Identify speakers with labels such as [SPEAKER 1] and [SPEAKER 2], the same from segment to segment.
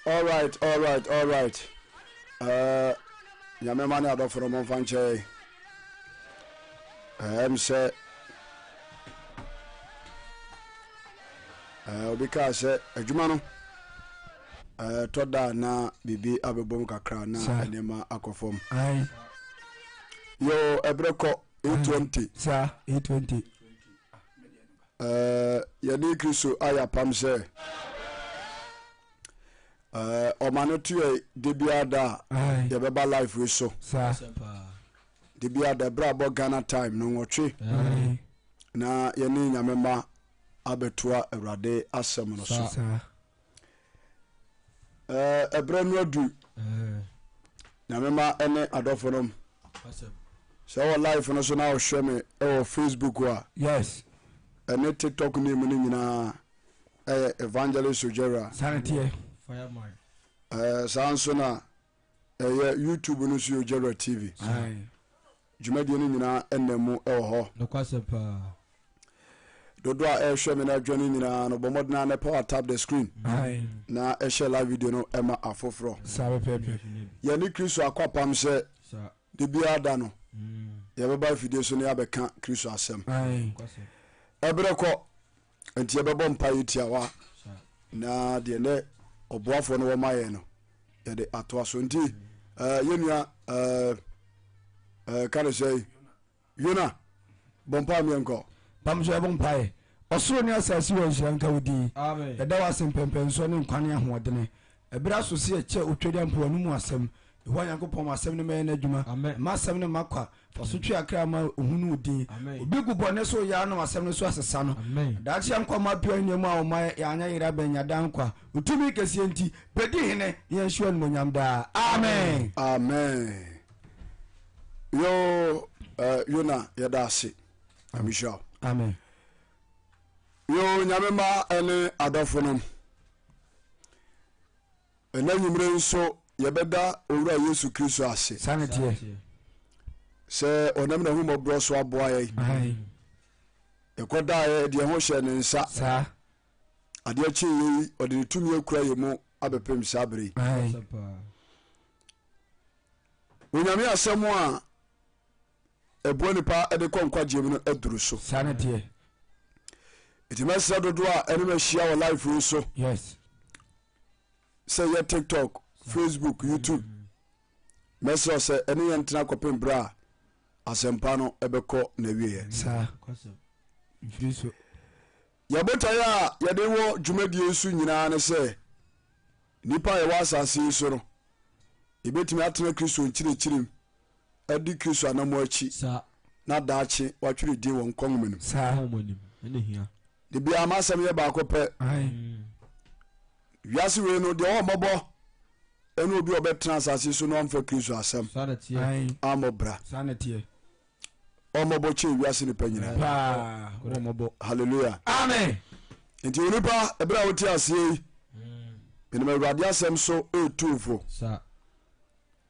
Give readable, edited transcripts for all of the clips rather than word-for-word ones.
[SPEAKER 1] All right. Nyame mane ado from Monfanche. Say because adwuma no toda na bibi abebom kakra na enema akofom. Yo ebreko 820
[SPEAKER 2] sir 820
[SPEAKER 1] yadi kristo aya pam se omano tue debiada ye beba life we so
[SPEAKER 2] sir
[SPEAKER 1] debiada brabo Ghana time no nwotwe na ye ni nyamema abetua awrade asem no so
[SPEAKER 2] sir
[SPEAKER 1] ebrenu adu nyamema ene adofonom so our life no so now show me Facebook wa
[SPEAKER 2] yes
[SPEAKER 1] ene TikTok ni mu ni nyina evangelist Ojera
[SPEAKER 2] sanity
[SPEAKER 3] fireman
[SPEAKER 1] sanso na YouTube no so Ojera TV jumadi ni nyina enemu ho
[SPEAKER 3] no kwasepa
[SPEAKER 1] dodo a show me na dwani nyina no bomodna na power tap the screen na share live video no ema afoforo
[SPEAKER 2] sabe pepe
[SPEAKER 1] ye ni Kristo akwapam se de bia da no ye beba video so ne abeka Kristo asem ebreko enti ye bebo mpa yitiawa na de ne oboafo no wo maye no ye de ato aso nti yenua kan say yuna bompa mi enko
[SPEAKER 2] pamso bompa osoro ni asasi wo nshranka wodi
[SPEAKER 3] amen
[SPEAKER 2] eda wasem pempenso ne nkwane ahoodene ebra so se eche otwedi ampo anu mu asem ehwa yankopom asem ne me na adwuma ma asem ne makwa fasotwe akra ma ohunu odi obi gubone so ya no asem ne so asesa no dachi yankoma pio nyemu a o ma ya anya yira benya dankwa utumi kese enti pedi hene ye hwe no nyamda amen
[SPEAKER 1] yo yuna yadasi amisha
[SPEAKER 2] amen
[SPEAKER 1] yo nyamema ene adofonom ene nyumre nso yebeda owura Yesu Kristo ase
[SPEAKER 2] sanity
[SPEAKER 1] se onam na humo bro so aboa ye ekoda ye de ho hye ne nsa
[SPEAKER 2] sa
[SPEAKER 1] ade achi yi ode tumi akura ye mu abepem sabre onyame asem a ebuo nipa ede konkwa jemu no aduru so
[SPEAKER 2] sanity
[SPEAKER 1] itimasa dodo a ene ma hia wo live so
[SPEAKER 2] yes
[SPEAKER 1] say your TikTok Facebook YouTube message say ene yentina kopem bra asempa no ebeko na wiye
[SPEAKER 2] sa friso
[SPEAKER 1] yabota ya yadewo dwumadie su nyina ne say nipa ye wasase so no ibetimi atena Kristo nkirekirim adi Kristo anamo achi
[SPEAKER 3] sa
[SPEAKER 1] na daachi watwiri di won kongumenim
[SPEAKER 2] sa
[SPEAKER 3] homonim ene hia
[SPEAKER 1] de bia masem ye ba kope wiase we no de o mobo enu obi obetena asase so no amfa Kristo asem
[SPEAKER 3] sanity
[SPEAKER 1] amobra
[SPEAKER 2] sanity
[SPEAKER 1] omobo che wiase ni panyina
[SPEAKER 2] pa omobo
[SPEAKER 1] hallelujah
[SPEAKER 2] amen
[SPEAKER 1] enti onipa ebra woti ase benim awurade asem so etufo
[SPEAKER 3] sa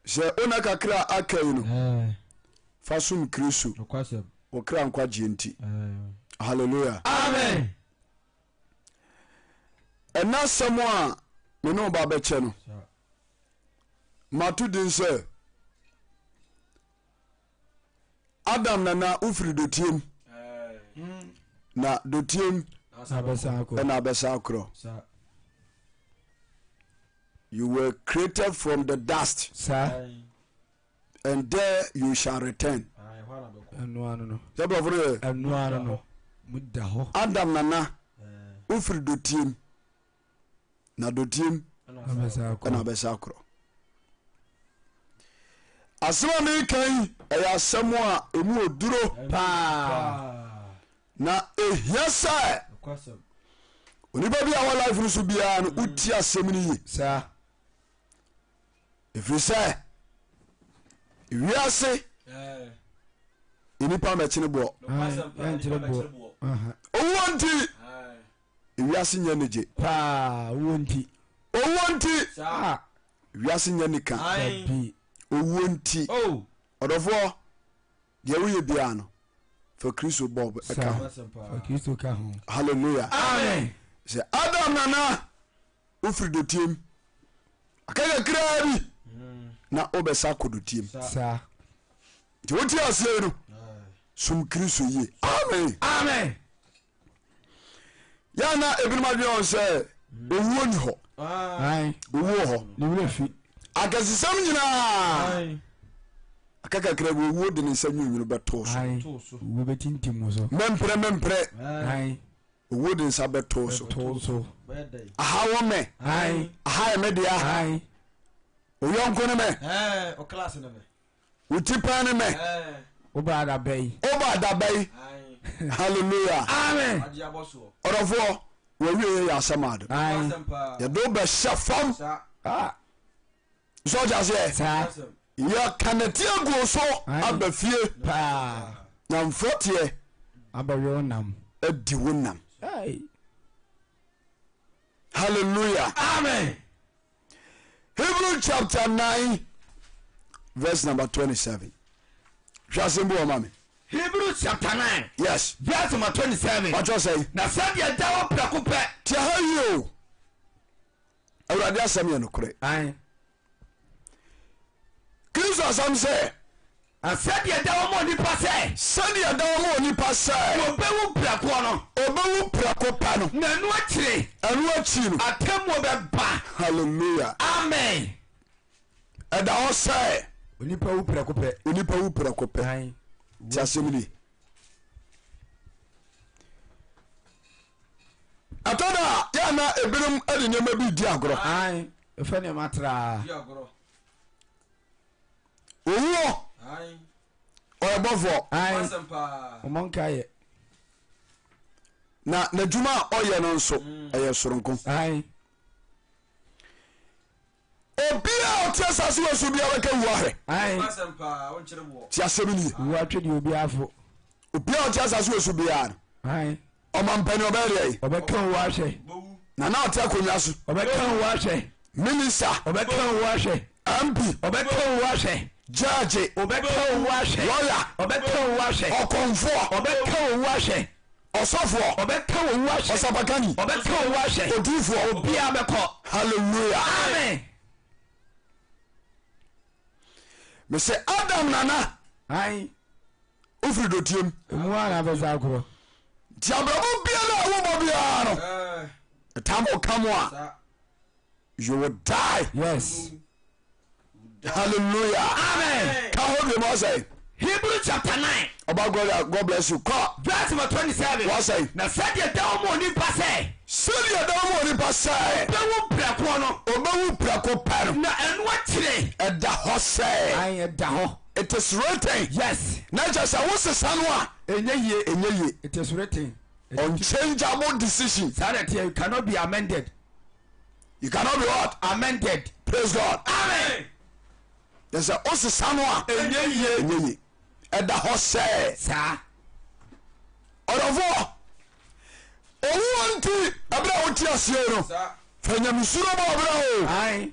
[SPEAKER 1] se ona kakra akai no fasum Kristo
[SPEAKER 3] no kwasep
[SPEAKER 1] wo kra nkwa gienti hallelujah
[SPEAKER 2] amen
[SPEAKER 1] ena semo a me no ba beche no matu din se Adam na ufri dotiem na dotiem na abesa akro you were created from the dust
[SPEAKER 2] sir
[SPEAKER 1] and there you shall return
[SPEAKER 2] no
[SPEAKER 1] sebra
[SPEAKER 2] no mudda ho
[SPEAKER 1] Adam na ufri dotiem na dotiem na abesa akro asema me kan eya asemo a emu oduro
[SPEAKER 2] pa
[SPEAKER 1] na ehiasa
[SPEAKER 3] kwasep
[SPEAKER 1] onipa bi a life no so bia no uti asem ni yi
[SPEAKER 2] sa
[SPEAKER 1] efrise wiase inipa mechine bo owonti wiase nya neje
[SPEAKER 2] pa wonti
[SPEAKER 3] sa
[SPEAKER 1] wiase nya nika
[SPEAKER 2] bi
[SPEAKER 1] owonti odofo de wuye bia no for Kristo bob eka
[SPEAKER 2] for Kristo ka ho
[SPEAKER 1] hallelujah
[SPEAKER 2] amen
[SPEAKER 1] se Adam nana ufri dotiem akaka kra bi na obesa kodotiem
[SPEAKER 2] sa
[SPEAKER 1] nti woti asie no sum Kristo ye amen ya na ebinom adwen sɛ owuo ni hɔ owuo hɔ
[SPEAKER 2] ne wura fi
[SPEAKER 1] akasisam nyinaa akaka kra bi owuo de ne nsam nwunwunu bɛto so
[SPEAKER 2] wo betintim so
[SPEAKER 1] memprɛ owuo de nsa bɛto so aha wɔ me aha yɛ me dea oyɔnko ne me woti pa ne me
[SPEAKER 2] woba adabai
[SPEAKER 1] hallelujah
[SPEAKER 2] amen
[SPEAKER 1] ɔrɔfoɔ wawie yɛ asɛm ado yɛde wobɛhyɛ fam sɛ ɔgya seɛ yɛkanetea guo so aba fie nyamfoɔ teɛ
[SPEAKER 2] abɛwɛ wo nam
[SPEAKER 1] adi wo nam hallelujah
[SPEAKER 2] amen
[SPEAKER 1] Hebrew chapter 9 verse number 27 hwɛ asɛm bi wɔ ma me
[SPEAKER 2] Hebrews chapter 9
[SPEAKER 1] yes
[SPEAKER 2] verse number 27
[SPEAKER 1] ɔkyɛ sɛ
[SPEAKER 2] na sɛdeɛ da wɔ prɛko pɛ
[SPEAKER 1] tia ha yi o awurade asɛm yɛ nokorɛ Kristo asɛm sɛ
[SPEAKER 2] sɛdeɛ da wɔ ma onipa
[SPEAKER 1] sɛdeɛ da wɔ ma onipa sɛ
[SPEAKER 2] wɔbɛwu prɛkoɔ no
[SPEAKER 1] ɔbɛwu prɛko pa no
[SPEAKER 2] na ɛno akyire
[SPEAKER 1] ɛno akyi no
[SPEAKER 2] atammuo bɛba
[SPEAKER 1] hallelujah
[SPEAKER 2] amen
[SPEAKER 1] ɛda hɔ sɛ
[SPEAKER 2] onipa wu prɛko pɛ
[SPEAKER 1] ti asɛm ni atɔda yɛna ebinom ade nneɛma bi di agorɔ
[SPEAKER 2] ɛfɛ nneɛma traa
[SPEAKER 1] owuo ɔyɛbɔfoɔ
[SPEAKER 2] ɔmɔ nkayɛ
[SPEAKER 1] na n'adwuma a ɔyɛ no nso ɛyɛ soronko obia ɔte asase wɔ so bia bɛka wu ahwɛ ti asɛm nie
[SPEAKER 2] wuatwe deɛ obi afo
[SPEAKER 1] obia ɔte asase wɔ so bia no ɔmampani ɔbɛyɛ
[SPEAKER 2] ɔbɛka wo ahwɛ
[SPEAKER 1] na na ɔte akonnwa so
[SPEAKER 2] ɔbɛka wo ahwɛ
[SPEAKER 1] minista
[SPEAKER 2] ɔbɛka wo ahwɛ
[SPEAKER 1] mp
[SPEAKER 2] ɔbɛka wo ahwɛ
[SPEAKER 1] judge
[SPEAKER 2] ɔbɛka wo ahwɛ
[SPEAKER 1] lawyer
[SPEAKER 2] ɔbɛka wo ahwɛ
[SPEAKER 1] ɔkɔnfoɔ
[SPEAKER 2] ɔbɛka wo ahwɛ
[SPEAKER 1] ɔsɔfoɔ
[SPEAKER 2] ɔbɛka wo ahwɛ
[SPEAKER 1] ɔsapakani
[SPEAKER 2] ɔbɛka wo ahwɛ
[SPEAKER 1] odiifoɔ
[SPEAKER 2] obiara bɛkɔ
[SPEAKER 1] hallelujah
[SPEAKER 2] amen
[SPEAKER 1] mesɛ Adam nana wofiri dotiem
[SPEAKER 2] emu ana bɛsa akorɔ
[SPEAKER 1] nti abrabɔ biara a wobɔ biara no ɛtam ɔka mo a you will die
[SPEAKER 2] yes
[SPEAKER 1] hallelujah
[SPEAKER 2] amen
[SPEAKER 1] ka ho bi mo say
[SPEAKER 2] Hebrew chapter 9
[SPEAKER 1] oba God bless you call
[SPEAKER 2] verse number 27
[SPEAKER 1] what say
[SPEAKER 2] na sɛdeɛ da wɔ ma onipa sɛ
[SPEAKER 1] sɛdeɛ da wɔ ma onipa sɛ
[SPEAKER 2] bɛwu prɛko no
[SPEAKER 1] ɔbɛwu prɛko pɛ no
[SPEAKER 2] na ɛno akyire
[SPEAKER 1] ɛda hɔ sɛ
[SPEAKER 2] ɛda hɔ
[SPEAKER 1] it is written
[SPEAKER 2] yes
[SPEAKER 1] na kyɛ sɛ wosesa no a ɛnyɛ yie
[SPEAKER 2] it is written
[SPEAKER 1] unchangeable decision
[SPEAKER 2] saa na teɛ you cannot be amended
[SPEAKER 1] you cannot be what
[SPEAKER 2] amended
[SPEAKER 1] praise God
[SPEAKER 2] amen
[SPEAKER 1] yɛ sɛ wosesa no a
[SPEAKER 2] ɛnyɛ yie
[SPEAKER 1] ɛda hɔ sɛ
[SPEAKER 2] saa
[SPEAKER 1] ɔdɔfoɔ owuo nti ɛberɛ a wote aseɛ no fa nyamesuro ma ɔberɛ o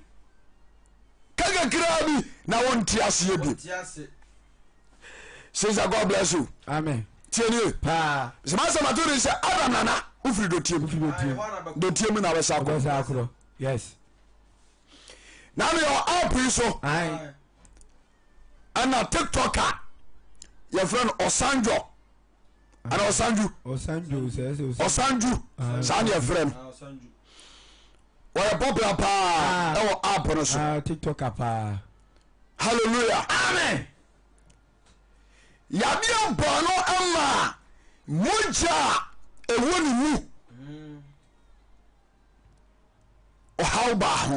[SPEAKER 1] kakakraa bi na wonte aseɛ bi sinsa God bless you
[SPEAKER 2] amen
[SPEAKER 1] tienie sɛ masɛm atore sɛ Adam nana wofiri dotiem dotiem na wɛsa
[SPEAKER 2] akorɔ yes
[SPEAKER 1] na meyɛ app yi so ana TikTok a yɛfrɛ no ɔsanjo ana ɔsanju saa ne yɛfrɛ no wɔyɛ popular paa ɛwɔ app no so
[SPEAKER 2] TikTok paa
[SPEAKER 1] hallelujah
[SPEAKER 2] amen
[SPEAKER 1] yadeɛ bɔ no ama mogya a ɛwɔ ne mu ɔhaw baa ho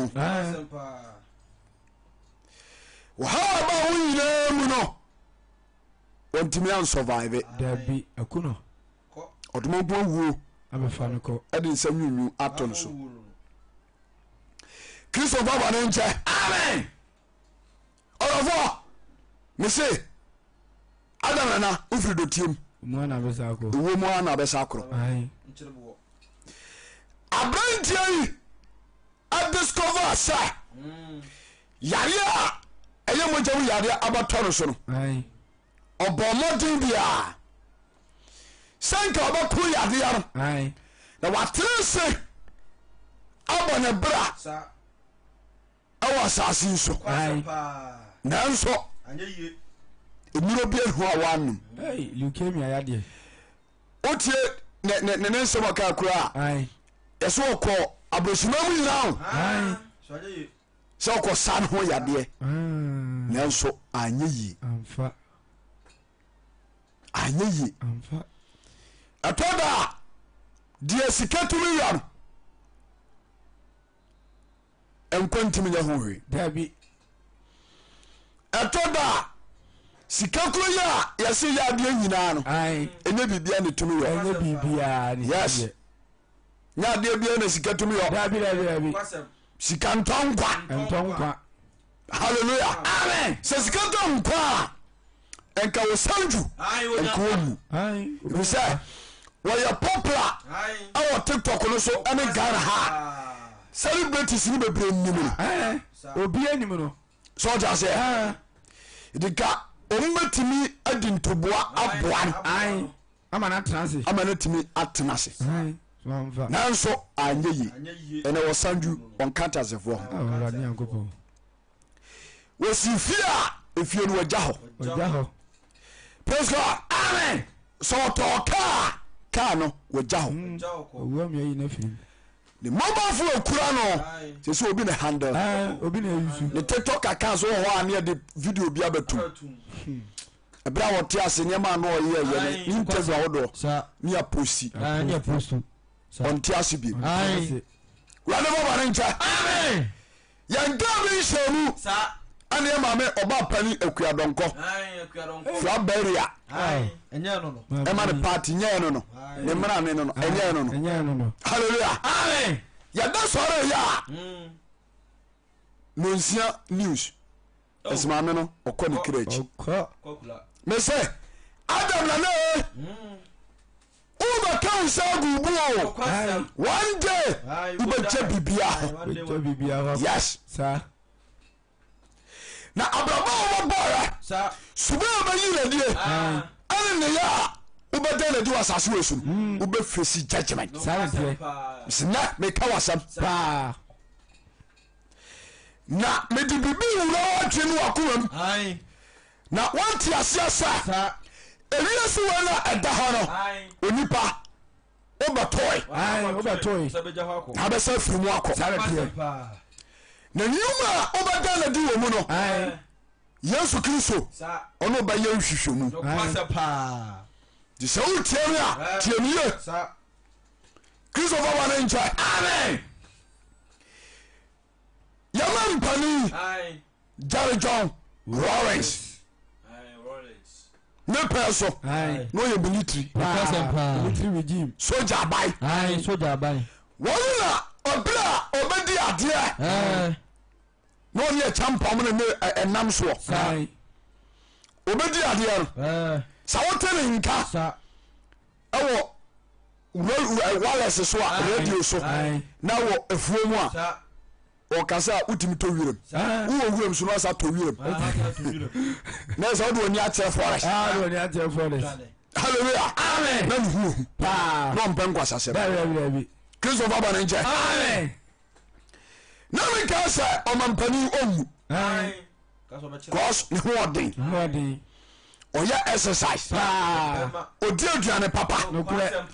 [SPEAKER 1] ɔhaw baa ho nyinaa mu no ɔntumi ansurvive
[SPEAKER 2] dabi akuno
[SPEAKER 1] ɔtoma mpo awuo
[SPEAKER 2] abɛfa no kɔ
[SPEAKER 1] ɛde nsɛm nwunwu ato no so Kristo fa bɔ ne nkyɛ
[SPEAKER 2] amen
[SPEAKER 1] ɔdɔfoɔ me se Adam nana wofiri dotiem
[SPEAKER 2] mu ana bɛsa akorɔ
[SPEAKER 1] ɛwɔ mu a na bɛsa akorɔ aberanteɛ yi adiscover sɛ yareɛ a ɛyɛ mogya wo yareɛ abɛtɔ no so no ɔbɔ mmɔden biaa sɛ nka ɔbɛko yadeɛ no na watere se abɔ ne bra ɛwɔ asase so nanso emuro bi ehu a wanum
[SPEAKER 2] leukemia ya de
[SPEAKER 1] otie ne nsɛm aka kura yɛsɛ ɔkɔ abrosima mu nyinaa sɛ ɔkɔ sa no ho yadeɛ nanso anyɛ yie ɛtɔ da deɛ sika tumi wia no ɛnkwa ntimi nyɛ ho hwee
[SPEAKER 2] dabi
[SPEAKER 1] ɛtɔ da sika kuro yi a yɛse yɛ adeɛ nyinaa no ɛnyɛ biribia ne tumi wɔ
[SPEAKER 2] ɛnyɛ biribia ne
[SPEAKER 1] yes nyɛ adeɛ bia na sika tumi wɔ
[SPEAKER 2] dabi
[SPEAKER 1] sika ntɔnkwa hallelujah amen sɛ sika ntɔnkwa a ɛnka wɔ sanju ɛnka wɔ mu ɛfiri sɛ wɔyɛ popular ɛwɔ tiktok no so ɛne Ghana ha celebrities ni bebree nim no
[SPEAKER 2] obi anim no
[SPEAKER 1] so ɔgya sɛ ɛdi ka ɔmo bɛtumi adi ntoboa aboa no
[SPEAKER 2] ama no atena ase
[SPEAKER 1] ama no tumi atena ase nanso anyɛ yi ɛnɛ wɔ sanju ɔnka tasefoɔ wɔsi fie a efie no wɔgya hɔ praise God amen sɛ ɔtɔɔ kaa no wɔgya hɔ ne mobafo akura no sɛ sɛ obi ne handle ne tiktok account so wɔ hɔ a ne yɛde video bi abɛtum ɛberɛ a wɔte ase nneɛma no ɔyɛ yɛ ne interview ahodoɔ ne aposti ɔnte ase bi wurade bɔba ne nkyɛ yɛnka bi nhyɛ mu ane ɛma me ɔba pani akuadɔnkɔ fla barrier ɛma ne party nyɛɛ no ne mmara ne no ɛnyɛɛ no hallelujah amen yɛda sɔre yɛ a nonsia news ɛsɛmaame no ɔkɔ ne kra akyi me sɛ adam na ne wobɛka wo sɛ agu bu o one day wobɛgya bibia yes na abrabɔ a wɔbɔɔyɛ sube a bɛyi nadie ɛne ne yɛ a wobɛda nadi wɔ asase wɔ so no wobɛfɛsi judgment sɛ meka wasɛm na mede biribi wura wɔtwe no wakoma mu na wante aseɛ sɛ ewiase wɔ no a ɛda hɔ no onipa wobɛtɔe na wobɛsɛ firi mu akɔ na nnwuma a wobɛda nadi wɔ mu no yesu kristo ɔno ɔbɛyɛ nhwehwɛmu nti sɛ wotie me a tie me ye kristo fa wa ne nkyɛ amen yɛma mpani Jerry John Lawrence ne pɛɛ so na ɔyɛ military soja aban wɔno na ɔberɛ a ɔbɛdi adeɛ na ɔne ɛkyampam no ne ɛnam soɔ ɔbɛdi adeɛ no sɛ wote ne nka ɛwɔ wireless so a radio so na wɔ afuo mu a ɔkasa a wotumi tɔ wiram wowɔ wiram so no asa tɔ wiram na sɛ wode ɔni akyerɛ forest halleluya na ne huohu na ɔmpɛ nkwasasɛm kristo fa ba ne nkyɛ na meka sɛ ɔmampani ɔwu cause ne ho ɔden ɔyɛ exercise ɔdi aduane papa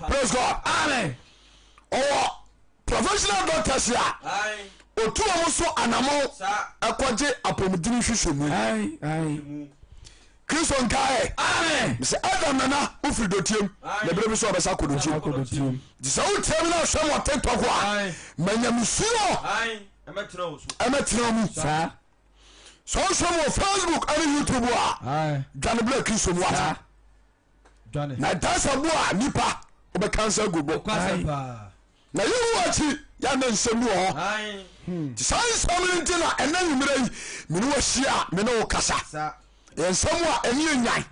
[SPEAKER 1] praise God amen ɔwɔ professional doctors a ɔtu ɔmo so anamɔ ɛkɔgye apɔmudini hwehwɛmu kristo nkae amen sɛ adam nana wofiri dɔtiem na berɛ bi so ɔbɛsa kɔdɔtiem nti sɛ wotiam no ahwɛ mɔ tiktok a manyamesuo ɛmɛtena mu sɛ wohwɛ mu wɔ Facebook ane YouTube a dwane bla kristo mu wata na dansa bo a nipa wobɛkansa gobɔ na yɛwu akyi yɛna nsɛm bi wɔ hɔ nti saa nsɛm no nti na ɛna nwummerɛ yi mene wɔhyia a mene wo kasa yɛnsɛm a ɛne ɛnyan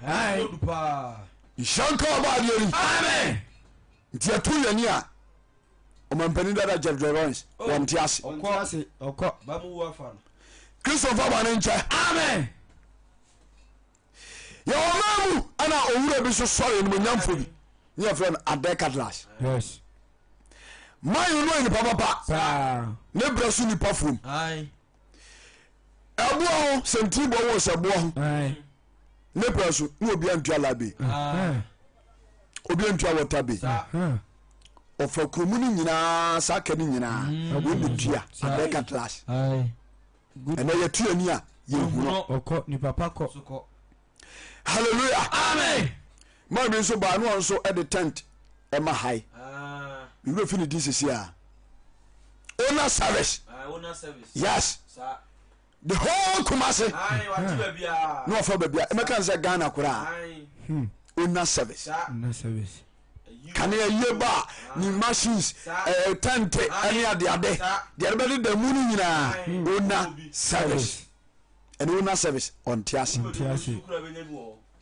[SPEAKER 1] nhyɛnka ɔbaadeɛ ni nti ɛto yɛni a ɔmampani dada Jerry Lawrence wɔmte ase kristo fa ba ne nkyɛ amen yɛwɔ ma mu ana owura bi so sɔre nomonyamfo bi ne yɛfrɛ no Adɛ Cadlas mayo no nipa papa ne brɛ so nipa fom aboa ho sentri bo wo se boa ho ne praso no obi antua labe obi antua water be ofa kromu ni nyina saka ni nyina wo butua abeka class ene yetua ni a yehuno
[SPEAKER 2] okọ ni papa kọ
[SPEAKER 1] hallelujah amen ma bi so ba no so at the tent ema high you go finish this here owner service yes sir the whole Kumasi no for babia e meka say Ghana kura owner service can you ba ni machines tent any ade the be the munu nyina owner service and owner service on tiasi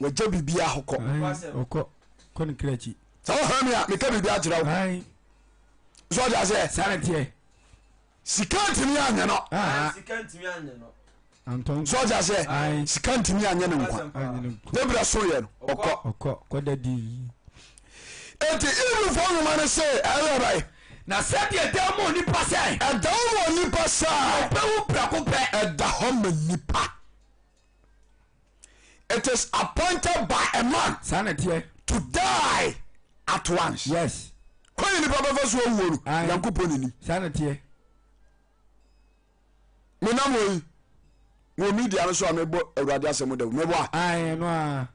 [SPEAKER 1] we je bibia hokọ
[SPEAKER 2] kon krechi
[SPEAKER 1] so ha me ka bibia agiraw so ja say
[SPEAKER 2] sanete
[SPEAKER 1] sikantimi anya no
[SPEAKER 2] Anton
[SPEAKER 1] so ja say sikantimi anya no nkwa debra so ye no
[SPEAKER 2] okọ dadi
[SPEAKER 1] enti ibu fo no man say everybody
[SPEAKER 2] na said ye dem mo ni pa say
[SPEAKER 1] edawo ni pa say
[SPEAKER 2] pewu prako pe
[SPEAKER 1] edahom nipa. It is appointed by a man
[SPEAKER 2] sanete
[SPEAKER 1] to die at once.
[SPEAKER 2] Yes.
[SPEAKER 1] When you never so wuru Yankopon ni
[SPEAKER 2] sanete
[SPEAKER 1] me na moyi wo media no so amebo awurade asemo da mebo
[SPEAKER 2] a no a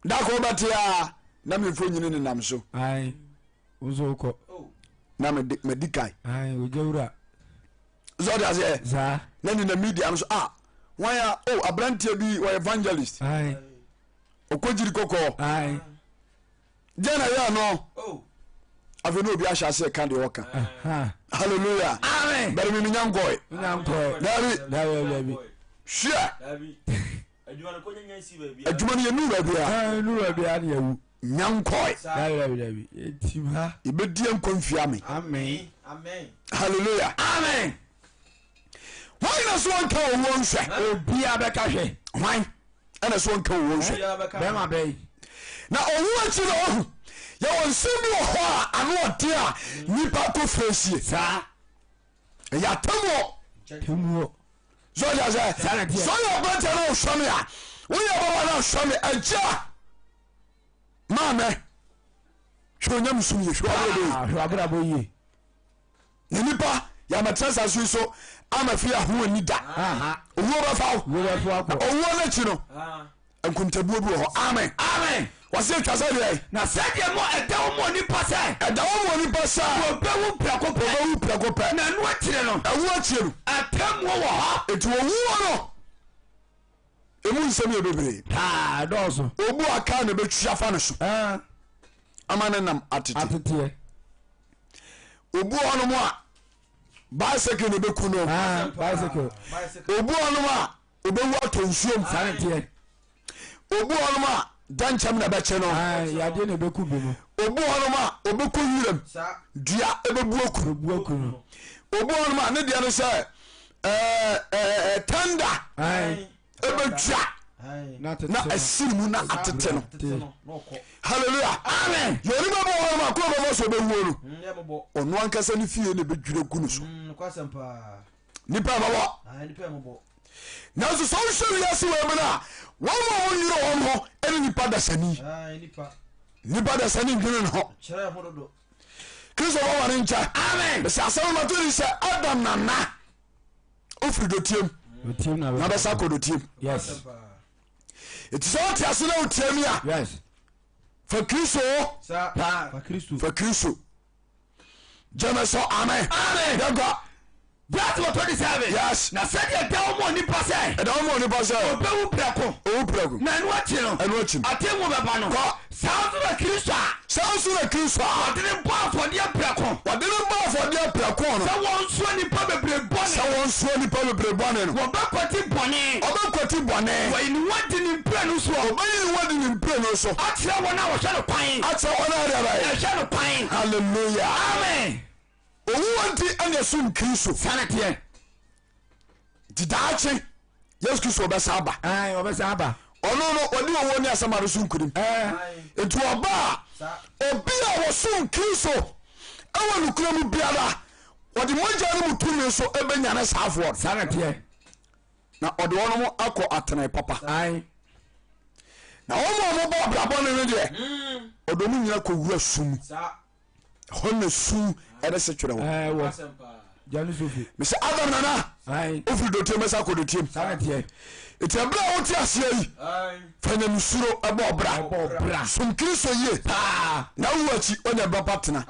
[SPEAKER 1] da ko batia na me fo nyine ne nam so
[SPEAKER 2] uzo ko
[SPEAKER 1] na medikai
[SPEAKER 2] ojewura
[SPEAKER 1] so da say
[SPEAKER 2] za
[SPEAKER 1] na ni na media no so why abrantie bi or evangelist okojiri koko jana ya no aveno obi asha se kan de woka hallelujah
[SPEAKER 2] amen
[SPEAKER 1] bari mi nyangoy dari shia adwuma ne yenu ba bia
[SPEAKER 2] nura bia na yawu
[SPEAKER 1] nyankoy
[SPEAKER 2] dari etima
[SPEAKER 1] ibedi enkonfia me
[SPEAKER 2] amen
[SPEAKER 1] hallelujah amen why na so nka owo nhwe
[SPEAKER 2] obi abeka hwe
[SPEAKER 1] why ana so nka owo nhwe
[SPEAKER 2] be ma be
[SPEAKER 1] na owo achi no ya won semi ho a ano ode a nipa ko fresie
[SPEAKER 2] sa
[SPEAKER 1] ya tamo so ya say so ya bata na shome a wo ya baba na shome aja mame shonyam sum ye
[SPEAKER 2] hwa abra boye
[SPEAKER 1] nipa ya matrasa so ama fi aho ni da owo ba fa owo na chi no enkuntabuo bi ho amen amen wase twasa de
[SPEAKER 2] na sede mo edawo mo ni pasa obewu prako pe na nu atire no
[SPEAKER 1] awu achiru
[SPEAKER 2] atamwo wo ha
[SPEAKER 1] etu owu no emu nsem ye bebre
[SPEAKER 2] dozo
[SPEAKER 1] obu aka na betwa fa no so amane nam atete obu ono mo a bicycle no beku no
[SPEAKER 2] bicycle
[SPEAKER 1] obu ono mo a obewu atonsuom
[SPEAKER 2] sanete
[SPEAKER 1] obu ono mo a dancham na beche no
[SPEAKER 2] ya de na beku bi no
[SPEAKER 1] obu ono ma obeku yirem dua ebebuoku
[SPEAKER 2] no
[SPEAKER 1] obu ono ma ne dia no say tanda ebetwa na asimu na atete no hallelujah amen yori babo ono ma ko babo so bewuo no ono ankasa ne fie ne bedwire gu no so nipa babo na so so ya si we mena wo mo nyiro wo mo eni nipa da sani nipa da sani ngene no
[SPEAKER 2] chere ho dodo
[SPEAKER 1] kristo wo ware ncha amen be sa so ma to ni se adam na ofri do tiem na be sa ko do tiem
[SPEAKER 2] yes
[SPEAKER 1] it's all tiasuna o tiem ya
[SPEAKER 2] yes
[SPEAKER 1] for kristo for kristo jana so amen amen daga
[SPEAKER 2] That was 27.
[SPEAKER 1] Yes.
[SPEAKER 2] Na said ya dawo mo ni pase.
[SPEAKER 1] Dawo mo ni pase.
[SPEAKER 2] Obewu prako. Na enu achi no. Atemu beba no. Sansu na Kristo. Wadene bo afode prako.
[SPEAKER 1] No.
[SPEAKER 2] Sa wonso ni pa bebre bone.
[SPEAKER 1] No.
[SPEAKER 2] Obakwati bone. Wa ni wadi ni mpre no so. Atira wona wo hwe no kwan.
[SPEAKER 1] Hallelujah.
[SPEAKER 2] Amen.
[SPEAKER 1] Owanti anya sum Kristo
[SPEAKER 2] sanete
[SPEAKER 1] didache Yesu Kristo obesaba
[SPEAKER 2] obesaba
[SPEAKER 1] ono no odi owo ni asamaro sum kurim etu oba obi a wo sum Kristo ewo nukura mu biara odi moja no mutumi so ebenya na safo
[SPEAKER 2] sanete
[SPEAKER 1] na ɔde wɔn mo akɔ atene papa na wɔn mo bɔ abrabɔ ne deɛ ɔde mo nyina kɔ wura sum hɔ na sum ɛde se twere wɔ mesɛ adam nana ofiri dotie mɛsa kɔ dotiem ɛti ɛberɛ a wote aseɛ yi fa nyamesuro ɛbɔ ɔbra som kristo yie na wowu akyi ɔnya bɛpa tena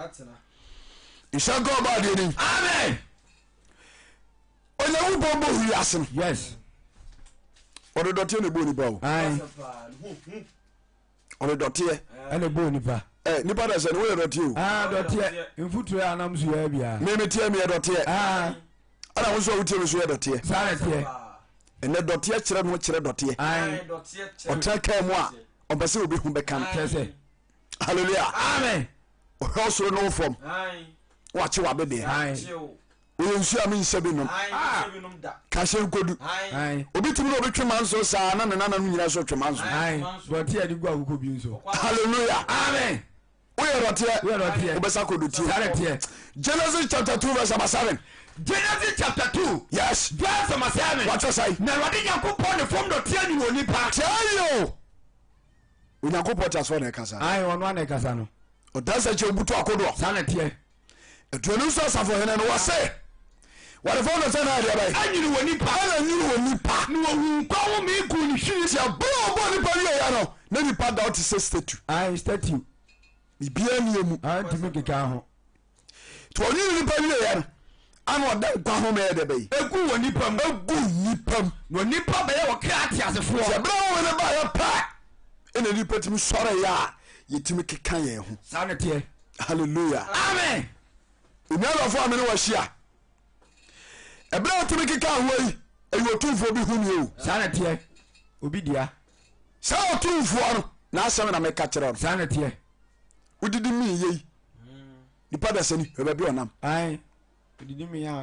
[SPEAKER 1] nhyɛ nka ɔbaadeɛ nim amen onyankopɔn bɔ huri ase no ɔde dɔteɛ na ɛbɔ nipa o ɔde dɔteɛ
[SPEAKER 2] ɛna ɛbɔ nipa
[SPEAKER 1] nipa da sɛ ne woyɛ dɔteɛ o
[SPEAKER 2] dɔteɛ mfuturo anam so yɛ bia
[SPEAKER 1] memeteɛ meyɛ dɔteɛ ana wo so a wotie me so yɛ dɔteɛ ɛnɛ dɔteɛ kyerɛ no kyerɛ dɔteɛ ɔtena kaa mu a ɔmpɛ sɛ obi ho bɛka no halleluya amen ɔhwɛ ɔsoro no wo fam woakye wabedeɛ oyɛ nsu a menhyɛ bi nom ka hyɛ nkodu obi tumi na obɛtwe ma nso saa na ne nana no nyina so twe ma nso
[SPEAKER 2] dɔteɛ de gu akokɔ bi nso
[SPEAKER 1] halleluya amen woyɛ dɔteɛ wobɛsa kɔdotie Genesis chapter 2 verse 7
[SPEAKER 2] Genesis chapter 2
[SPEAKER 1] yes
[SPEAKER 2] verse 7
[SPEAKER 1] watch us
[SPEAKER 2] na Awurade Nyankopɔn ne fam dɔteɛ ni wɔ nipa
[SPEAKER 1] tiayo Onyankopɔn tasɔ na ɛkasa
[SPEAKER 2] ɔno ana ɛkasa no
[SPEAKER 1] ɔdansa kyɛ obuto akodoɔ
[SPEAKER 2] saa na teɛ
[SPEAKER 1] aduane nso asafo hene no wɔse wɔde fam dɔteɛ na adeɛ bɛyɛ
[SPEAKER 2] anyini wɔ nipa
[SPEAKER 1] na
[SPEAKER 2] wɔhu nkwa wo me gu ne hwiri
[SPEAKER 1] ti abura ɔbɔ nipa wieɛ no na nipa da wote sɛ statue bibia nie mu
[SPEAKER 2] ntumi keka ho
[SPEAKER 1] nti ɔnwene nipa wieɛ no ana ɔda nkwa ho ma ɛdɛ bɛyi
[SPEAKER 2] egu wɔ nipa mu na nipa bɛyɛ wɔ kra ate asefoɔ
[SPEAKER 1] ti abura wo ne ba yɛ pa ɛna nipa tumi sɔre yɛ a yɛtumi keka yɛn ho
[SPEAKER 2] saa na teɛ
[SPEAKER 1] hallelujah
[SPEAKER 2] amen
[SPEAKER 1] onuadɔfoɔ a me ne wɔhyia ɛberɛ a wotumi keka ho yi ɛyɛ ɔtomfoɔ bi ho nie o
[SPEAKER 2] saa na teɛ obi dia
[SPEAKER 1] sɛ ɔtomfoɔ no naasɛm na meka kyerɛ no
[SPEAKER 2] saa na teɛ
[SPEAKER 1] wodidi miyei nipa da sani baabi ɔnam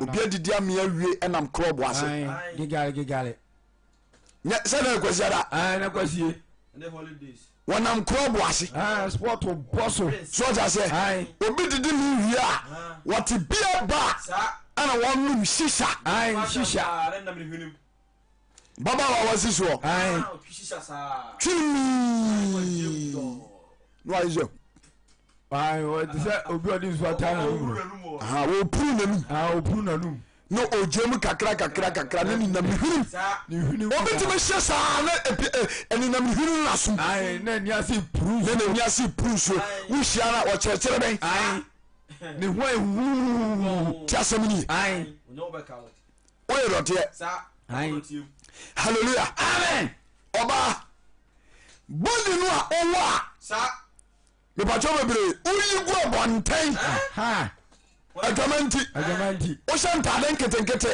[SPEAKER 1] obi adidi amea wie ɛnam krɔbo ase
[SPEAKER 2] gigale
[SPEAKER 1] sɛna akwasi ada wɔnam krɔbo ase
[SPEAKER 2] sport bɔ so
[SPEAKER 1] sɔgya sɛ obi didi mi wie a wɔte bia ba ana wɔnom hyihya baba wa wasi soɔ twimi na wayɛ sɛ
[SPEAKER 2] sɛ obi ɔde nsu ata na
[SPEAKER 1] wɔpuru
[SPEAKER 2] nanum
[SPEAKER 1] na ogye mu kakra na nenam hwirim obi tumi hyɛ saa na ɛnenam hwirim no asom
[SPEAKER 2] na ani ase puru
[SPEAKER 1] so wohyia na ɔkyerɛkyerɛ bɛn
[SPEAKER 2] ne ho ɛwuu
[SPEAKER 1] ti asɛm no yi woyɛ dɔteɛ halleluya amen ɔbaa bɔdi no a ɔwɔ a mepatwɛ bebree woyi gu abɔnten adwama nti wohyɛ ntade nketenkete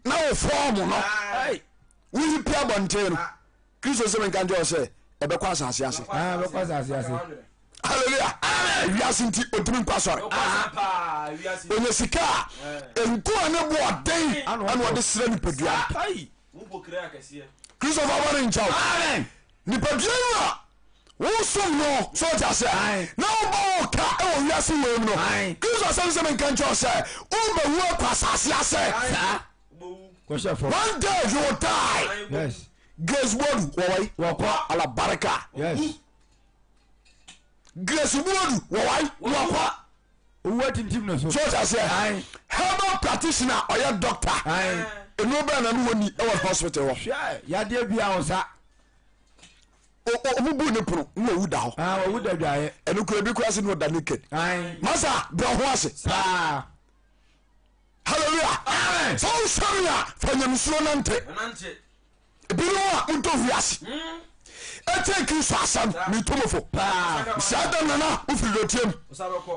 [SPEAKER 1] na wo fɔɔmo no woyi pia abɔnten no kristo sɛ menka nkyɛ wɔ sɛ ɛbɛkɔ asase ase halleluya wiase nti ɔtumi nkɔ asɔre ɔnya sika a nkoa ne boɔden ana ɔde serɛ nipadua kristo fa bɔne nkyɛw nipadua no a wosom no so ɔgya sɛ na wobɔ wo ka ɛwɔ wiase wei mu no kristo asɛm sɛ menka nkyɛw sɛ wobɛwu akɔ asase ase one day you will die grace bodu wɔkɔ alabarika grace bodu wɔkɔ
[SPEAKER 2] owó tintim na so
[SPEAKER 1] ɔgya sɛ herbal practitioner ɔyɛ doctor ɛnu bɛɛ na no wɔni ɛwɔ hospital hɔ
[SPEAKER 2] yadeɛ bia wo sa
[SPEAKER 1] omubu ne pono na owu da hɔ
[SPEAKER 2] owu da dwaeɛ
[SPEAKER 1] ɛno kura bi kura se na ɔda naked masa brɛ ho ase halleluya sɛ wosɔre a fa nyamesuro nante ebinom a montɔ wiase ɛkyɛ kristo asɛm metomofo saa da nana wofiri dɔtiam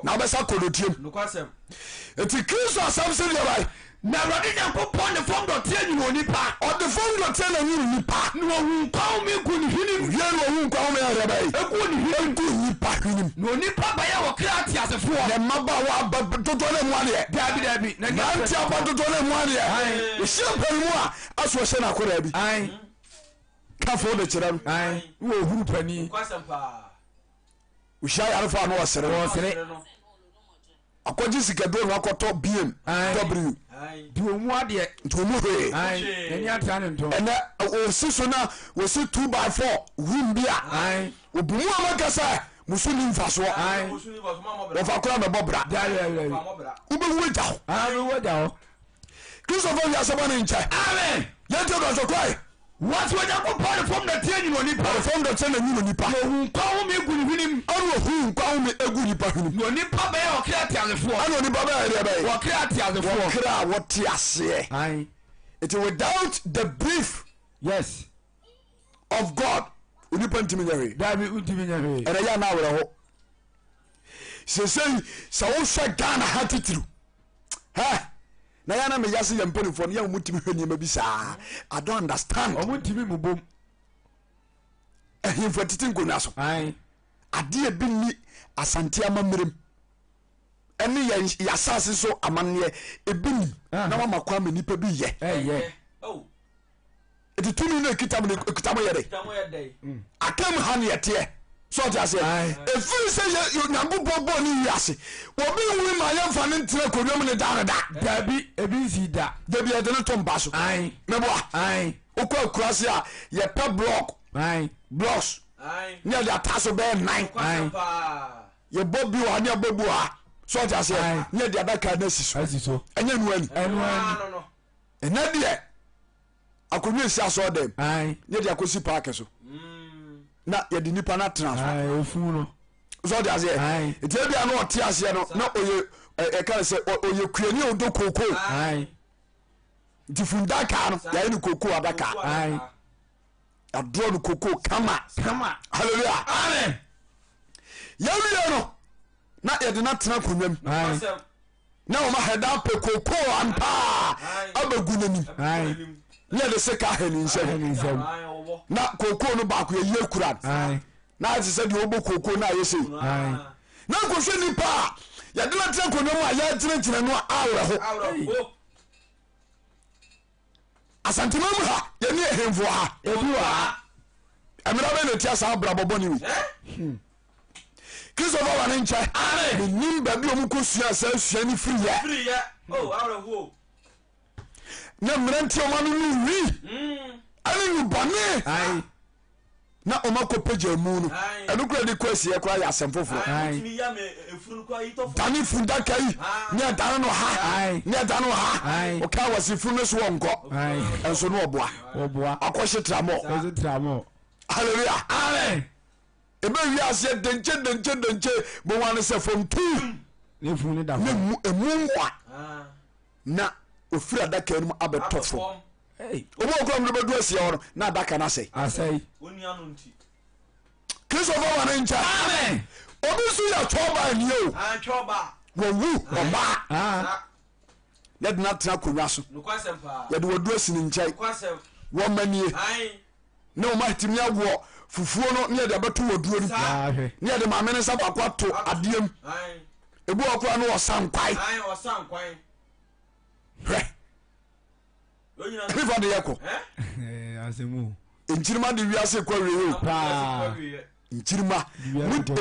[SPEAKER 1] na wobɛsa kɔ dɔtiam ɛti kristo asɛm sɛ deɛ bae
[SPEAKER 2] na Awurade Nyankopɔn ne fam dɔteɛ nyina onipa
[SPEAKER 1] ɔde fam dɔteɛ na nyina nipa
[SPEAKER 2] na wahu nkwa wo me gu ne hwenem
[SPEAKER 1] wie na wahu nkwa wo me yɛrɛbɛyi
[SPEAKER 2] ɛgu ne hwenem
[SPEAKER 1] gu nipa hwenem
[SPEAKER 2] na onipa bɛyɛ wɔ kra ate asefoɔ
[SPEAKER 1] na mmabaawa aba totɔ ne mu adeɛ
[SPEAKER 2] daabi
[SPEAKER 1] nante aba totɔ ne mu adeɛ ɛhyia mpani mu a aso ɔhyɛ no akɔdaa bi kafo de kyerɛ no
[SPEAKER 2] wɔ ohuru pani
[SPEAKER 1] wohyia yarefo a na wɔsere akɔgye sikaduro no akɔtɔ bm w
[SPEAKER 2] di omu ade
[SPEAKER 1] ntomu he
[SPEAKER 2] eni atra ne nto
[SPEAKER 1] ene o siso na wo se 2x4 room bia obumu amakasa musuni mfaso wo fa kora me bobra ube wuja ho Christopher ya seba ne nche amen yente do so kwai what we ja ko pare from the tie ni nipa from the tie ni nipa hu kwa hu me guni hwinim anu hu kwa hu me egu nipa hwinim no nipa be o kra tiazefo anu nipa be ere be o kra tiazefo o kra what tiase ai it without the brief
[SPEAKER 2] yes
[SPEAKER 1] of God unipa ntimi nyare
[SPEAKER 2] da bi ntimi nyare
[SPEAKER 1] ere ya na were ho sesei sa wo hwe Ghana hatitru ha na yana me yase yampani fo ya mutimi hwani ma bi saa I don't understand
[SPEAKER 2] o mutimi mubom
[SPEAKER 1] ehim fatiti nkonwa so
[SPEAKER 2] ai
[SPEAKER 1] ade bi ni asante amamrem ene ya sase so amanne ebini na mama kwa me nipa bi ye
[SPEAKER 2] ye
[SPEAKER 1] oh eti tunu na kitam yede akam han yete so ta say efiri say you nyago bobo ni wiase obi wi ma ye fa ne ntre konwam ne da da
[SPEAKER 2] bi ebi si da
[SPEAKER 1] bi e de no tomba so
[SPEAKER 2] ai
[SPEAKER 1] mebo
[SPEAKER 2] ai
[SPEAKER 1] okwa kurase a ye pe block
[SPEAKER 2] ai
[SPEAKER 1] blocks ai ne de ataso be 9
[SPEAKER 2] ai
[SPEAKER 1] ye bobi wa ne bobu ha so ta say ne de adaka na siso enye nuani
[SPEAKER 2] no
[SPEAKER 1] ena de akonwe si aso dem
[SPEAKER 2] ai
[SPEAKER 1] ne de akosi park so na ye de nipa na transfer
[SPEAKER 2] ai ofu no
[SPEAKER 1] so de ase eti bia no oti ase no na oye e kan se oye kuani odo koko
[SPEAKER 2] ai
[SPEAKER 1] difunda ka no ya ni koko adaka
[SPEAKER 2] ai
[SPEAKER 1] adro no koko kama hallelujah amen ya wi no na ye de na tena konwam
[SPEAKER 2] ai
[SPEAKER 1] na o ma heda pe koko ampa abagunani
[SPEAKER 2] ai
[SPEAKER 1] ne de se ka heni nsem na koko no ba ko ye kura na ti se de obo koko na ye se na ko hwe nipa ya de na tena konwam a ya tena no awre ho asante mamu ha ye ne ehemfo ha ebi wa amira be ne tia sa bra bobo ni wi Christopher wa ne nche amen nim ba bi o mu ko sua sa sua ni free ye oh awre ho na mranti o manu ni wi ani ni bane ai na o mako peje mu no enu kura di kwesi e kura ya semfoforo
[SPEAKER 2] ai
[SPEAKER 4] ya me efuru kwa ito
[SPEAKER 1] dani funda kai ni adano no ha ni adano ha o ka wasi funu so wonko
[SPEAKER 2] ai
[SPEAKER 1] enso no oboa akohye tramo hallelujah amen ebe wi ase denche bo wan se from 2
[SPEAKER 2] ne funu da
[SPEAKER 1] ne emu wa na ofiri adaka enu abetofo obo okura mbe do asia woro na adaka na sei
[SPEAKER 2] asai
[SPEAKER 4] oni anu nti
[SPEAKER 1] Christopher wa ncha amen obi su ya choba ni o
[SPEAKER 4] choba
[SPEAKER 1] wo wu oba na de na tra konwa so
[SPEAKER 4] no kwasem pa
[SPEAKER 1] ya de wodu asini nchai
[SPEAKER 4] kwasem
[SPEAKER 1] wo manie
[SPEAKER 4] ai
[SPEAKER 1] na o ma timi awo fufuo no ne de abeto woduo ni ne de maame ne sa bakwato adiem
[SPEAKER 4] ai
[SPEAKER 1] ebu okura no osankwai
[SPEAKER 4] ai osankwai
[SPEAKER 1] hwe Clifford yeko
[SPEAKER 2] asemu
[SPEAKER 1] enchirima de wiase kwa wiye
[SPEAKER 2] pa
[SPEAKER 1] enchirima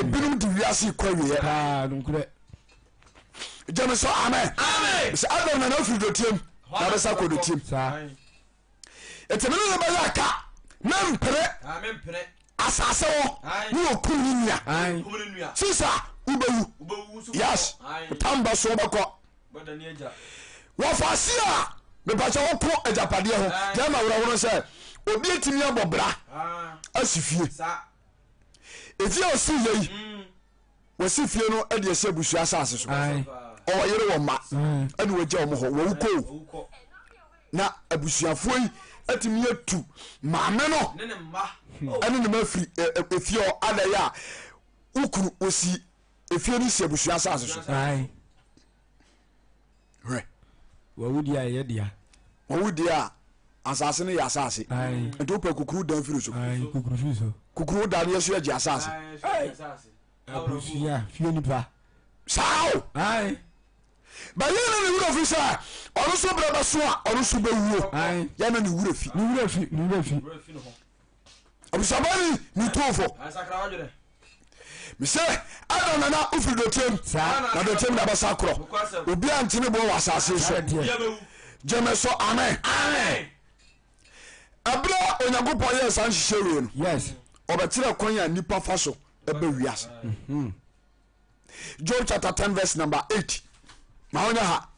[SPEAKER 1] ebinum de wiase kwa wiye
[SPEAKER 2] pa nunkure
[SPEAKER 1] jame so amen se adam na ofiri do tiem na be sa ko do tiem
[SPEAKER 2] sa
[SPEAKER 1] etemene na ba yaka na mpere
[SPEAKER 4] mpere
[SPEAKER 1] asase wo ni okun ni nua
[SPEAKER 2] ai
[SPEAKER 1] sisa ubewu yes tamba so bako
[SPEAKER 4] bodani eja
[SPEAKER 1] wo fasia me bacha wo ko ejapade ho jama woro se obi etimi abobra asifie efi o si yi wo sifie no e de ese busu asase so o yere wo ma ene wo gya wo ho wo ko na abusuafo yi etimi atu maame no
[SPEAKER 4] ne mma
[SPEAKER 1] ene ne mafiri efi o adaya ukuru osi efie ni se busu asase so
[SPEAKER 2] ai
[SPEAKER 1] re
[SPEAKER 2] wo wudi aye dia
[SPEAKER 1] wodi a asase ne ya asase
[SPEAKER 2] ai
[SPEAKER 1] ento pe kukuru dan firi so
[SPEAKER 2] ai kukuru fi so
[SPEAKER 1] kukuru dan yeso ya ji asase
[SPEAKER 2] abusia fie nipa
[SPEAKER 1] sao
[SPEAKER 2] ai
[SPEAKER 1] ba yena ne wuro fi sa onu so bra ba so a onu so be wuo
[SPEAKER 2] ai
[SPEAKER 1] yana ne wuro fi
[SPEAKER 2] ni wura fi
[SPEAKER 1] abusabani ni tofo me say Adam na ufiri dotem na dotem na basa kro obi antene bo wasase so jeme so amen abra onyankopon ye san hihyewe no
[SPEAKER 2] yes
[SPEAKER 1] obetire kwanya nipa fa so ebe wiase Job chapter 10 verse number 8 ma onya ha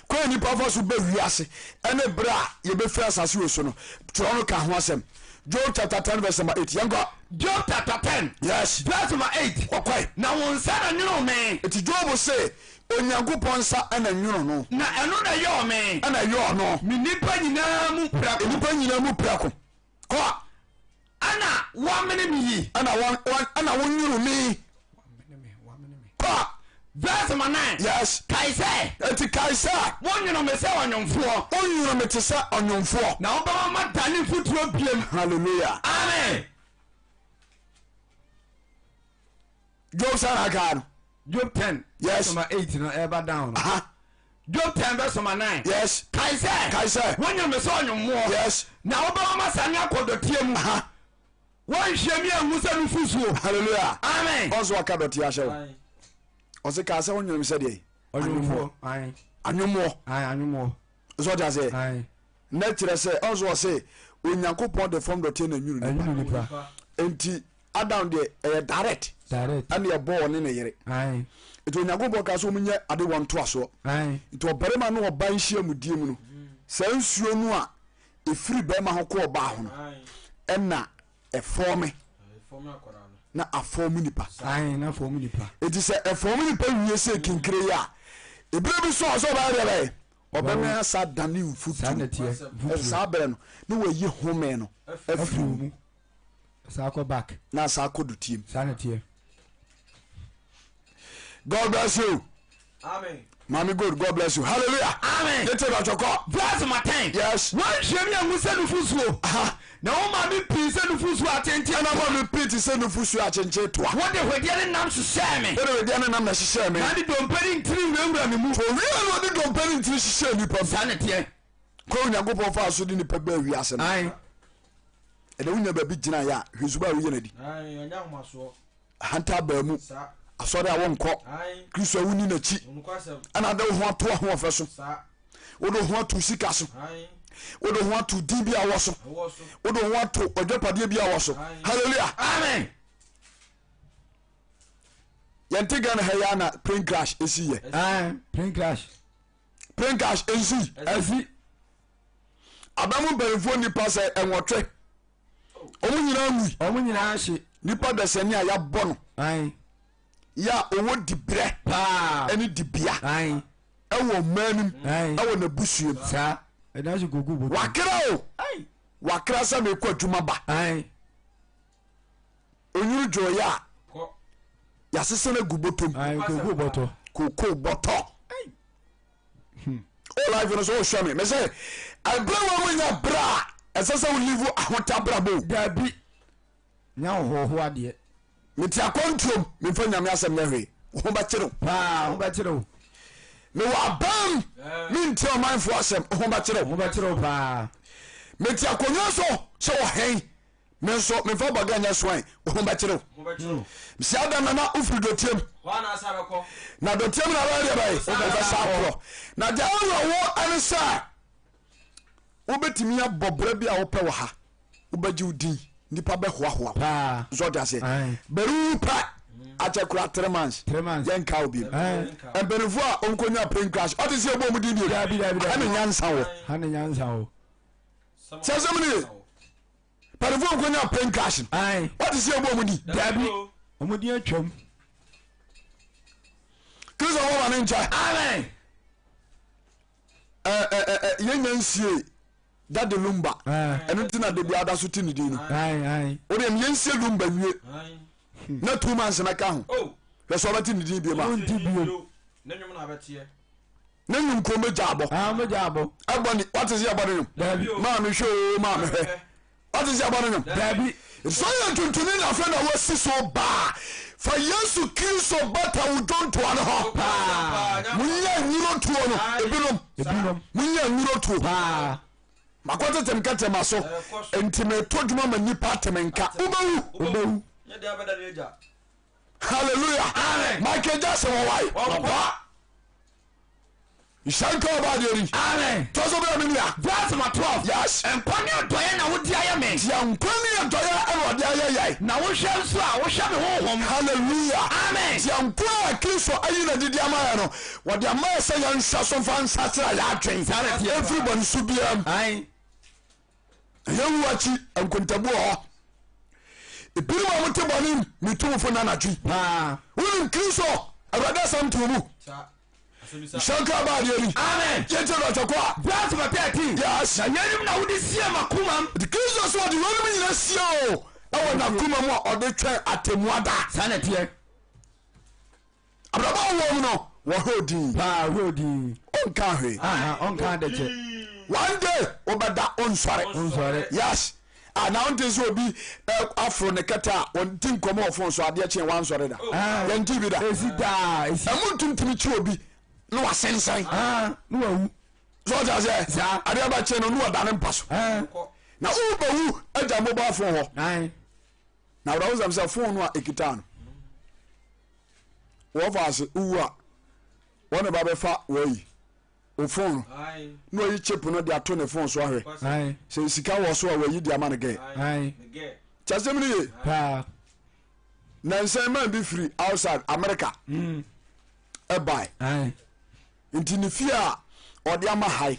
[SPEAKER 1] kwanya nipa fa so be wiase ene bra ye be fa asase we so no tro no ka ho asem Job chapter 10 verse number 8 yango
[SPEAKER 2] Job chapter 10
[SPEAKER 1] yes
[SPEAKER 2] verse number 8
[SPEAKER 1] okay
[SPEAKER 2] na won sa na nwuno me
[SPEAKER 1] eti Job say onyankopon sa ana nwuno no
[SPEAKER 2] na eno na yo me
[SPEAKER 1] ana yo no
[SPEAKER 2] mi nipa nyina mu prako
[SPEAKER 1] nipa nyina mu prako ko
[SPEAKER 2] ana wa mene mi yi
[SPEAKER 1] ana won nwuno mi ko
[SPEAKER 2] verse number 9
[SPEAKER 1] yes
[SPEAKER 2] kaise
[SPEAKER 1] eti kaise
[SPEAKER 2] won nwuno me se wonyomfo
[SPEAKER 1] onwuno me te sa onyomfo
[SPEAKER 2] na oba ma dani futuro biem
[SPEAKER 1] hallelujah
[SPEAKER 2] amen
[SPEAKER 1] Job sa na
[SPEAKER 2] Job 10
[SPEAKER 1] yes
[SPEAKER 2] number 8 no ever down Job 10 verse number 9
[SPEAKER 1] yes kaise
[SPEAKER 2] wonyom me se wonyommo
[SPEAKER 1] yes
[SPEAKER 2] na oba ma sane akodotie mu won hwemi ahusa no fusuo
[SPEAKER 1] hallelujah
[SPEAKER 2] amen
[SPEAKER 1] also akadotie ahye ose ka se wonyom se de
[SPEAKER 2] onyomfo ai
[SPEAKER 1] anyomo so ta se na kire se also se onyankopon de form dotie na nwuru
[SPEAKER 2] nipa
[SPEAKER 1] enti Adam de direct and your boy ne yere
[SPEAKER 2] ai
[SPEAKER 1] eto onyankopon ka so munye ade won to aso
[SPEAKER 2] ai
[SPEAKER 1] enti obarema no oba nhia mudie mu no sa nsuo no a efiri be ma ho ko oba ho no enna efome na afome nipa
[SPEAKER 2] ai na afome nipa
[SPEAKER 1] enti se efome nipa wie se kinkire ya ebire bi so ba ya obema sa dani futu sa bere no na wayi home no afiri mu
[SPEAKER 2] sa ko back
[SPEAKER 1] na sa ko do team
[SPEAKER 2] sanity
[SPEAKER 1] God bless you
[SPEAKER 4] amen
[SPEAKER 1] Mommy good, God bless you. Hallelujah.
[SPEAKER 2] Amen.
[SPEAKER 1] Let's take a call.
[SPEAKER 2] Verse my time.
[SPEAKER 1] Yes.
[SPEAKER 2] One shemi amusa no fusuo. Na o ma mi pi se no fusuo atenti.
[SPEAKER 1] Na ma mi pi ti se no fusuo atenti to.
[SPEAKER 2] What the hwede ne nam hye me.
[SPEAKER 1] What the hwede ne nam na hye me.
[SPEAKER 2] Na di dompani ntiri nwura me mu.
[SPEAKER 1] For real no di dompani ntiri hye ni pa.
[SPEAKER 2] Sanity.
[SPEAKER 1] Ko Onyankopon fa so di ni pa ba wi ase no.
[SPEAKER 2] Ai.
[SPEAKER 1] E de wunya ba bi gina ya, hwesuba wi na di.
[SPEAKER 4] Ai, onya homaso.
[SPEAKER 1] Hanta ba mu. Asore a wonko Kristo wuni na chi ana da ho ato ho ofa so wo do ho ato sika so wo do ho ato din bi a wo so wo do ho ato odwapade bi a wo so hallelujah
[SPEAKER 2] amen
[SPEAKER 1] yente gan ha ya na plane crash esi ye
[SPEAKER 2] plane crash
[SPEAKER 1] esi abamu berifo nipa se enwotwe omu nyina
[SPEAKER 2] hye
[SPEAKER 1] nipa da sani a ya bono ya owo dibre eni dibia ewo manum ewo na busuem
[SPEAKER 2] sa edaje gogu bo
[SPEAKER 1] wakra sa me kwa dwuma ba onyuru joya ya sesena gubotom
[SPEAKER 2] gogu boto
[SPEAKER 1] koko boto o life no so show me say I bra wo nya bra esesa wo live ahota bra bo
[SPEAKER 2] dabi nya ho ade
[SPEAKER 1] meti akontom me fa nyame asem na hwe ho ba kire
[SPEAKER 2] ho ba kire
[SPEAKER 1] me wa bam me nti o man for asem ho ba kire
[SPEAKER 2] pa
[SPEAKER 1] meti akonyo so wo hen me so me fa baganya swan ho ba kire si adam na ufri dotiem
[SPEAKER 4] wana asabeko
[SPEAKER 1] na dotiem na ba dia bai o ba sa pro na ja wo ansa wo betimi abobra bi a wo pe wo ha wo ba ji udin nipa be hoa so da say beru pa acha kura 3 months yen ka obi en berufu a onkonya plane crash o ti se ebo mu di bi ana nyansa wo sezemni berufu onkonya plane crash o ti se ebo mu di
[SPEAKER 2] dabi omudi atwam
[SPEAKER 1] kristo wo ba ncha
[SPEAKER 2] amen
[SPEAKER 1] yen nyansie dade lumba enu tina de bia da so tini di ni o de yensie lumba nwie na 2 months na ka ho le so ba tini di bi ma
[SPEAKER 4] na nyum na betie
[SPEAKER 1] na nyum ko mejabo agbani what is your body ma me show ma me what is your body
[SPEAKER 2] dabi
[SPEAKER 1] so you tuntuni na friend wa si so ba fa yesu kristo bata udonto ana ho munya nyiro tuo no ebinom munya nyiro tuo makwata temka temaso enti me to dwuma ma nipa temenka ubewu hallelujah Michael Jackson why Shanka Obadieri. Amen. Tozo bra me nia. Verse 12. Yes. Enkwani adoye na wodi aye me. Ya enkwani adoye na wodi aye yai. Na wo hwe nso a wo hwe me honhom. Hallelujah. Amen. Ya nkwa Kristo ayi na didi amaya no. Wodi amaya se ya nhwa so fa nsatra ya atwen. Everybody should be ai. Yewu achi enkontabu ho. Ibiri wa mote boni mitumfo na natwi. Ah. Woni Kristo awada sam tumu. Shanka Obadieri. Amen. Yete no chokwa. Verse 13. Yes. Na yenim na wudi sie makumam. The Christ was the one in sie o. Awo na kuma mo ode twen atemuada. Sanete. Abraba wo no. Wo hodi. Ba hodi. Onka hwe. Onka de che. One day obada onsore. Yes. Na on this will be afro ne kata on tin komo ofon so ade che wan sore da. Yan ti bi da. Esida. Amuntu ntimi chi obi. No wasensan no wawu so just say ade ba che no no da ne mpaso na uba wu aja mobile phone ho na bra uzam say phone no ekita no wo fast uwu a wona ba be fa wayi o phone no yi chip no de ato ne phone so ahwe say sika wo so wayi de ama ne ge chasem ni ye na nsan man be free outside America e buy nti ne fie a ode ama hai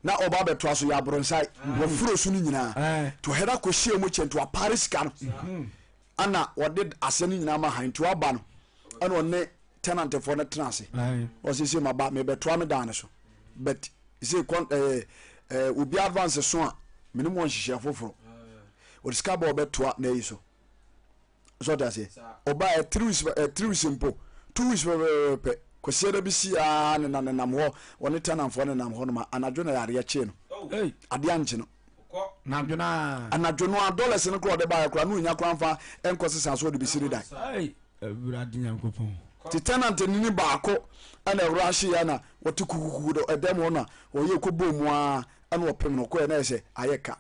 [SPEAKER 1] na oba beto aso ya bronsai wo furo su ni nyina to heda ko hie mu chento a Paris kan ana ode aseni nyina ma hai to aba no ana one tenant for na tenase o se ma ba me beto am dan so but say obi advance so a minimum won hihia foforo o ska ba obeto na yi so that say oba 3 weeks simple 2 weeks pe ko sieda bi sia ne nam ho woni tenamfo ne nam ho no ma anadwo na yare che no ade anche no anadwo no dollars ne kro de ba kra no nya kra mfa enko sesa so de bi siri dai
[SPEAKER 2] ewurade nyankopon
[SPEAKER 1] ti tenant ni ba ko ana ewurashi ya na woti kukuku do edem ho na oye ko bomu a ana opem no ko na ese ayeka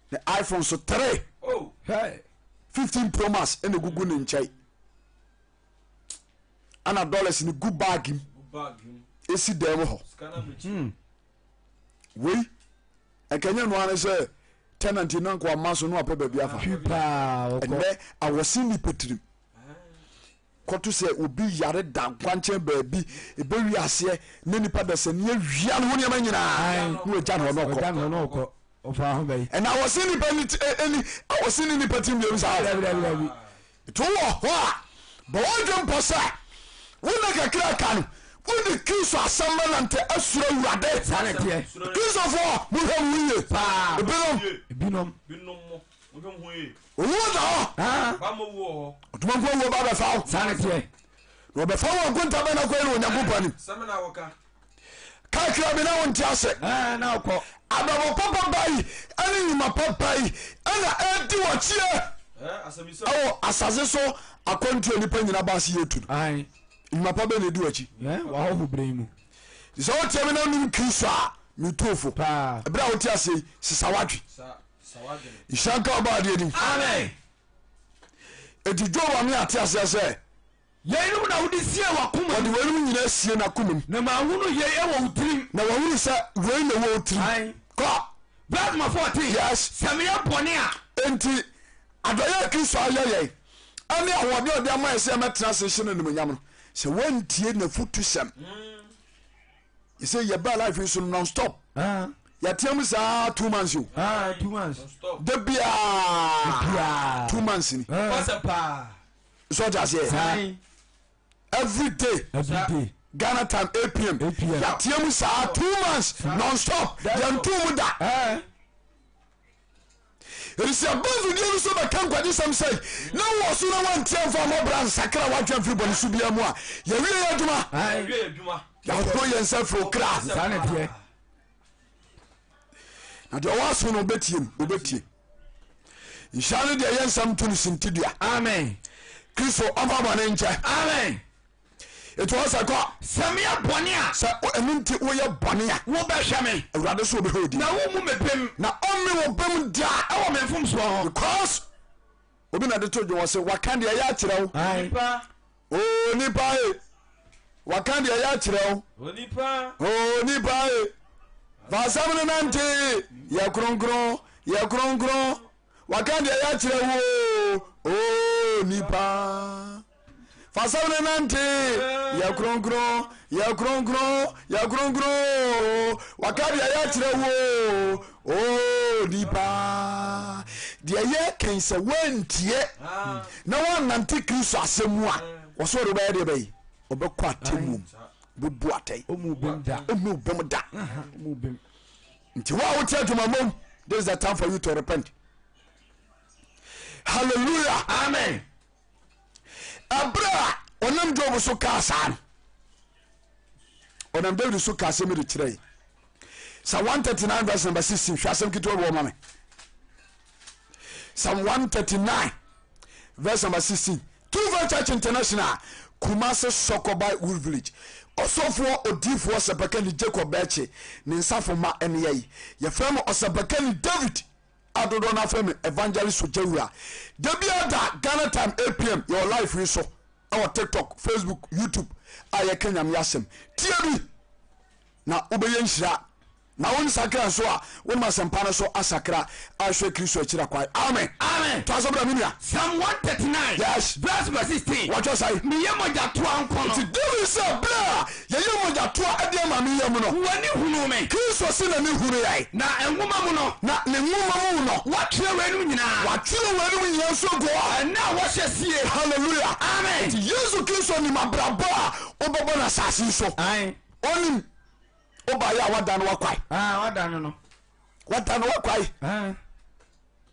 [SPEAKER 1] the iPhone so 3 15 Pro Max ene gugu ne nchai ana dollars ni good bag him esi dem ho we ekanya no ane se tenant no nko amaso no ape bia afa ene awosi ni petrim koto se obi yare dan kwanche baabi ebe wi ase ne nipa da se ne awia no ne manyina no eja no ko ofa ho bai and awosi ni eni awosi ni petrim dem sa to ho bo won posa wona kakra kan woni Kristo asambalante asura urade sanete Kristo fo mo hwe pa binom mo hwe owo ba mo wo otuma ko wo ba ba fa sanete no be fa wo gonta ba na ko ni onyankopani samena woka kakra bi na won ti ase na ko ababo papa bai ani nyuma papa yi ana edi wo chie asamiso asase so akontu ni pa nyina ba se yetu nyuma papa be ne di wachi
[SPEAKER 2] wa ho bremu
[SPEAKER 1] so what me na num Kristo a mi tofo ebra wo ti ase sisawadwe Shanka Obadieri amen edijo wa mi ate ase se
[SPEAKER 2] yeyinum na wudi sie wa kuma
[SPEAKER 1] wodi wenum nyina sie na kumem
[SPEAKER 2] na ma hunu ye ewo utrim
[SPEAKER 1] na wa hunu se we na wo utrim ko
[SPEAKER 2] verse 14
[SPEAKER 1] yes
[SPEAKER 2] samia bone a
[SPEAKER 1] enti adoya Kristo ayeye ani awode ode ama se metena se hye no nyam no se wantie na futu sem you say your bad life is non stop ya tiam sa 2 months you
[SPEAKER 2] 2 months
[SPEAKER 1] de bia 2 months ni so just say every day Ghana time 8 p.m. ya tiam sa 2 months non stop yan tu da Erisi abavu die so ba kan kwadi sam say na wo so na wan tiam fa mo brand sakra wa twa free boni su bia mu a ya wie ya aduma ya ko yen sa fro kra
[SPEAKER 2] sanete
[SPEAKER 1] na de wa so no obetie inshallah de yen sam tun sintidia
[SPEAKER 2] amen
[SPEAKER 1] Kristo aba bana nche
[SPEAKER 2] amen
[SPEAKER 1] eto wasa ko
[SPEAKER 2] samia bone a
[SPEAKER 1] sa enunti wo ye bone a
[SPEAKER 2] wo be hweme
[SPEAKER 1] awurade so be hodi
[SPEAKER 2] na wo mu mepem
[SPEAKER 1] na omme wo bem dia
[SPEAKER 2] e wo memfom so ho
[SPEAKER 1] because obi na de to dwo se waka de ya kire wo
[SPEAKER 4] Onipa.
[SPEAKER 1] o nipa e waka de ya kire wo
[SPEAKER 4] Onipa.
[SPEAKER 1] o nipa e vasam ne nante ya kronkron waka de ya kire wo o nipa fasam ne nante ya kronkron waka de ya kire wo o nipa de ye kan se wantie na wan nante Kristo asemu a wo so roba de bai obekwa temu bubu atai
[SPEAKER 2] omu bem da omu bem
[SPEAKER 1] nti wa wo tia dwuma mom this is the time for you to repent. Hallelujah, amen. Abra onam Job so kasa onam David so kasa me de kire Psalm 139 verse number 16 hwasem kito wo mame Psalm 139 verse number 16 True Church International Kumasi Sokobai Wood Village Osofo Odifo Osabakani Jacob Beche ne nsafoma ene yayi ye frem Osabakani David adodo na frem evangelist Ojewura debia da Ghana time 8 p.m. your life we so our TikTok Facebook YouTube aye Kenyam yasem tiabi na obeye nhira na won sakra so a won masempana so asakra ahwe Kristo akira kwai amen
[SPEAKER 2] amen
[SPEAKER 1] to asobra minia
[SPEAKER 2] Psalm 139
[SPEAKER 1] yes
[SPEAKER 2] verse 16
[SPEAKER 1] what you say
[SPEAKER 2] me yemoja to ankono
[SPEAKER 1] ti David say bra ye yemoja to ade ma me yem no
[SPEAKER 2] wani hunu me
[SPEAKER 1] Kristo se na ne hunu yai
[SPEAKER 2] na enwuma mu no
[SPEAKER 1] na ne nwuma mu no
[SPEAKER 2] watwe wenu nyina
[SPEAKER 1] nyina so go
[SPEAKER 2] na wo hyesie
[SPEAKER 1] hallelujah
[SPEAKER 2] amen
[SPEAKER 1] ti Yesu Kristo ni mabraba obobo na sasi so
[SPEAKER 2] ai
[SPEAKER 1] onim oba ya wadan wakwai
[SPEAKER 2] wadan no
[SPEAKER 1] wadan wakwai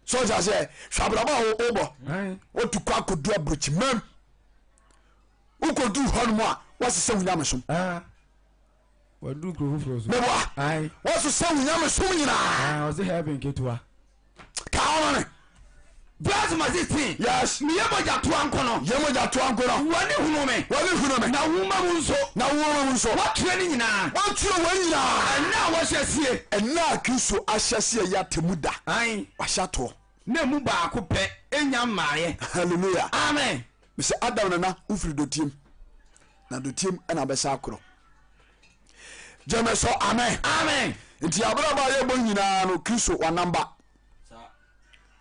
[SPEAKER 1] so ja say shabraba obo otu kwa kodu abrochi mem ukodu honmo a wasese wunyame som
[SPEAKER 2] wadu ko fufuro so
[SPEAKER 1] mebo wasese wunyame som nyina
[SPEAKER 2] wase heaven ketwa
[SPEAKER 1] kaone
[SPEAKER 2] verse 16
[SPEAKER 1] yes
[SPEAKER 2] me yemoja to ankono wani hunu me na wuma mu nso watwe ni nyina na wo hyesie
[SPEAKER 1] ena Kristo ahyesie ya temuda
[SPEAKER 2] ai
[SPEAKER 1] wahyato
[SPEAKER 2] na mu ba ko pe enya maaye
[SPEAKER 1] hallelujah
[SPEAKER 2] amen
[SPEAKER 1] me se Adam na ufiri dotiem na dotiem ena besa akro jemeso amen nti abraba ye bo nyina no Kristo wanamba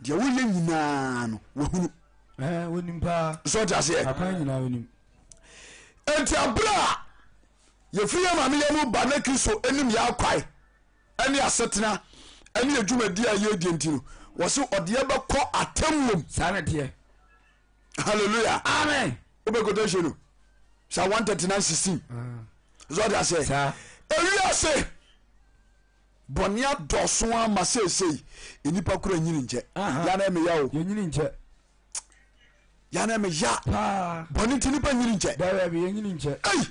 [SPEAKER 1] dia woye nyina no wahunu
[SPEAKER 2] wonimpa
[SPEAKER 1] so jase
[SPEAKER 2] akwan nyina wonim
[SPEAKER 1] enti abra ye fiye ma me ye mu ba na Kristo enim ya kwai eni asetena eni adwumadi a ye di ntino wo se ode be kɔ atamwom
[SPEAKER 2] sanete
[SPEAKER 1] hallelujah
[SPEAKER 2] amen
[SPEAKER 1] obekoto shenu sa 139:16 so jase ewiase bonia doso ama sesei enipa kura nyini nche ya na me ya o
[SPEAKER 2] nyini nche
[SPEAKER 1] ya na me ya boni tinipa nyini nche
[SPEAKER 2] dawe bi nyini nche
[SPEAKER 1] ai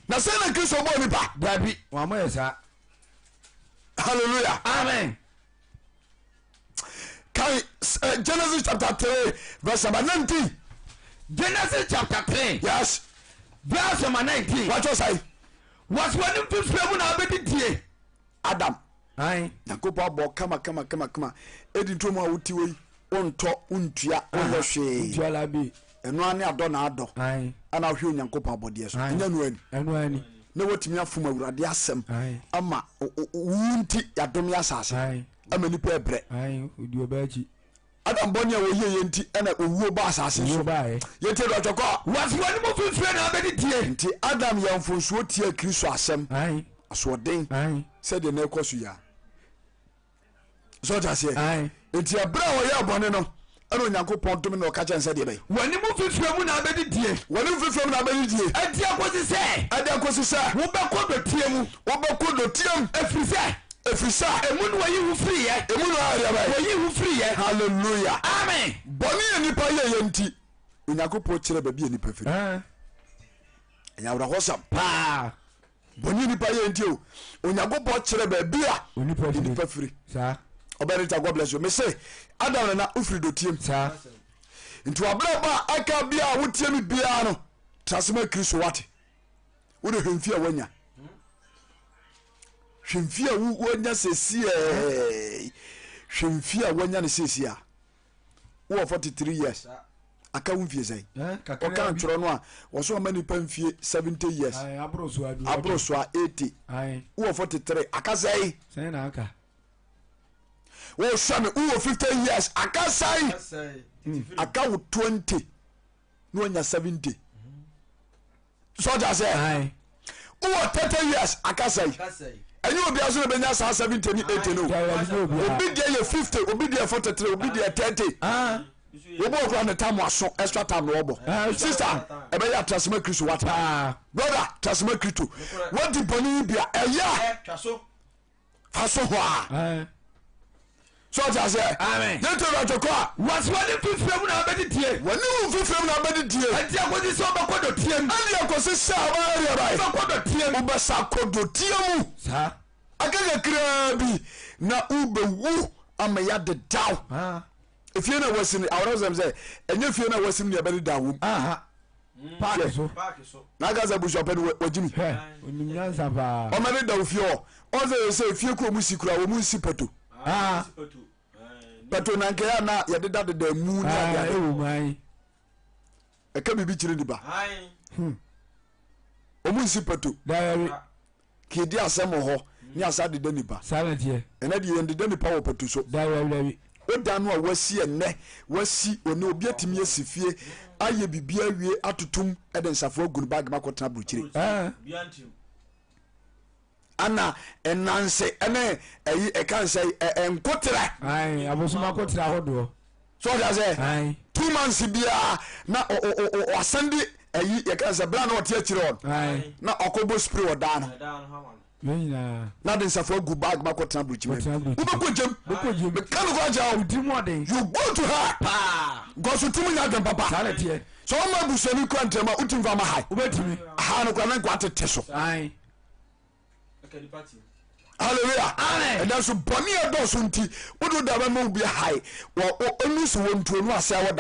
[SPEAKER 1] na se na Kristo bo nipa
[SPEAKER 2] dabi wa mo yesa
[SPEAKER 1] hallelujah
[SPEAKER 2] amen
[SPEAKER 1] kai Genesis chapter 3 verse number 19
[SPEAKER 2] Genesis chapter 3
[SPEAKER 1] yes
[SPEAKER 2] verse number 19
[SPEAKER 1] what you say
[SPEAKER 2] was when you feel na obedie
[SPEAKER 1] Adam
[SPEAKER 2] ai
[SPEAKER 1] yakobo bo kama edi ntomo a wuti wei onto untua onhwe
[SPEAKER 2] untua labi
[SPEAKER 1] eno ane ado na ado
[SPEAKER 2] ai
[SPEAKER 1] ana hwe onyankopɔ abɔde so enya no ani na wotimi afom awurade asɛm ama wunti yadom ya asase ama nipa ebre
[SPEAKER 2] ai odi obachi
[SPEAKER 1] Adam bɔne a woyɛ yenti ɛna owuo ba asase so yete do twɔkɔ
[SPEAKER 2] was when you feel na obedie
[SPEAKER 1] nti Adam yɛ mfonsuo tie Kristo asɛm
[SPEAKER 2] ai
[SPEAKER 1] asoɔden sɛ de na ɛkɔ so ya so ta se
[SPEAKER 2] ai
[SPEAKER 1] nti abra wo yɛ bɔne no ɛna onyankopɔn dom na ɔka kyɛn sɛ de bɛyi
[SPEAKER 2] wani mu fifire mu na obedie
[SPEAKER 1] adi akosi sɛ
[SPEAKER 2] wobɛkɔ
[SPEAKER 1] dɔteɛ mu efirisa
[SPEAKER 2] emu no wayi hu friyɛ
[SPEAKER 1] hallelujah
[SPEAKER 2] amen
[SPEAKER 1] bɔne yɛ nipa yɛ nti onyankopɔn kyerɛ baabi yɛ nipa firi ɛnyɛ awerɛhɔsɛm
[SPEAKER 2] paa
[SPEAKER 1] bɔne nipa yɛ nti o onyankopɔn kyerɛ baabi a nipa firi ɔbɛreta God bless you me say Adam na ufiri dɔteɛ mu nti wabra ba aka bia a wotie mi bia no trasema Kristo wate wode hwemfi a wanya hwemfi a wanya sesie hwemfi a wanya ne sesie a wo 43 years aka wo mfie sei oka ntworo no a wo so ma nipa mfie 70 years abro so 80 wo 43 aka sei
[SPEAKER 2] na aka
[SPEAKER 1] wo shame wo 50 years aka sei aka wo 20 no nya 70 so just say wo 30 years aka sei enyi obi aso na benya sa 70 ni 80 no obi dia ye 50 obi dia 43 obi dia 30 obo okra na time aso extra time no obo sister e be ya transfer kristo what brother transfer kristo what the boni bia eya faso ho a so just say amen you to to ko was one fifrem na be die woni fifrem na be die ati akodi so ba kodo tiem ali akosi sa ba area bai ba kodo tiem u ba sa kodo tiem sa akaga krabi na ube wu ama ya de daw if you know what's in our them say and if you know what's in your belly down park so na gaza bu shop wajimi
[SPEAKER 2] onimnyansa ba
[SPEAKER 1] o mane daw fio o say fie ko mu sikura wo mu sipato pato na nke ya na ya de da mu na ya
[SPEAKER 2] e wo mai
[SPEAKER 1] e ka bibi chiri diba o mu sipato
[SPEAKER 2] da
[SPEAKER 1] ki di asem ho ni asa de nipa
[SPEAKER 2] salentie
[SPEAKER 1] ena de de nipa wo pato so
[SPEAKER 2] da
[SPEAKER 1] oda no a wasi enne wasi one obi atimi asifie aye bibia wie atotum eden safo agunu bag makotena bruchire ana enanse ene eyi e kan say enkotra
[SPEAKER 2] ai abosuma kotra hodo
[SPEAKER 1] so that say 2 months bia na o asande eyi e kan say bra na ote akire on na okobo spray oda no na den safo agu bag makotena bruchire ubeko jem be kan go ja
[SPEAKER 2] udimode
[SPEAKER 1] you go to her go so timu nya dem papa
[SPEAKER 2] salentie
[SPEAKER 1] so ma busani kwantema utimva ma hai
[SPEAKER 2] ubetimi
[SPEAKER 1] ha no kwa na kwatete so
[SPEAKER 2] ai
[SPEAKER 1] hallelujah amen and that's boni edoso nti wodo da ba mo bi hai wo onusu wo ntuo no asa wo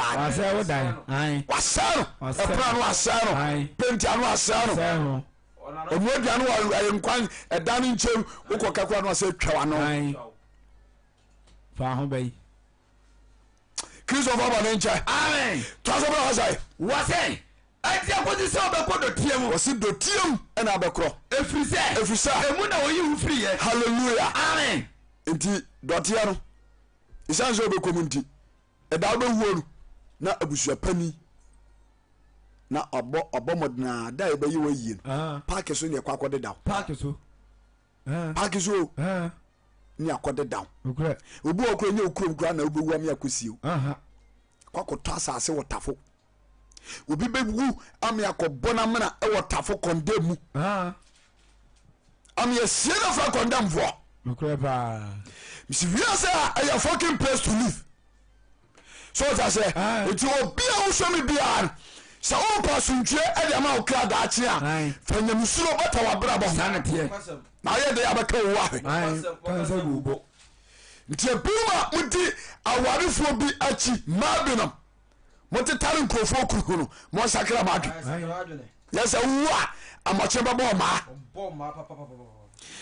[SPEAKER 1] dan
[SPEAKER 2] ai
[SPEAKER 1] wasaro e pra no asaro penti anu asaro omodua no ayi nkwan edan nchem ukọ kakwa no asa twa no
[SPEAKER 2] fa ho bai
[SPEAKER 1] Christopher Banencha
[SPEAKER 2] amen
[SPEAKER 1] to so bra sai
[SPEAKER 2] wase ati akodi se obekodo tiem
[SPEAKER 1] wasi do tiem na abekro efrise
[SPEAKER 2] emu na oyi ufri ye
[SPEAKER 1] hallelujah
[SPEAKER 2] amen
[SPEAKER 1] nti dotia no isanzo obekomunti eda obehuo na abusua pani na obo modna da ebe yi wayi park so ne kwakode daw
[SPEAKER 2] park so
[SPEAKER 1] ni akode daw
[SPEAKER 2] okure
[SPEAKER 1] obu okure nye okurum kura na obewu am yakosio kwakoto asase wotafo obi bewu am yakobo na mena e wotafo kondemu am yesie na fra kondem vo
[SPEAKER 2] okure ba
[SPEAKER 1] misi via say a fucking place to live so that say it will be a show me bia sa o pasunche e dey ma okra da achi a fanyam suro bata wa brabo
[SPEAKER 2] sanete
[SPEAKER 1] na ye dey abaka wo ahwe
[SPEAKER 2] kanza gubo
[SPEAKER 1] nti buma muti awarifo bi achi mabinam muti tarin kofo kuruno mo sakra madu yes wa amache babo ma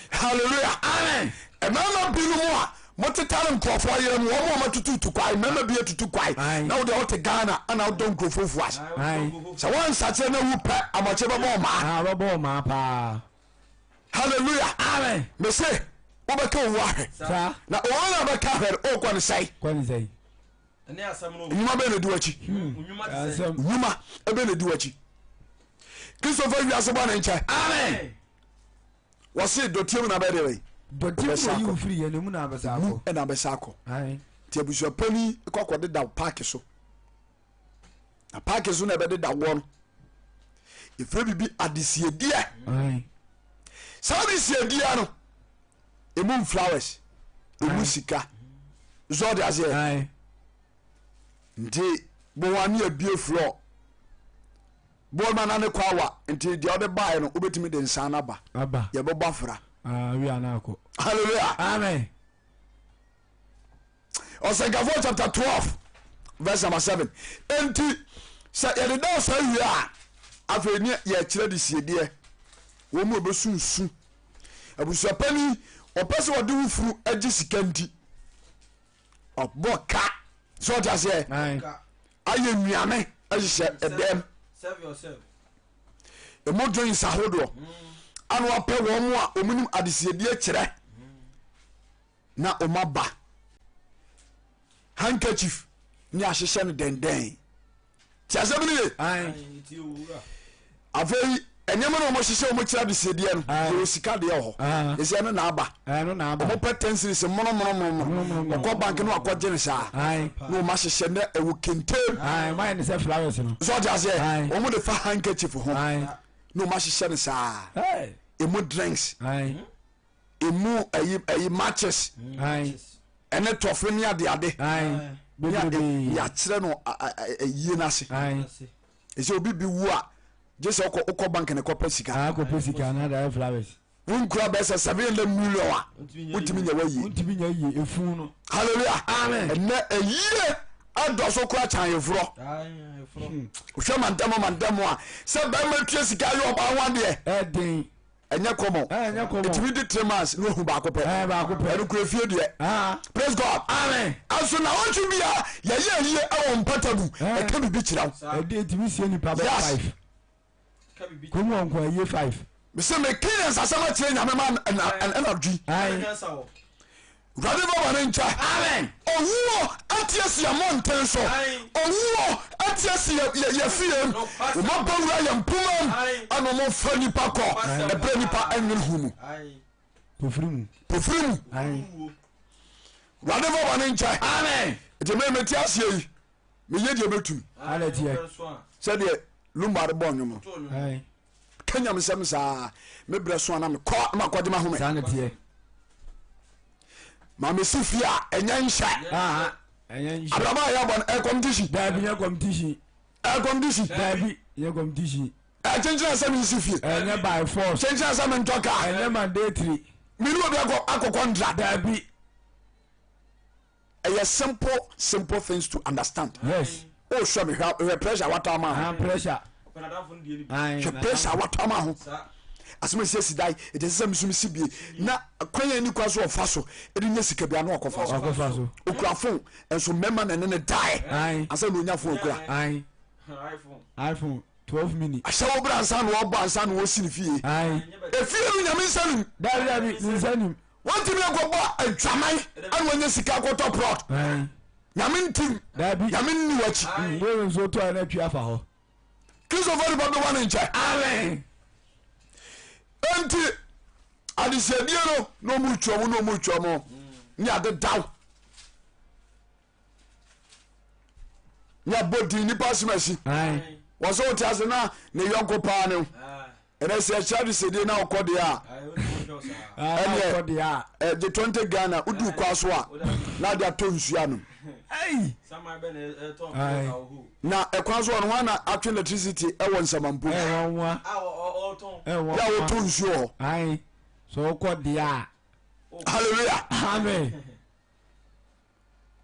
[SPEAKER 1] hallelujah amen e mama binu mo a muti tarin kofo yere mo mo matutu kwai mama bi atutu kwai na wo de hote Ghana ana don kofo fuas so one sache na wu pa amache babo ma
[SPEAKER 2] pa
[SPEAKER 1] hallelujah
[SPEAKER 2] amen
[SPEAKER 1] me say obeka wo ahwe na ona beka ahwe o kwani sai
[SPEAKER 4] ene asam no
[SPEAKER 1] nyuma be na duachi nyuma ebe na duachi Christopher wi asebo na nche
[SPEAKER 2] amen
[SPEAKER 1] wose dotiem na be de we
[SPEAKER 2] dotiem so you free ye nemu na abesako
[SPEAKER 1] e na abesako ti abusu pani kokode da park so na park so na be de da won ifre bibi adisiedie sadisiedie no emu flowers emu sika zodi azie nti bo wani abie floor bo ma na ne kwawa nti de ode bae no obetimi de nsan aba ye bo bafra
[SPEAKER 2] wi anako
[SPEAKER 1] hallelujah
[SPEAKER 2] amen
[SPEAKER 1] Osagafo chapter 12 verse number 7 enti sa ye de do sa wi a afeni ye kire de siedie wo mu obesunsu abusu pani opese wode wufuru agi sika nti oboka so ta se aye nnuane ahyehyɛ ɛdɛm emu drinks ahodoɔ ana wapɛ wɔn mu a omunim adesiedie kyerɛ na ɔma ba handkerchief ni ahyehyɛ no dɛndɛn tí a sɛ bi ni ye afei ɛnyɛma na ɔmo hyehyɛ ɔmo kyerɛ adesiedie no yɛ sika deɛ wɔ hɔ esi ɛno na aba ɔmo pɛ 10 series mmono ɔkɔ bank no akɔ gye ne saa na ɔmo ahyehyɛ na ɛwɔ kentem
[SPEAKER 2] mayɛ ne sɛ flowers no
[SPEAKER 1] so ɔte aseɛ ɔmo de fa handkerchief ho na ɔmo ahyehyɛ ne saa emu drinks emu ɛyi matches ɛne tɔfo ne adeade yɛakyerɛ no ayie no ase ɛsɛ obi bi wu a gye sɛ wokɔ bank ne kɔpɛ sika wonkura bɛɛ sɛ 700 million a wotumi nya wayie halleluya ɛnɛ ayie adɔ so kora kyanyeforɔ wohwɛ mantam a sɛ bɛma tua sika yɛ ɔbaa ho adeɛ ɛnyɛ kɔmɔ ɛtumi di 3 months ne ohu baako pɛ ɛno kura fie deɛ praise God amen aso na wɔntwe bi a yɛyɛ yie ɛwɔ mpata mu ɛka bibi kyerɛ wo
[SPEAKER 2] ɛtumi sie nipa bɛ 5 kɔmu ɔnkɔ ɛyɛ 5
[SPEAKER 1] mesɛ mekeyɛ nsasɛm akyerɛ nyame ma ɛnadwi wurade bɛ wɔ ne nkyɛ amen owuo ate asi mmɔnten so owuo ate asi yɛ fie mu woma bawura yɛ mpoma mu ana ɔmɔfa nipa kɔ ɛberɛ nipa anwene hu mu pofiri mu wurade bɛ wɔ ne nkyɛ amen nti mɛmɛti aseɛ yi meyɛ deɛ bɛtumi sɛdeɛ lumbare bɔ nwom ka nyamesɛm saa mebrɛ so ana mekɔ makɔgye ma home mamesi fie a ɛnyɛ nhyɛ abraba a yɛbɔ no competition ɛkyenkyerɛ sɛ mensi fie kyenkyerɛ sɛ mentɔka mene obi akɔkɔ ndra daabi ɛyɛ simple things to understand wohwɛ me hwɛ pressure watama hwɛ pressure watama ho asɛm ɛsi asi dae ɛkyɛ sɛ mesom si bie na kwan yɛ ni kwa so ɔfa so ɛde nya sika bia na ɔkɔfa so ɔkura phone ɛnso mmarima na ɛne ne dae asɛ na ɔnya phone ɔkura
[SPEAKER 2] iPhone 12 mini
[SPEAKER 1] ahyɛ wo bra ansa na wɔbɔ ansa na wɔsi ne fie ɛfie no nyame nsa nim
[SPEAKER 2] dabi nsa nim
[SPEAKER 1] wɔntimi akɔbɔ adwaman ane wanya sika akɔtɔ prɔt nyame ntim nyame nni wakyi
[SPEAKER 2] nso tɔ na atwi afa hɔ
[SPEAKER 1] kristofo de bɔbɛ wa ne nkyɛ
[SPEAKER 2] amen
[SPEAKER 1] enti adesiadie no na ɔmu twɔ mu ne ade daw ne abɔ din nipa asomasi wɔ sɛ wote ase na ne yɔnko paa ne ɛnɛ sɛ ɛkyerɛ adesiadie na wokɔ deɛ a ɛneɛ gye 20 Ghana wodi kwa so a na ade atɔ nsua nom na ɛkwan so ɔno wana atwe electricity ɛwɔ nsamampo yà wotɔ nsuo hɔ
[SPEAKER 2] so wokɔ deɛ a
[SPEAKER 1] hallelujah
[SPEAKER 2] amen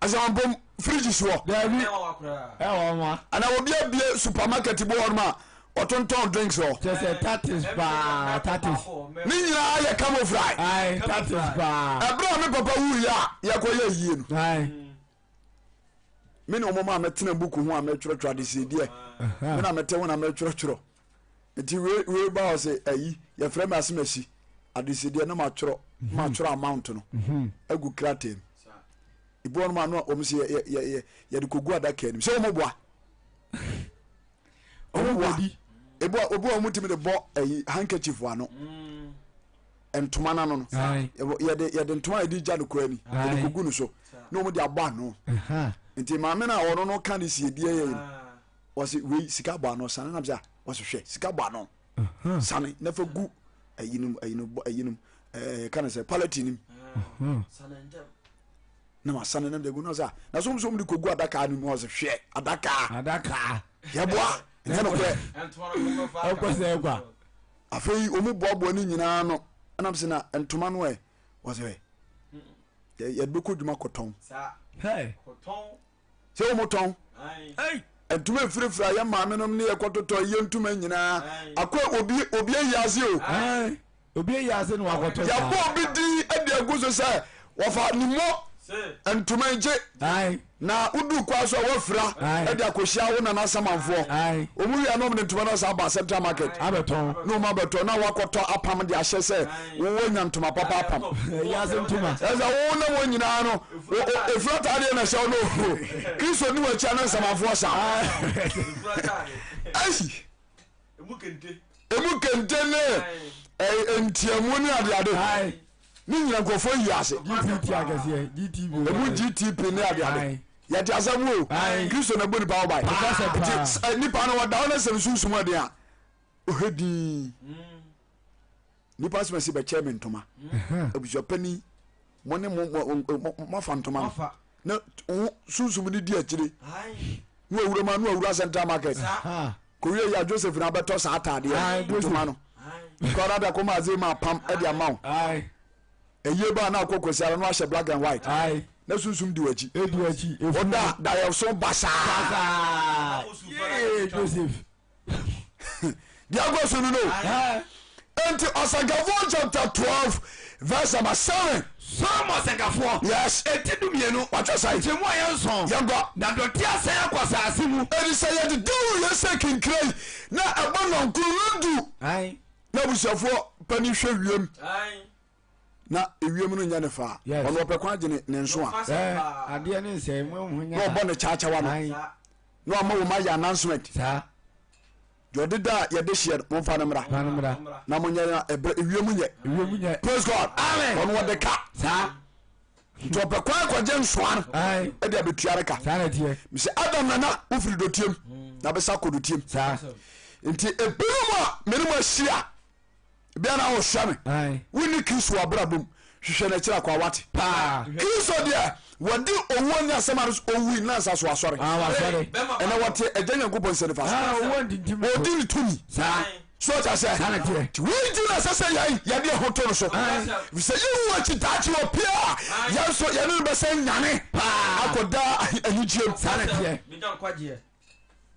[SPEAKER 1] asamampom fridge so hɔ
[SPEAKER 2] dabi ɛwɔ nwa
[SPEAKER 1] ana obi abie supermarket bo hɔ nom a ɔtontɔn drinks hɔ
[SPEAKER 2] kyɛ sɛ tatis paa tatis
[SPEAKER 1] ne nyinaa yɛ camouflage
[SPEAKER 2] tatis paa
[SPEAKER 1] ɛberɛ a me papa wuyɛ a yɛkɔyɛ yie no mene ɔmɔma a mɛtena buku ho a mɛtwerɛtwerɛ adesideɛ mena mɛtɛ ho na mɛtwerɛtwerɛ nti wei ba hɔ sɛ ayi yɛfrɛ me ase masi adesideɛ na matwerɛ amount no agu krataa mu iboɔ no ma no ɔm sɛ yɛde kɔgu adaka anim sɛ ɔmɔboa ɔmɔboa obi a ɔmutimi de bɔ ayi handkerchief ano ntoma no no yɛde ntoma a yɛde gya no kɔ ani yɛde kɔgu no so na ɔmu de abɔ ano nti maame na ɔno no ka ne siedie yɛ wɔsi wei sika bɔ ano sane nam sɛ wɔsi hwɛ sika bɔ ano sane nafa gu ayinum ka ne sɛ palati nim na ma sane nam de gu na sɛ na so de kogu adaka no mu wɔsi hwɛ adaka yɛboa ɛnɛ no kɔ
[SPEAKER 2] ɔkɔsɛ kwa
[SPEAKER 1] afei ɔmu boaboa ne nyinaa no ɛnam sɛ na ntoma no ɛ wɔsi yɛde bɛkɔ dwuma kɔtɔn sɛ wo motɔn ntuma firifiri a yɛ maame nom ne yɛkɔtotɔ yɛ ntuma nyinaa akɔ obi ayi ase o
[SPEAKER 2] obi ayi ase no wakɔtɔ
[SPEAKER 1] yɛbɔ obi din adi agu so sɛ wɔfa ne mmɔ ntoma nje na udu kwa so wofra e dia kohia wo na nasamanfo omu ya no me ntoma na sa ba Central Market
[SPEAKER 2] abeton
[SPEAKER 1] no ma beton na wakoto apam de ahye se wo nya ntoma papa apam
[SPEAKER 2] ya se ntoma
[SPEAKER 1] eza wo na wo nyina no efrata de na sha no Kristo ni wa cha na nasamanfo sa ai emu kente ne entiamu ni ade ni nyina nkofo yi ase
[SPEAKER 2] GTP agase GTP
[SPEAKER 1] emu GTP ni ade ya ti asamu Kristo na boni power by ni pa no wada ona sem sunsun ade a ohedi ni pa se mesi be chairman toma abujo pani mo ne mo fa ntoma na sunsun ni di akire no awura ma no awura Central Market ko wiye ya Joseph na beto sa atade ntoma no ko na da ko ma azema pam e dia mawo eye ba na akokosiara no ahye black and white na sunsum di wachi oda da yo so basa
[SPEAKER 2] Joseph
[SPEAKER 1] dia go so no enti Osagafo chapter 12 verse number 7
[SPEAKER 2] Some Osagafo
[SPEAKER 1] yes
[SPEAKER 2] eti dumienu
[SPEAKER 1] wacha sai
[SPEAKER 2] temu ayenson
[SPEAKER 1] yango
[SPEAKER 2] na doti asan akwasa asimu
[SPEAKER 1] eri say ye do ye say kinkrai na abonon kurundu na busiafo pani hwe wiem na ewiem no nya ne fa ono opekwa agene ne nso a
[SPEAKER 2] ade ne nsem mu nya
[SPEAKER 1] no bo ne chacha wa no ama wo ma ya announcement
[SPEAKER 2] sa
[SPEAKER 1] jodida ye de share mo fa na mra na mo nya ewiem nye praise God amen ono wo de ka
[SPEAKER 2] sa
[SPEAKER 1] nti opekwa akwaje nso an e de abetuare ka
[SPEAKER 2] sa na tie
[SPEAKER 1] mi se Adam na ofiri dotiem na be sa kodotiem
[SPEAKER 2] sa
[SPEAKER 1] nti ebiruma menuma hia bia na wo hwame wini Kristo abrabom hwehwe na kira kwa wate Kristo dia wadi owo nya semaro owi na sa so asore ena wate aganya nkopon se fa odi ni tumi so ta se widi na sasa ya de hoto no so we say you want to touch your peer ya so ya no be say nyane akoda anijiem
[SPEAKER 4] me don kwaje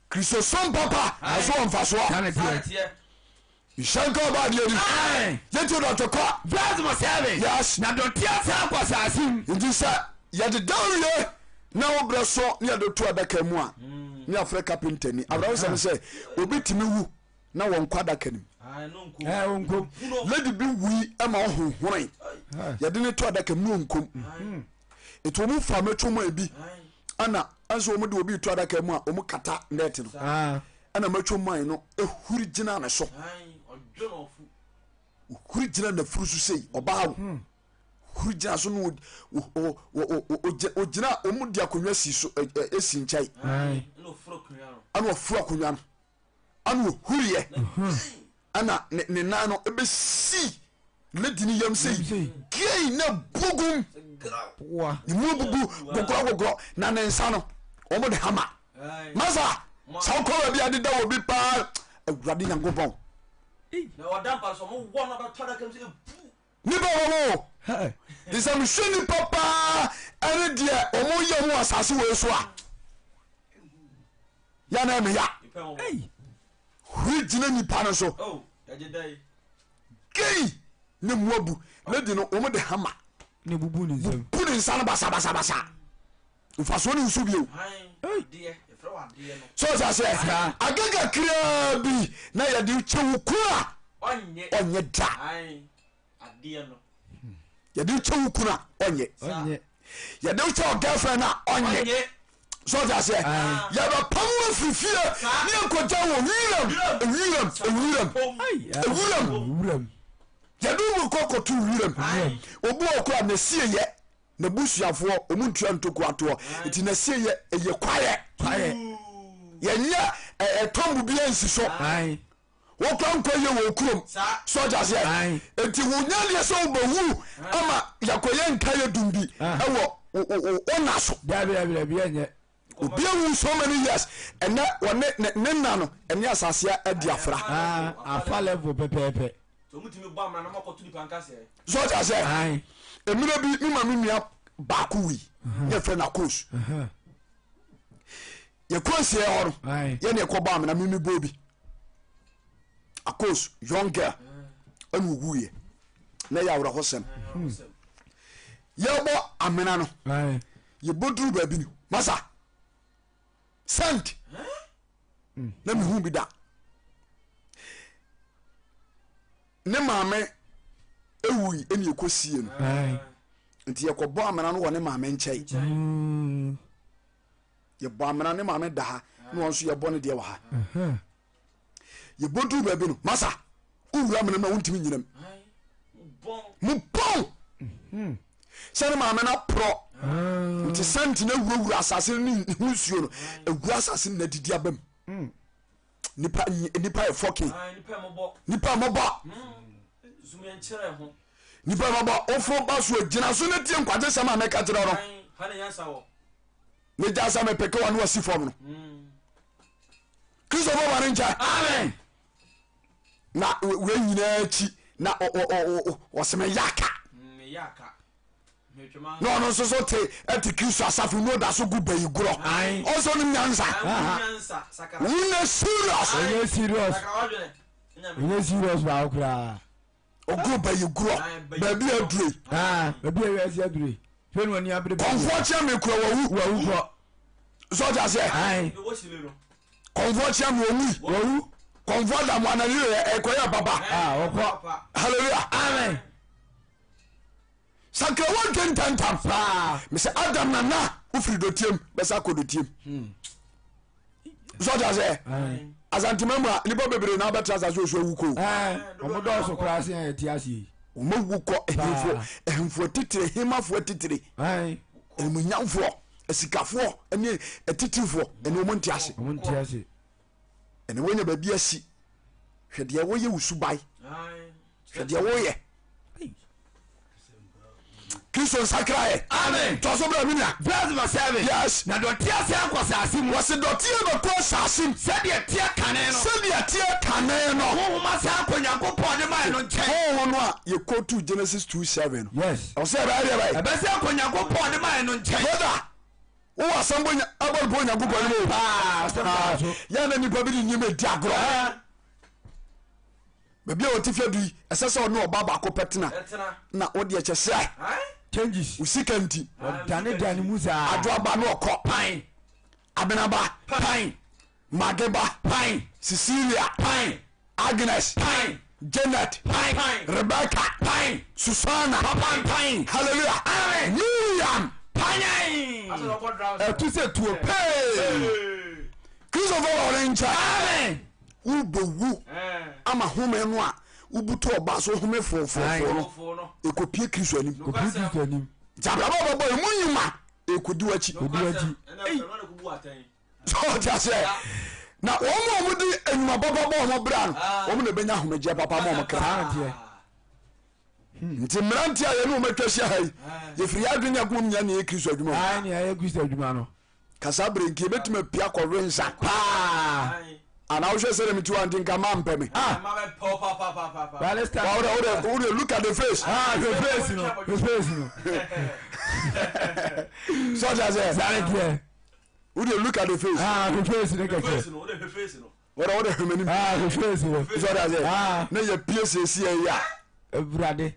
[SPEAKER 1] Kristo son papa aso mfaso Shanko ba di eri. Yetu do to ko.
[SPEAKER 2] Verse mo 7.
[SPEAKER 1] Yes.
[SPEAKER 2] Na do tia sa kwasa asim.
[SPEAKER 1] Nti sa ye de dawre na obra so ne do to adaka mu a. Ni Africa paintani. Abraham say obi timi wu na won kwa adaka nim.
[SPEAKER 4] no nko.
[SPEAKER 2] Onko.
[SPEAKER 1] Lady bi wi e ma hohoran. Ye de ne to adaka mu onkom. Eto mu fa metwo mu ebi. Ana anso mu de obi to adaka mu a omu kata net no. Ana metwo man no ehuri gina na so. Huri gina na furusu sei oba huri gina so no o gina omudi akonwa si so esi nchai
[SPEAKER 4] no furo kunwa no
[SPEAKER 1] ana furo akonwa no ana huri ye ana ne nano ebe si ledi ni yam sei gei na bugum
[SPEAKER 2] wa
[SPEAKER 1] ni mu bubu gogoro na ne nsa no omo de hama masa sakola bi ade da obi pa awurade nyankopon
[SPEAKER 4] na odampa so mo wona ba tada kam se
[SPEAKER 1] ni ba wo isam shuni papa ene dia omo ye mu asase we so a ya na me ya hu gina ni pa no so
[SPEAKER 4] ya je dai
[SPEAKER 1] gei ne muabu ne di no omo de hama
[SPEAKER 2] ne bubu ni nsem
[SPEAKER 1] bu ni nsa no basa ufaso ni nsu bio
[SPEAKER 4] die
[SPEAKER 1] so sa se agaga kra bi na ya di chewukura onye da
[SPEAKER 4] ade no
[SPEAKER 1] ya di chewukura onye ya di chewu girlfriend na onye so sa se ya ba pamu frifie ni enkoja wo wiram ya du ko ko tu wiram obu okura na sieye na busuafo omuntua ntoko ato iti na sieye eye kwaye yenya tombu bi ensi so wo kan ko ye wo kurom so ja se enti wo nyale so obawu ama yakoye nkaye dumbi ewo ona so
[SPEAKER 2] da bi enye
[SPEAKER 1] obi awu so many years ene wone ne nna no ene asase adi afra
[SPEAKER 2] afa level pepepe
[SPEAKER 4] so mutimi ba mra na makotu ni panka se
[SPEAKER 1] so ja se emina bi mi ma mi mia baako wi ye fe na coach ye coach ye horo ye ne ko ba me na mi bobi a coach young girl anu wuye na ya wura hosem yɛbɔ amena no yɛbɔduru baabi no masa sent na mehu bi da ne maame ewui ɛne yɛkɔsie no nti yɛkɔbɔ amena no wɔ ne maame nkyɛn yɛbɔ amena ne maame da ha na wɔn nso yɛbɔ ne deɛ wɔ ha yɛbɔduru baabi no masa wowura amena no a wontimi nyinam mobɔn sɛne maame no porɔ nti sɛnti no awurawura asase no ne ho nsuo no awura asase no nadidi abam nipa yɛ fɔke nipa mɔbɔ nipa mɔbɔ ɔfo ba so gyina so ne tie nkwagye sɛm a mɛka kyerɛ no ne gya sɛ mepɛkɛ wa ne wasi fam no kristo bɔ ma ne nkyɛ amen na wei nyinaa akyi na ɔsɛmɛ yaka na ɔno nso so te ɛte kristo asafo mu ɔda so gu bayi gorɔ ɔnso no nyansa wone
[SPEAKER 2] serious baa koraa
[SPEAKER 1] ɔgu bayi gorɔ baabi adure kɔnfoɔ kyea me kura wawu korɔ sɔgya sɛ kɔnfoɔ kyea me wawu kɔnfoɔ da mo ananire ɛkɔyɛ baba halleluya amen sakra wɔntentantam mesɛ adam nana wofiri dɔtiam bɛsa kɔ dɔtiam sɔgya sɛ asantema mu a nipa bebree na wobɛtra asase osu awu ko
[SPEAKER 2] ɔmodɔɔso koraa se ɛti aseɛ
[SPEAKER 1] ɔmawu kɔ ahemfoɔ titire hemafoɔ titire animunyamfoɔ asikafoɔ ne atitirifoɔ ɛne ɔmo nte ase ɛne wɔnya baabi asi hwɛ deɛ woyɛ wo subae hwɛ deɛ woyɛ kristo nsakraɛ amen tɔso bra mina
[SPEAKER 2] verse number 7
[SPEAKER 1] yes
[SPEAKER 2] na dɔte ase akɔ asase mu
[SPEAKER 1] wɔse dɔteɛ bɛkɔ asase m
[SPEAKER 2] sɛdeɛ teɛ kane no
[SPEAKER 1] sɛdeɛ teɛ kane no
[SPEAKER 2] honhoma sɛ akɔ nyankopɔn de mae no nkyɛn
[SPEAKER 1] honho no a yɛkɔ to Genesis 2:7
[SPEAKER 2] yes
[SPEAKER 1] ɔsɛ ɛbɛyɛ bɛyɛ
[SPEAKER 2] ɛbɛsɛ akɔ nyankopɔn de mae no nkyɛn
[SPEAKER 1] brother wowɔ asɛm abɔdepɔ onyankopɔn no mu yɛna nipa bi ne nnyim adi agorɔ baabi a wɔte fia du yi ɛsɛ sɛ ɔne ɔba baako pɛtena na wode ɛkyɛ sɛ
[SPEAKER 2] changes
[SPEAKER 1] wo sika nti
[SPEAKER 2] dane mu saa
[SPEAKER 1] adoaba ne ɔkɔ
[SPEAKER 2] pan
[SPEAKER 1] abenaba
[SPEAKER 2] pan
[SPEAKER 1] mageba
[SPEAKER 2] pan
[SPEAKER 1] Cecilia
[SPEAKER 2] pan
[SPEAKER 1] Agnes
[SPEAKER 2] pan
[SPEAKER 1] Janet
[SPEAKER 2] pan
[SPEAKER 1] Rebecca
[SPEAKER 2] pan
[SPEAKER 1] Susanna
[SPEAKER 2] pan
[SPEAKER 1] hallelujah
[SPEAKER 2] amen
[SPEAKER 1] Miriam
[SPEAKER 2] panyan ɛtu sɛ tuo pee
[SPEAKER 1] Christopher wɔre nkyɛ
[SPEAKER 2] amen
[SPEAKER 1] wobɛwu ama home no a wobuto ɔba so home fofoofo no ɛkɔpie kristo anim gyabraba bɛbɔ ɛmu nyima ɛkɔdi wakyi sɛ ɔte sɛ na wɔn a wɔde anwuma bababɔ ɔmo bra no wɔn na ɛbɛnya ahomegyeɛ papa ma ɔmo kra nti mmeranteɛ a yɛne wɔmatwa hyia ha yi yɛfiri adwene akom nya ne yɛ kristo adwuma
[SPEAKER 2] no
[SPEAKER 1] kasa berenki yɛbɛtumi apia kɔwe nsa paa ana wohwɛ sɛ dɛ meti wante nka ma mpɛ me wode look at the face sɔgya sɛ wode look at the face wode hwɛmanim sɔgya sɛ na yɛpie sɛsi ayi a
[SPEAKER 2] awurade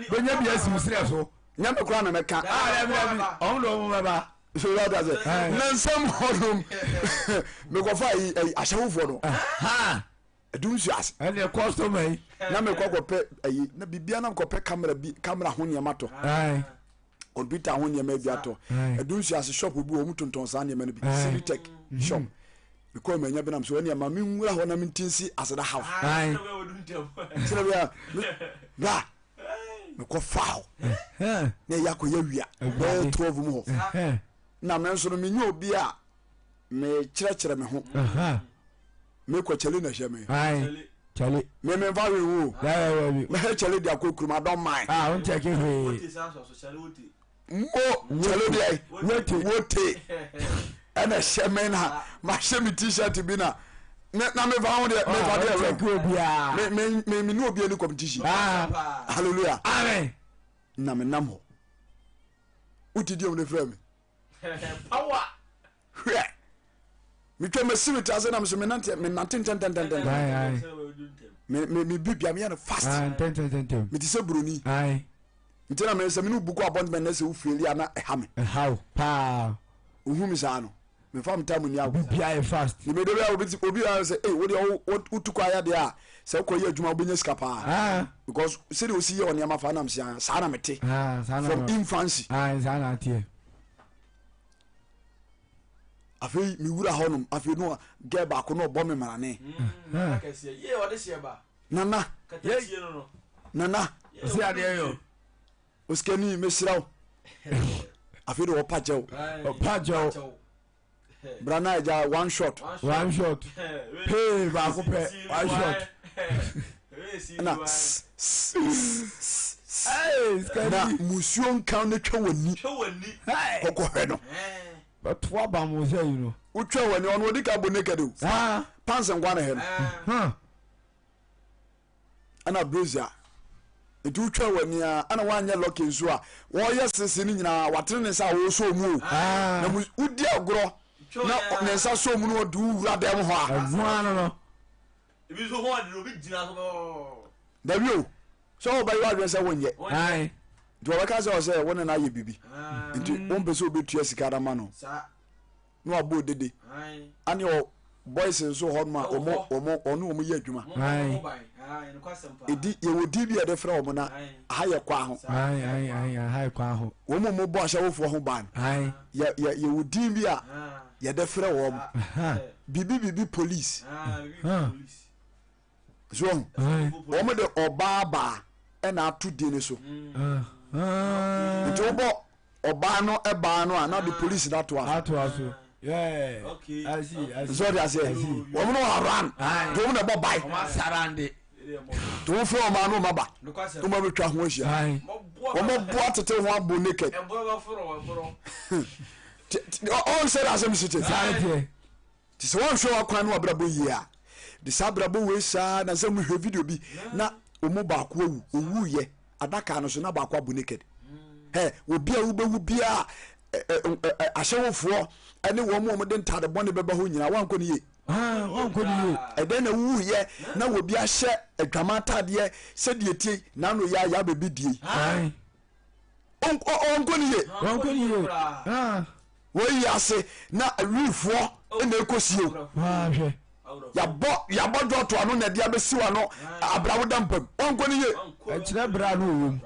[SPEAKER 2] bɛnya bia si wo serɛ so
[SPEAKER 1] nyame kora na mɛka
[SPEAKER 2] ɔmdɔmobɛba
[SPEAKER 1] nansɛm hɔnom mekɔfa ahyɛwofoɔ no adum su ase
[SPEAKER 2] ɛne customer yi
[SPEAKER 1] na mekɔ kɔpɛ ayi na bibia na mekɔpɛ camera ho nneɛma tɔ computer ho nneɛma bi atɔ adum su ase shop bi wɔ mu tontɔn saa nneɛma no bi Ciritech shop mekɔ manya bi nam so nneɛma menwura hɔ na mentinsi aseda house kyerɛ bia bra mekɔ faw na ɛyɛ akɔyɛ wia bɛyɛ 12 mu hɔ na me nso no menyɛ obi a mekyerɛkyerɛ me ho mekɔ kyɛle na hyɛ me mememfa wewo mɛhɛ kyɛle de akɔ kurom adɔn man kyɛle deɛ wote ɛna hyɛ me na mahyɛ me t-shirt bi na mefa ho deɛ mene obi ani competition halleluya na menam hɔ wotidiom ne frɛ me hwɛ metwa masimita sɛ nam so menante ntɛntɛntɛntɛn mebibia meyɛ no fast mete sɛ buroni ntina me se me no buku appointment na se wo fieli ana eha me
[SPEAKER 2] how pa
[SPEAKER 1] uhu mi sa no me fam time ni awo
[SPEAKER 2] bia fast
[SPEAKER 1] ni me do bia obi say eh wo de utukwa ya de a se ko ye adwuma obenye sika pa because se de osi ye oni ama fa na msia sa na mete from infancy
[SPEAKER 2] sa na tie
[SPEAKER 1] afei mi wura honum afei no get back no bo me marane
[SPEAKER 4] ye o de se ba
[SPEAKER 1] nana
[SPEAKER 4] katie no
[SPEAKER 1] nana
[SPEAKER 2] si ade yo
[SPEAKER 1] oskani mesiraw afei do pajew brana ja one shot pay ba ko pe one shot na na musion kan ne twawani ko hwe no
[SPEAKER 2] but what ba mo say you know
[SPEAKER 1] utwawani ono odi ka boneke do pansen gwa na he no ana brozia etu twawani ana wanye lock nso a wo yesese ni nyina watere ne sa wo so mu na udi agro na ne sa so mu no du wura dem ho a
[SPEAKER 2] no
[SPEAKER 4] ebi so ho ade obi gina so
[SPEAKER 1] dabio so ba yo adwen se wonye
[SPEAKER 2] ai
[SPEAKER 1] do ba ka se won na ye bibi nti on be so obetua sika da ma no sa no abo dede ani o boys nso ho ma omo ye adwuma edi ye wodi bi e de fra omo na ha ye kwa ho
[SPEAKER 2] ai ha ye kwa ho
[SPEAKER 1] omo mo bo ahya wofo ho ban ye wodi bi a ye de fra wo bibi police so omo de obaba e na atu di ni so nti obo oba no e ba no na the police that to
[SPEAKER 2] aso yeah okay I see
[SPEAKER 1] so they say omo no run do omo na bo bai
[SPEAKER 2] omo sarande
[SPEAKER 1] do fo omo no maba omo betwa ho ahia omo bo atete ho abo naked all said as em city ti so one show akwan no abrabo yi a de sabrabo we sa na sem hwe video bi na omo ba ko owu ye adaka no so na ba ko abo naked obi a wo bi a ahyewofo ene wo mo de ntade bone beba ho nyina wanko ne ye
[SPEAKER 2] wanko ne ye
[SPEAKER 1] eden na wu ye na wo bi ahye adwama tade se de tie na no ya bebi die onko ne ye wo yi ase na awifo ene ekosio
[SPEAKER 2] hwe
[SPEAKER 1] ya bo doto ano na dia besiwa no abrawo dampam onko ne ye
[SPEAKER 2] ekire bra no wo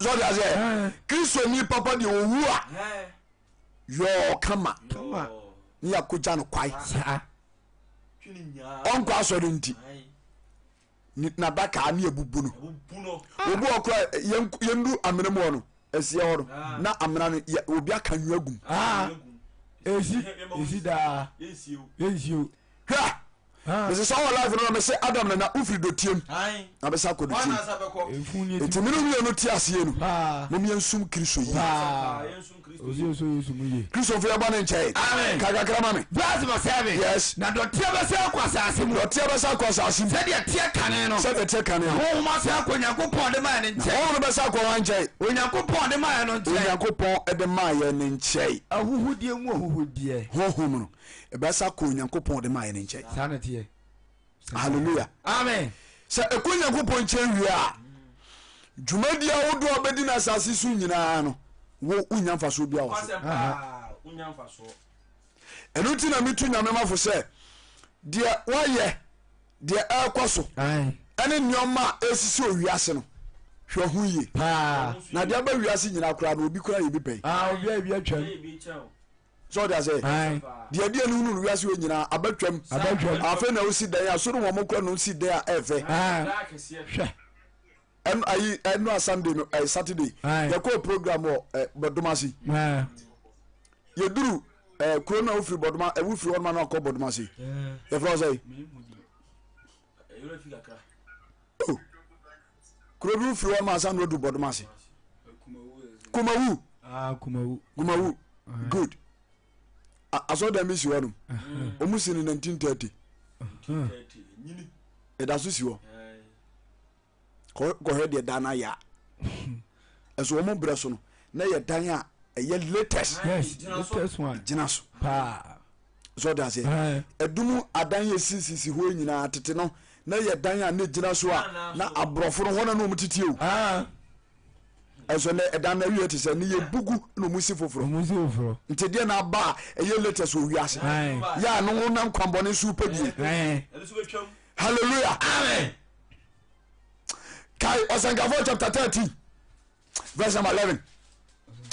[SPEAKER 1] so dia say Kristo ni papa de owu a yo kama ni akoja no kwai onko asori nti na baka na ebubu no obu okra yendu amene mo no esie ho na amena no obi aka nyu agum
[SPEAKER 2] esi da yesiu
[SPEAKER 1] ha this is our life no me say Adam na ufri do tiem na be sa ko do tiem enti minu mi no ti ase no mo mi ensum Kristo yi Kristo fe ba na nchai kaga krama me
[SPEAKER 2] blast my service
[SPEAKER 1] yes
[SPEAKER 2] na do tie be say kwa asase mu
[SPEAKER 1] do tie be sa kwa asase
[SPEAKER 2] se de tie kane no
[SPEAKER 1] se de tie kane
[SPEAKER 2] ho ma se akwa Yakobon de ma ne nchai
[SPEAKER 1] ho no be sa kwa nchai
[SPEAKER 2] Yakobon de ma no nchai
[SPEAKER 1] Yakobon e de ma ye ne nchai
[SPEAKER 2] ahuhudie mu ahuhudie
[SPEAKER 1] ho ho no e be sa kwa Yakobon de ma ye ne nchai
[SPEAKER 2] sanete
[SPEAKER 1] hallelujah
[SPEAKER 2] amen
[SPEAKER 1] se ekwa Yakobon nchai wi a dwumadia wodo obedi na asase su nyina no wo unya mfaso bia wo
[SPEAKER 4] unya mfaso
[SPEAKER 1] enu ti na mitu nyame mafo se de waye de akwaso ene nyoma esisi owiase no hwe hu ye na de aba wiase nyina kura na obi kura ye bi pei
[SPEAKER 2] obi atwam
[SPEAKER 1] so they say de de enu nu wiase we nyina abatwam afa na osi dan asoro wo mo kura no osi dan a efe
[SPEAKER 2] hwe
[SPEAKER 1] en ayi enu Sunday no Saturday ye ko program o Bodomasi ye duru corona ofri Bodoma e wufri on ma na ko Bodomasi ye fro say corona ofri on ma san do Bodomasi kumawu good aso da mi si wonu o musi ni 1930 e da so si wo ko he de dana ya eso wo mo breso no na ye dan a ye latest
[SPEAKER 2] latest one
[SPEAKER 1] jinaso
[SPEAKER 2] pa
[SPEAKER 1] so da say edumu adan ye sisi ho nyina tete no na ye dan a na jinaso a na abrofo no ho na no mutitie o ɛso ne ɛdan na wie te sɛ ne yɛ bugu na ɔmu si foforɔ nti deɛ na aba a ɛyɛ latest wɔ wiase yɛ no ho na nkwanbɔne so pɛdie hallelujah amen kai Ɔsɛnkafo chapter 13 verse number 11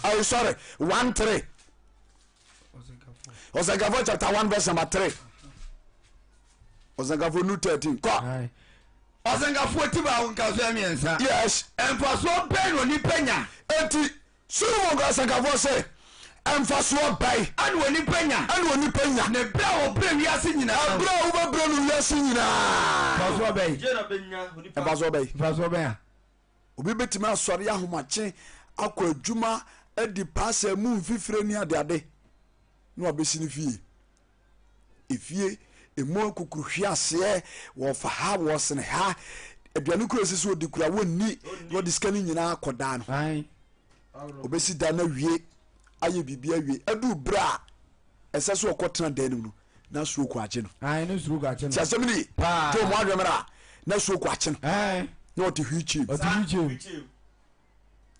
[SPEAKER 1] oh sorry 1:3 Ɔsɛnkafo chapter 1 verse number 3 Ɔsɛnkafo nu 13 kɔ
[SPEAKER 2] Ɔsɛnkafo ti ba nkaso amiensa
[SPEAKER 1] yes
[SPEAKER 2] emfaso bɛn no ni penya
[SPEAKER 1] enti Solomon ga Ɔsɛnkafo sɛ emfaso bai
[SPEAKER 2] ane woni penya
[SPEAKER 1] ne
[SPEAKER 2] bra wo bra wiase nyina
[SPEAKER 1] abra wo ba bra no wiase nyina
[SPEAKER 2] emfaso bai
[SPEAKER 1] emfaso bai
[SPEAKER 2] emfaso bai
[SPEAKER 1] obi betima asɔre ahomakye akɔ adwuma adi paasa mu mfifire ni ade no abesi ne fie efie emu kokuru hwiase wo fa ha wo sene ha aduane kuro sisi odi kura wonni wo diskani nyina akɔda no obesi da na wie aye bibia wie adu bra ɛsɛ so ɔkɔtena dan no na so ko agye no
[SPEAKER 2] no so ko agye no
[SPEAKER 1] tiasɛm ni to mo adwemra na so ko agye no na ɔte hwichi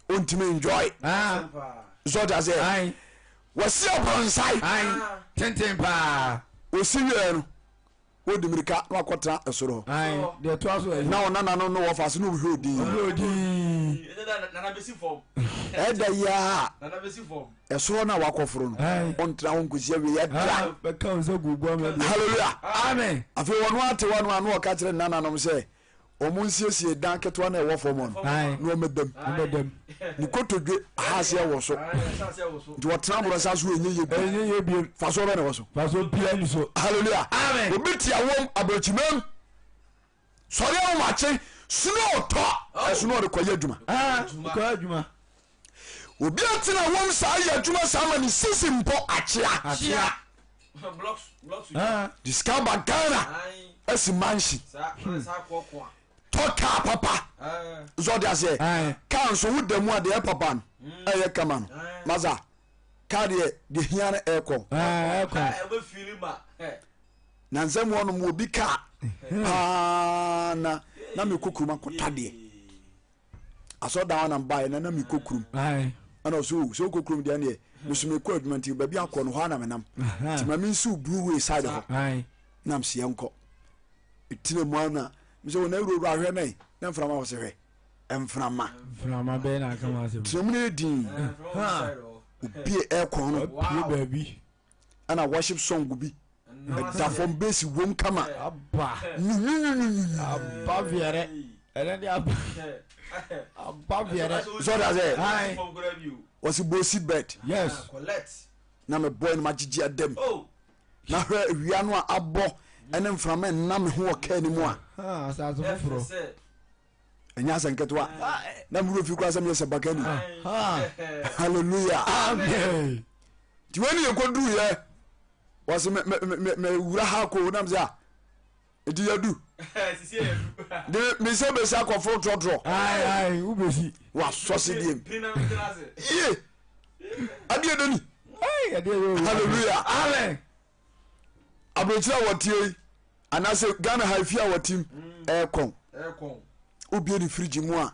[SPEAKER 1] ontime enjoy so that say wasi obonsai
[SPEAKER 2] tenten pa
[SPEAKER 1] osi wie no wo dimirika na akɔtena ɛsoro
[SPEAKER 2] de to aso
[SPEAKER 1] na ona na no wo fa so no hwe odi
[SPEAKER 4] nana besi form
[SPEAKER 1] ɛda ya
[SPEAKER 4] nana besi form
[SPEAKER 1] ɛsoro na wakɔforo no ɔntra ho nkosia wie ɛda
[SPEAKER 2] bɛka nsa gugu ama
[SPEAKER 1] hallelujah
[SPEAKER 2] amen
[SPEAKER 1] afi wɔno ate wɔno ano ɔka kyerɛ nananom sɛ ɔmo nsiesie dan ketewa na ɛwɔ fam no na ɔmɛdam ne kotodwe ahase ɛwɔ so nti wɔtena borɔ sa so ɛnyɛ yɛ biem fa so ɔbɛ na ɛwɔ so
[SPEAKER 2] fa so bia ni so
[SPEAKER 1] hallelujah
[SPEAKER 2] amen
[SPEAKER 1] obi tia wɔm abakyimam sɔre ahomakye sono ɔtɔ ɛsono ɔde kɔyɛ adwuma
[SPEAKER 2] kɔyɛ adwuma
[SPEAKER 1] obi atena wɔm saa yɛ adwuma saa ma ne sisi mpɔ akyea discover Ghana asi mansion tɔka papa zɔde ase kaa nso wo da mu a deɛ papa no ɛyɛ kama no masa kaa deɛ de hia no ɛkɔ na nsɛm wɔ no mu obi kaa paa na me kokurum akɔta deɛ asɔda wa na mbaeɛ na me kokurum ana ɔso so kokurum deɛ neɛ mesume kɔ adwuma nti baabi akɔ no hɔ ana menam nti ma mensiw blue way side hɔ nam seɛ nkɔ ɛtina mu ana mesɛ wɔ na awurawura ahwɛ nai na mframa wɔ sɛ hwɛ ɛmframa
[SPEAKER 2] bɛɛ na aka ma asɛm
[SPEAKER 1] tiram no ɛdin obie ɛkɔn no
[SPEAKER 2] pie baabi
[SPEAKER 1] ana worship song bi ɛda fam bɛsi wom kama
[SPEAKER 2] aba viɛrɛ ɛnɛ de aba viɛrɛ
[SPEAKER 1] so da sɛ wɔsi bosi bed
[SPEAKER 2] yes
[SPEAKER 1] na me boy no magyegye adam na hwɛ awia no a abɔ ɛne mframa ɛnam me ho wɔ kaa ni mu a
[SPEAKER 2] asase foforɔ
[SPEAKER 1] ɛnyɛ asɛ nketewa na mewuro fi koraa sɛ meyɛ sɛ bakani halleluya
[SPEAKER 2] amen
[SPEAKER 1] nti wani yɛkɔduruyɛ wɔse mewura ha koo nam sɛ a ɛdi yɛdu de mesɛ bɛsi akɔforo trɔtrɔ
[SPEAKER 2] wobɛsi
[SPEAKER 1] wasɔ se deɛm ye adeɛ dani halleluya
[SPEAKER 2] amen
[SPEAKER 1] aburokyire a wɔtie anaasɛ Ghana ha fie a wɔtim ɛɛkɔn obie ne firigye mu a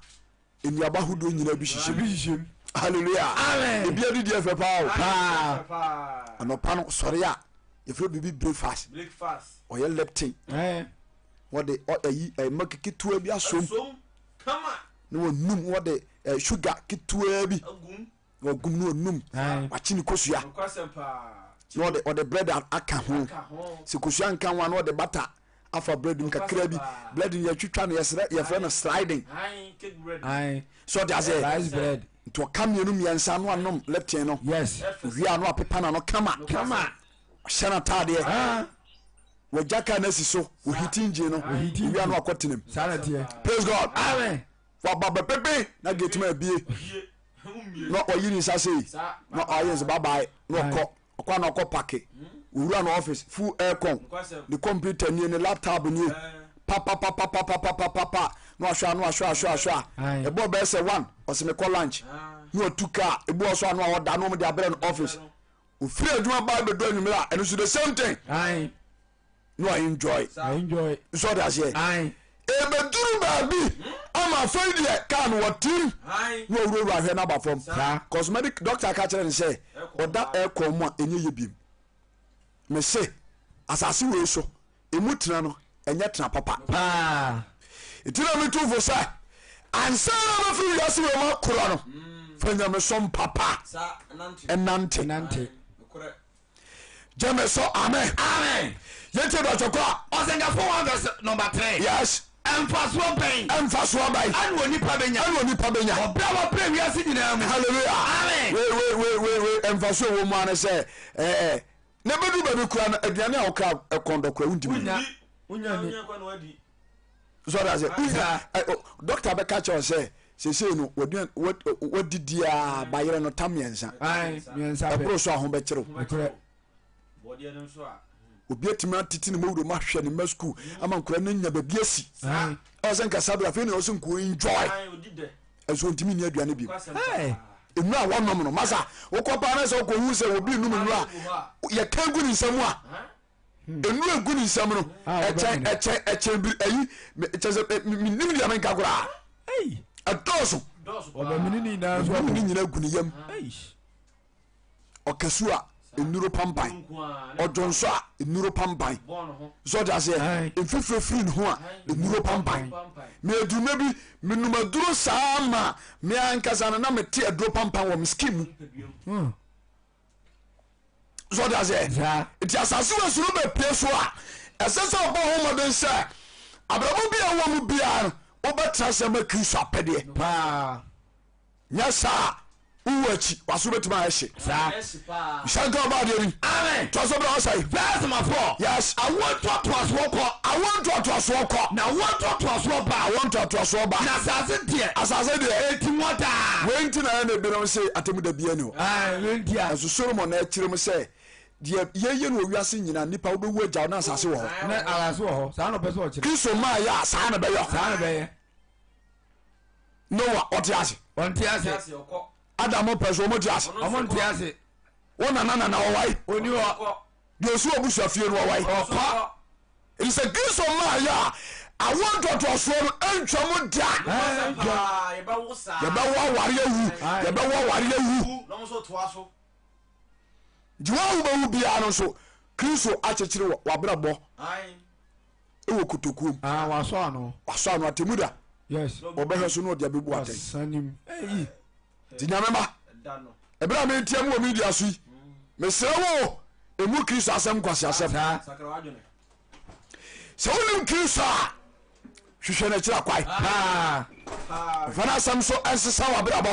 [SPEAKER 1] nnuaba ahodoɔ nyina bi hyehyɛ halleluya ebia de deɛ fɛ paa anɔpa no sɔre a yɛfrɛ biribi breakfast ɔyɛ leptin wɔde ɛma ketewa bi asom na wɔnum wɔde sugar ketewa bi wɔgum na wɔnum wakye ne kosua na ɔde bread aka ho sɛ kosua nka ho a na ɔde bata afa bread mu kakra bi bread no yɛtwitwa no yɛfrɛ no sliding so ɔde asɛ nti ɔka mmienu mmiɛnsa no anom leptin no wie a no apepa na no kama ɔhyɛ no ataadeɛ wɔgya ka no asi so wɔhiti ngye no wie a no akɔtenam praise God wɔaba bɛpepe na getuma abie na ɔyi ne nsa sei na ɔyɛ nsɛ babae na ɔkɔ na ɔkɔ pake owura no office full aircon the computer nie ne laptop nie pa no ahwa ebo be say one ose me call lunch no two car ebo so anu a oda no me de abere no office o free adwuma ba be do anwumira and so the same thing no I enjoy so that say e be duru ba bi ama afei deɛ car no wɔtim na ɔwurawura ahwɛ no aba fam cosmetic doctor ka kyerɛ ne sɛ ɔda aircon mu a ɛnyɛ yɛ biem mese asase wei so ɛmu tena no ɛnyɛ tena papa ɛti na metofo sɛ ansa na mafiri wiase wei ma korɔ no fa nyamesom papa ɛnante gyeme so amen yɛnti dɔkyɛkɔ a
[SPEAKER 2] ɔsɛnkafo 1 verse number 3
[SPEAKER 1] yes
[SPEAKER 2] ɛmfasoɔ bɛn ane onipa bɛnya ɔbrɛ wɔbrɛ wiase nyinaa mu
[SPEAKER 1] hallelujah wei ɛmfasoɔ wɔ mu ane sɛ na bɛdu baabi kora no aduane a wokra ɛkɔndɔkora wontimi sɔre sɛ doctor bɛka kyerɛ sɛ sesei no wadidiaa bayerɛ no tam mmiɛnsa ɛboro so a ho bɛkyerɛw obi atumi atete ne mawuro ma hwɛ ne ma school ama nkora no nya baabi asi ɛwɔ sɛ nkasa do afei ne ɔsɛ nkuo enjoy ɛso ntimi ni aduane bi nnuro a wɔnom no masa wokɔ paa na sɛ wokɔhu sɛ obi nnom nnuro a yɛka gu ne nsɛm a nnuro agu ne nsɛm no ɛkyɛn bi ayi kyɛ sɛ menim deɛ menka koraa ɛdɔɔso ɔbɛmene ne nyina gu ne yam ɔkasu a nnuro pampan ɔdwonso a nnuro pampan sɛ ɔde aseɛ mfifiri firi ne ho a nnuro pampan meaduruma bi menumaduro saa ma meankasa no na mete aduro pampan wɔ me skin mu sɛ ɔde aseɛ nti asase wɔ soro bɛpie so a ɛsɛ sɛ ɔbɔ ho mmɔden sɛ abrabɔ bi a wɔ mu biara no wobɛtena sɛ ma kristo apɛdeɛ nyɛ saa uwu akyi waso bɛtumi ayɛ hye hyɛnka ɔbaadeɛ ni toa so berɛ ɔsɛe
[SPEAKER 2] verse number 4
[SPEAKER 1] yes
[SPEAKER 2] awontoatoasoɔ kɔ na awontoatoasoɔ ba na asase deɛ ɛti mɔdaa
[SPEAKER 1] wenti na ɛna ebinom sɛ atemu da bia ni hɔ ɛso solomon na akyerɛ mu sɛ deɛ yɛyɛ no owiase nyina nipa wobɛwu agya wo na asase wɔ hɔ kristo maa yɛ a saa na bɛyɛ noa ɔte ase adam pɛ so ɔmo te ase wo nana wɔwae deɛ ɔsi wɔ busuafie no wɔwae ɛti sɛ kristo maa yɛ a awo ntoatoasoɔ no antwa mu da yɛbɛwɔ aware awu nti woawo bɛwu biara no nso kristo akyekyere wabrabɔ ɛwɔ kotokuom wasɔ ano atemu da ɔbɛhwɛ so no ɔde abɛbu atɛn nti nyame ma ɛberɛ a mentia mu wɔ media so yi mesrɛ wo ɛmu kristo asɛm nkwase asɛm sɛ wonim kristo a hwehwɛ no akyira kwae ɛfa no asɛm so ɛnsesa wabrabɔ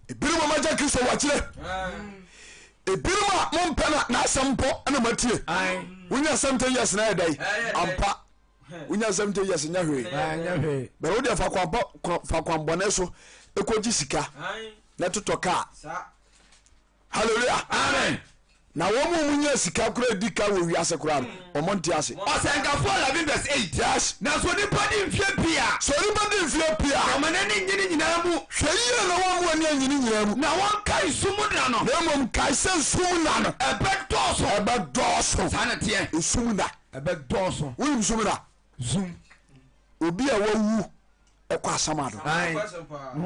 [SPEAKER 1] ebinom a magya kristo wakyerɛ ebinom a mompɛ no n'asɛm mpo ɛna matie wonya 70 years na ɛdɛn ampa wonya 70 years nya hwee bɛrɛ wodeɛ fa kwanbɔne so ɛkɔgye sika na totɔ kaa halleluya amen na wɔn mu nya sika kora di ka wɔ wiase kora no ɔmo nte ase
[SPEAKER 2] ɔsɛnkafo 11 verse 8
[SPEAKER 1] yes
[SPEAKER 2] na so nipa di mfie pia ɔmo ne nyini nyinaa mu
[SPEAKER 1] hwɛ yie na wɔn mu ani anyini nyinaa mu
[SPEAKER 2] na wɔn kae sum na no
[SPEAKER 1] na mmom kae sɛ sum na no ɛbɛdɔɔso
[SPEAKER 2] saa na teɛ
[SPEAKER 1] sum na
[SPEAKER 2] ɛbɛdɔɔso
[SPEAKER 1] wonim sum na
[SPEAKER 2] zoom
[SPEAKER 1] obi a wawu ɛkɔ asamado
[SPEAKER 2] ho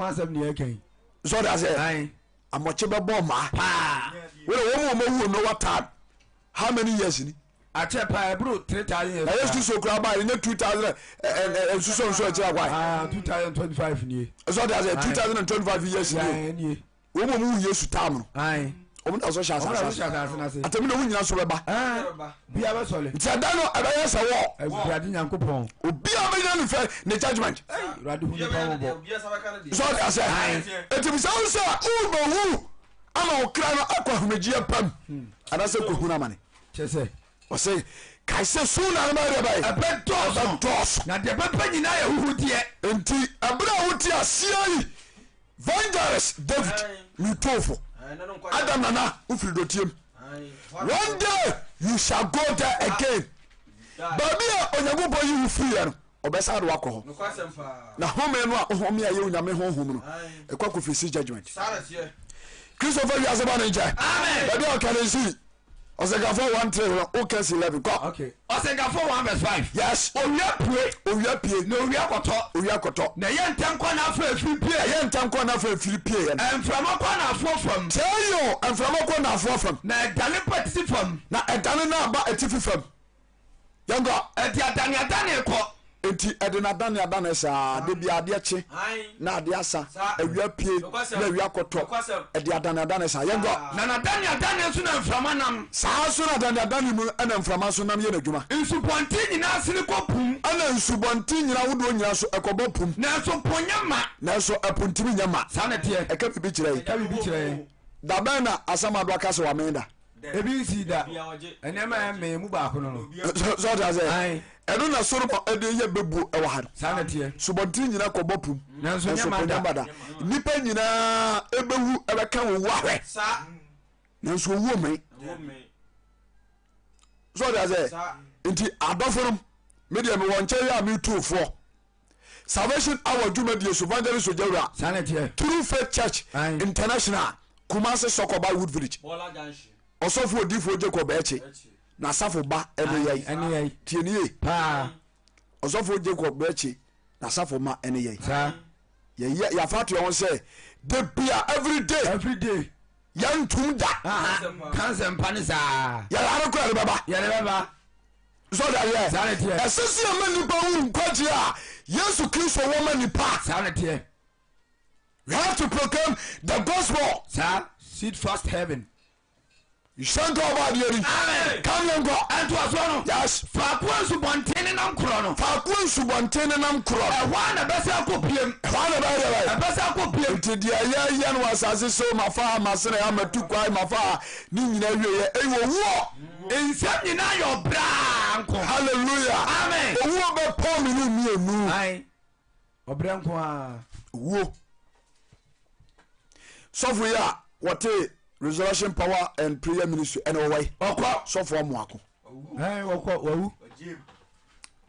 [SPEAKER 2] asɛm ne yɛkɛn
[SPEAKER 1] sɛ ɔde asɛ amɔkye bɛbɔ maa wɔn mu ɔmawu no what time how many years ni
[SPEAKER 2] akyɛ paa ɛburo 3000 years
[SPEAKER 1] ɛyɛ stu so kura ba ɛnyɛ 2000 nsuso nso ɛkyerɛ kwa
[SPEAKER 2] 2025 nie
[SPEAKER 1] sɛ ɔde asɛ 2025 years ni wɔn mu ɔmu yesu tam no ɔmu na so hyɛ asase atɛmi na ɔmu nyina so bɛba
[SPEAKER 2] bia bɛsɔle
[SPEAKER 1] nti ɛda no ɛbɛyɛ sɛ wɔ
[SPEAKER 2] awurade nyankopɔn
[SPEAKER 1] obi a bɛnya no fɛ ne judgment
[SPEAKER 2] awurade hu nipa wɔbɔ
[SPEAKER 1] sɛ ɔde asɛ ɛtim sɛ wo sɛ wobɛwu ama wo kra no akɔ ahomegyeɛ pam anaasɛ kɔhu no amane
[SPEAKER 2] kyɛ sɛ
[SPEAKER 1] ɔsɛ kae sɛ so na no bɛyɛ bɛyɛ ɛbɛdɔɔso
[SPEAKER 2] na deɛ bɛpɛ nyinaa yɛ huhudeɛ
[SPEAKER 1] nti ɛberɛ a wote aseɛ yi vangelis david metofo adam nana wofiri dɔtiem one day you shall go there again baabi a onyankopɔn yi wo firiɛ no ɔbɛsa de wakɔ hɔ na home no a wohome a yɛ onyame honhom no ɛkɔ akɔfirisi judgment kristo fa wiase ba no nkyɛ baabi a ɔka ne nsi Osegafo 1:3 Okes 11 go.
[SPEAKER 2] Okay. Osegafo 1:5.
[SPEAKER 1] Yes.
[SPEAKER 2] Owia pue. No owia koto. Na ye ntam kwa na afa afiri pie.
[SPEAKER 1] Ye ntam kwa na afa afiri pie ye.
[SPEAKER 2] Emframa kwa na afo fam.
[SPEAKER 1] Tell you, emframa kwa na afo fam.
[SPEAKER 2] Na edane patisi fam.
[SPEAKER 1] Na edane na ba etifi fam. Yango,
[SPEAKER 2] eti adane ko.
[SPEAKER 1] Enti edane sa de bia ade chi. Na ade asa. Awia pie. Na awia koto. Edi adane sa. Yango.
[SPEAKER 2] Na adane so na emframa nam.
[SPEAKER 1] Saa so na adane mu na emframa so nam ye na dwuma.
[SPEAKER 2] Nsubonti nyina asini ko pum.
[SPEAKER 1] Ana nsubonti nyina wodo nyina so ekobo pum.
[SPEAKER 2] Na so ponya ma.
[SPEAKER 1] Na so epuntimi nyama.
[SPEAKER 2] Saa na tie.
[SPEAKER 1] Eka bibi kire. Da ban na asama do aka so wa menda.
[SPEAKER 2] Ebi si da. Enema me mu ba ko no.
[SPEAKER 1] So da say. Eno na soro ede ye bebu e wa ha.
[SPEAKER 2] Saa na tie.
[SPEAKER 1] Subonti nyina ko bopum.
[SPEAKER 2] Na so nyama da.
[SPEAKER 1] Nipa nyina ebewu ebeka wo ahwe.
[SPEAKER 4] Sa.
[SPEAKER 1] Na so wo me. So da say. Nti adoforum media me won che ya me tuofo. Salvation Hour Jumadi Evangelist Ojawura.
[SPEAKER 2] Saa na tie.
[SPEAKER 1] True Faith Church International Kumasi Sokoba Wood Village.
[SPEAKER 4] Bola Junction.
[SPEAKER 1] Osofo odifo Jacob Echi. Na safo ba ene yai tienie
[SPEAKER 2] pa
[SPEAKER 1] osofo Jacob Echi na safo ma ene yai
[SPEAKER 2] sa
[SPEAKER 1] ya fatu ya won say de bia every day yantum da
[SPEAKER 2] kanse mpane sa
[SPEAKER 1] ya la ko baba so da ye
[SPEAKER 2] sa tie
[SPEAKER 1] esisi amani pa wu kwaji a Yesu Kristo wo mani pa
[SPEAKER 2] sa tie
[SPEAKER 1] we have to proclaim the gospel
[SPEAKER 2] sa seed first heaven.
[SPEAKER 1] Shango ba di eri.
[SPEAKER 2] Amen.
[SPEAKER 1] Come on go.
[SPEAKER 2] Anto aso no.
[SPEAKER 1] Yes.
[SPEAKER 2] Faakwa subontene nam kro no.
[SPEAKER 1] Faakwa subontene nam kro.
[SPEAKER 2] Wa na besa akopiem.
[SPEAKER 1] Wa na ba ya.
[SPEAKER 2] Besa akopiem.
[SPEAKER 1] Ti dia ya no asase so mafa masene ya matu kwai mafa ni nyina wiye ewo wo.
[SPEAKER 2] Ensam nyina yo bra nko.
[SPEAKER 1] Hallelujah.
[SPEAKER 2] Amen.
[SPEAKER 1] Owo be pon mi ni mienu.
[SPEAKER 2] Ai. Obra nko a.
[SPEAKER 1] Wo. Sofo ya wote Resurrection Power and Prayer Ministry and away. Okwa so for moako.
[SPEAKER 2] Okwa wawu.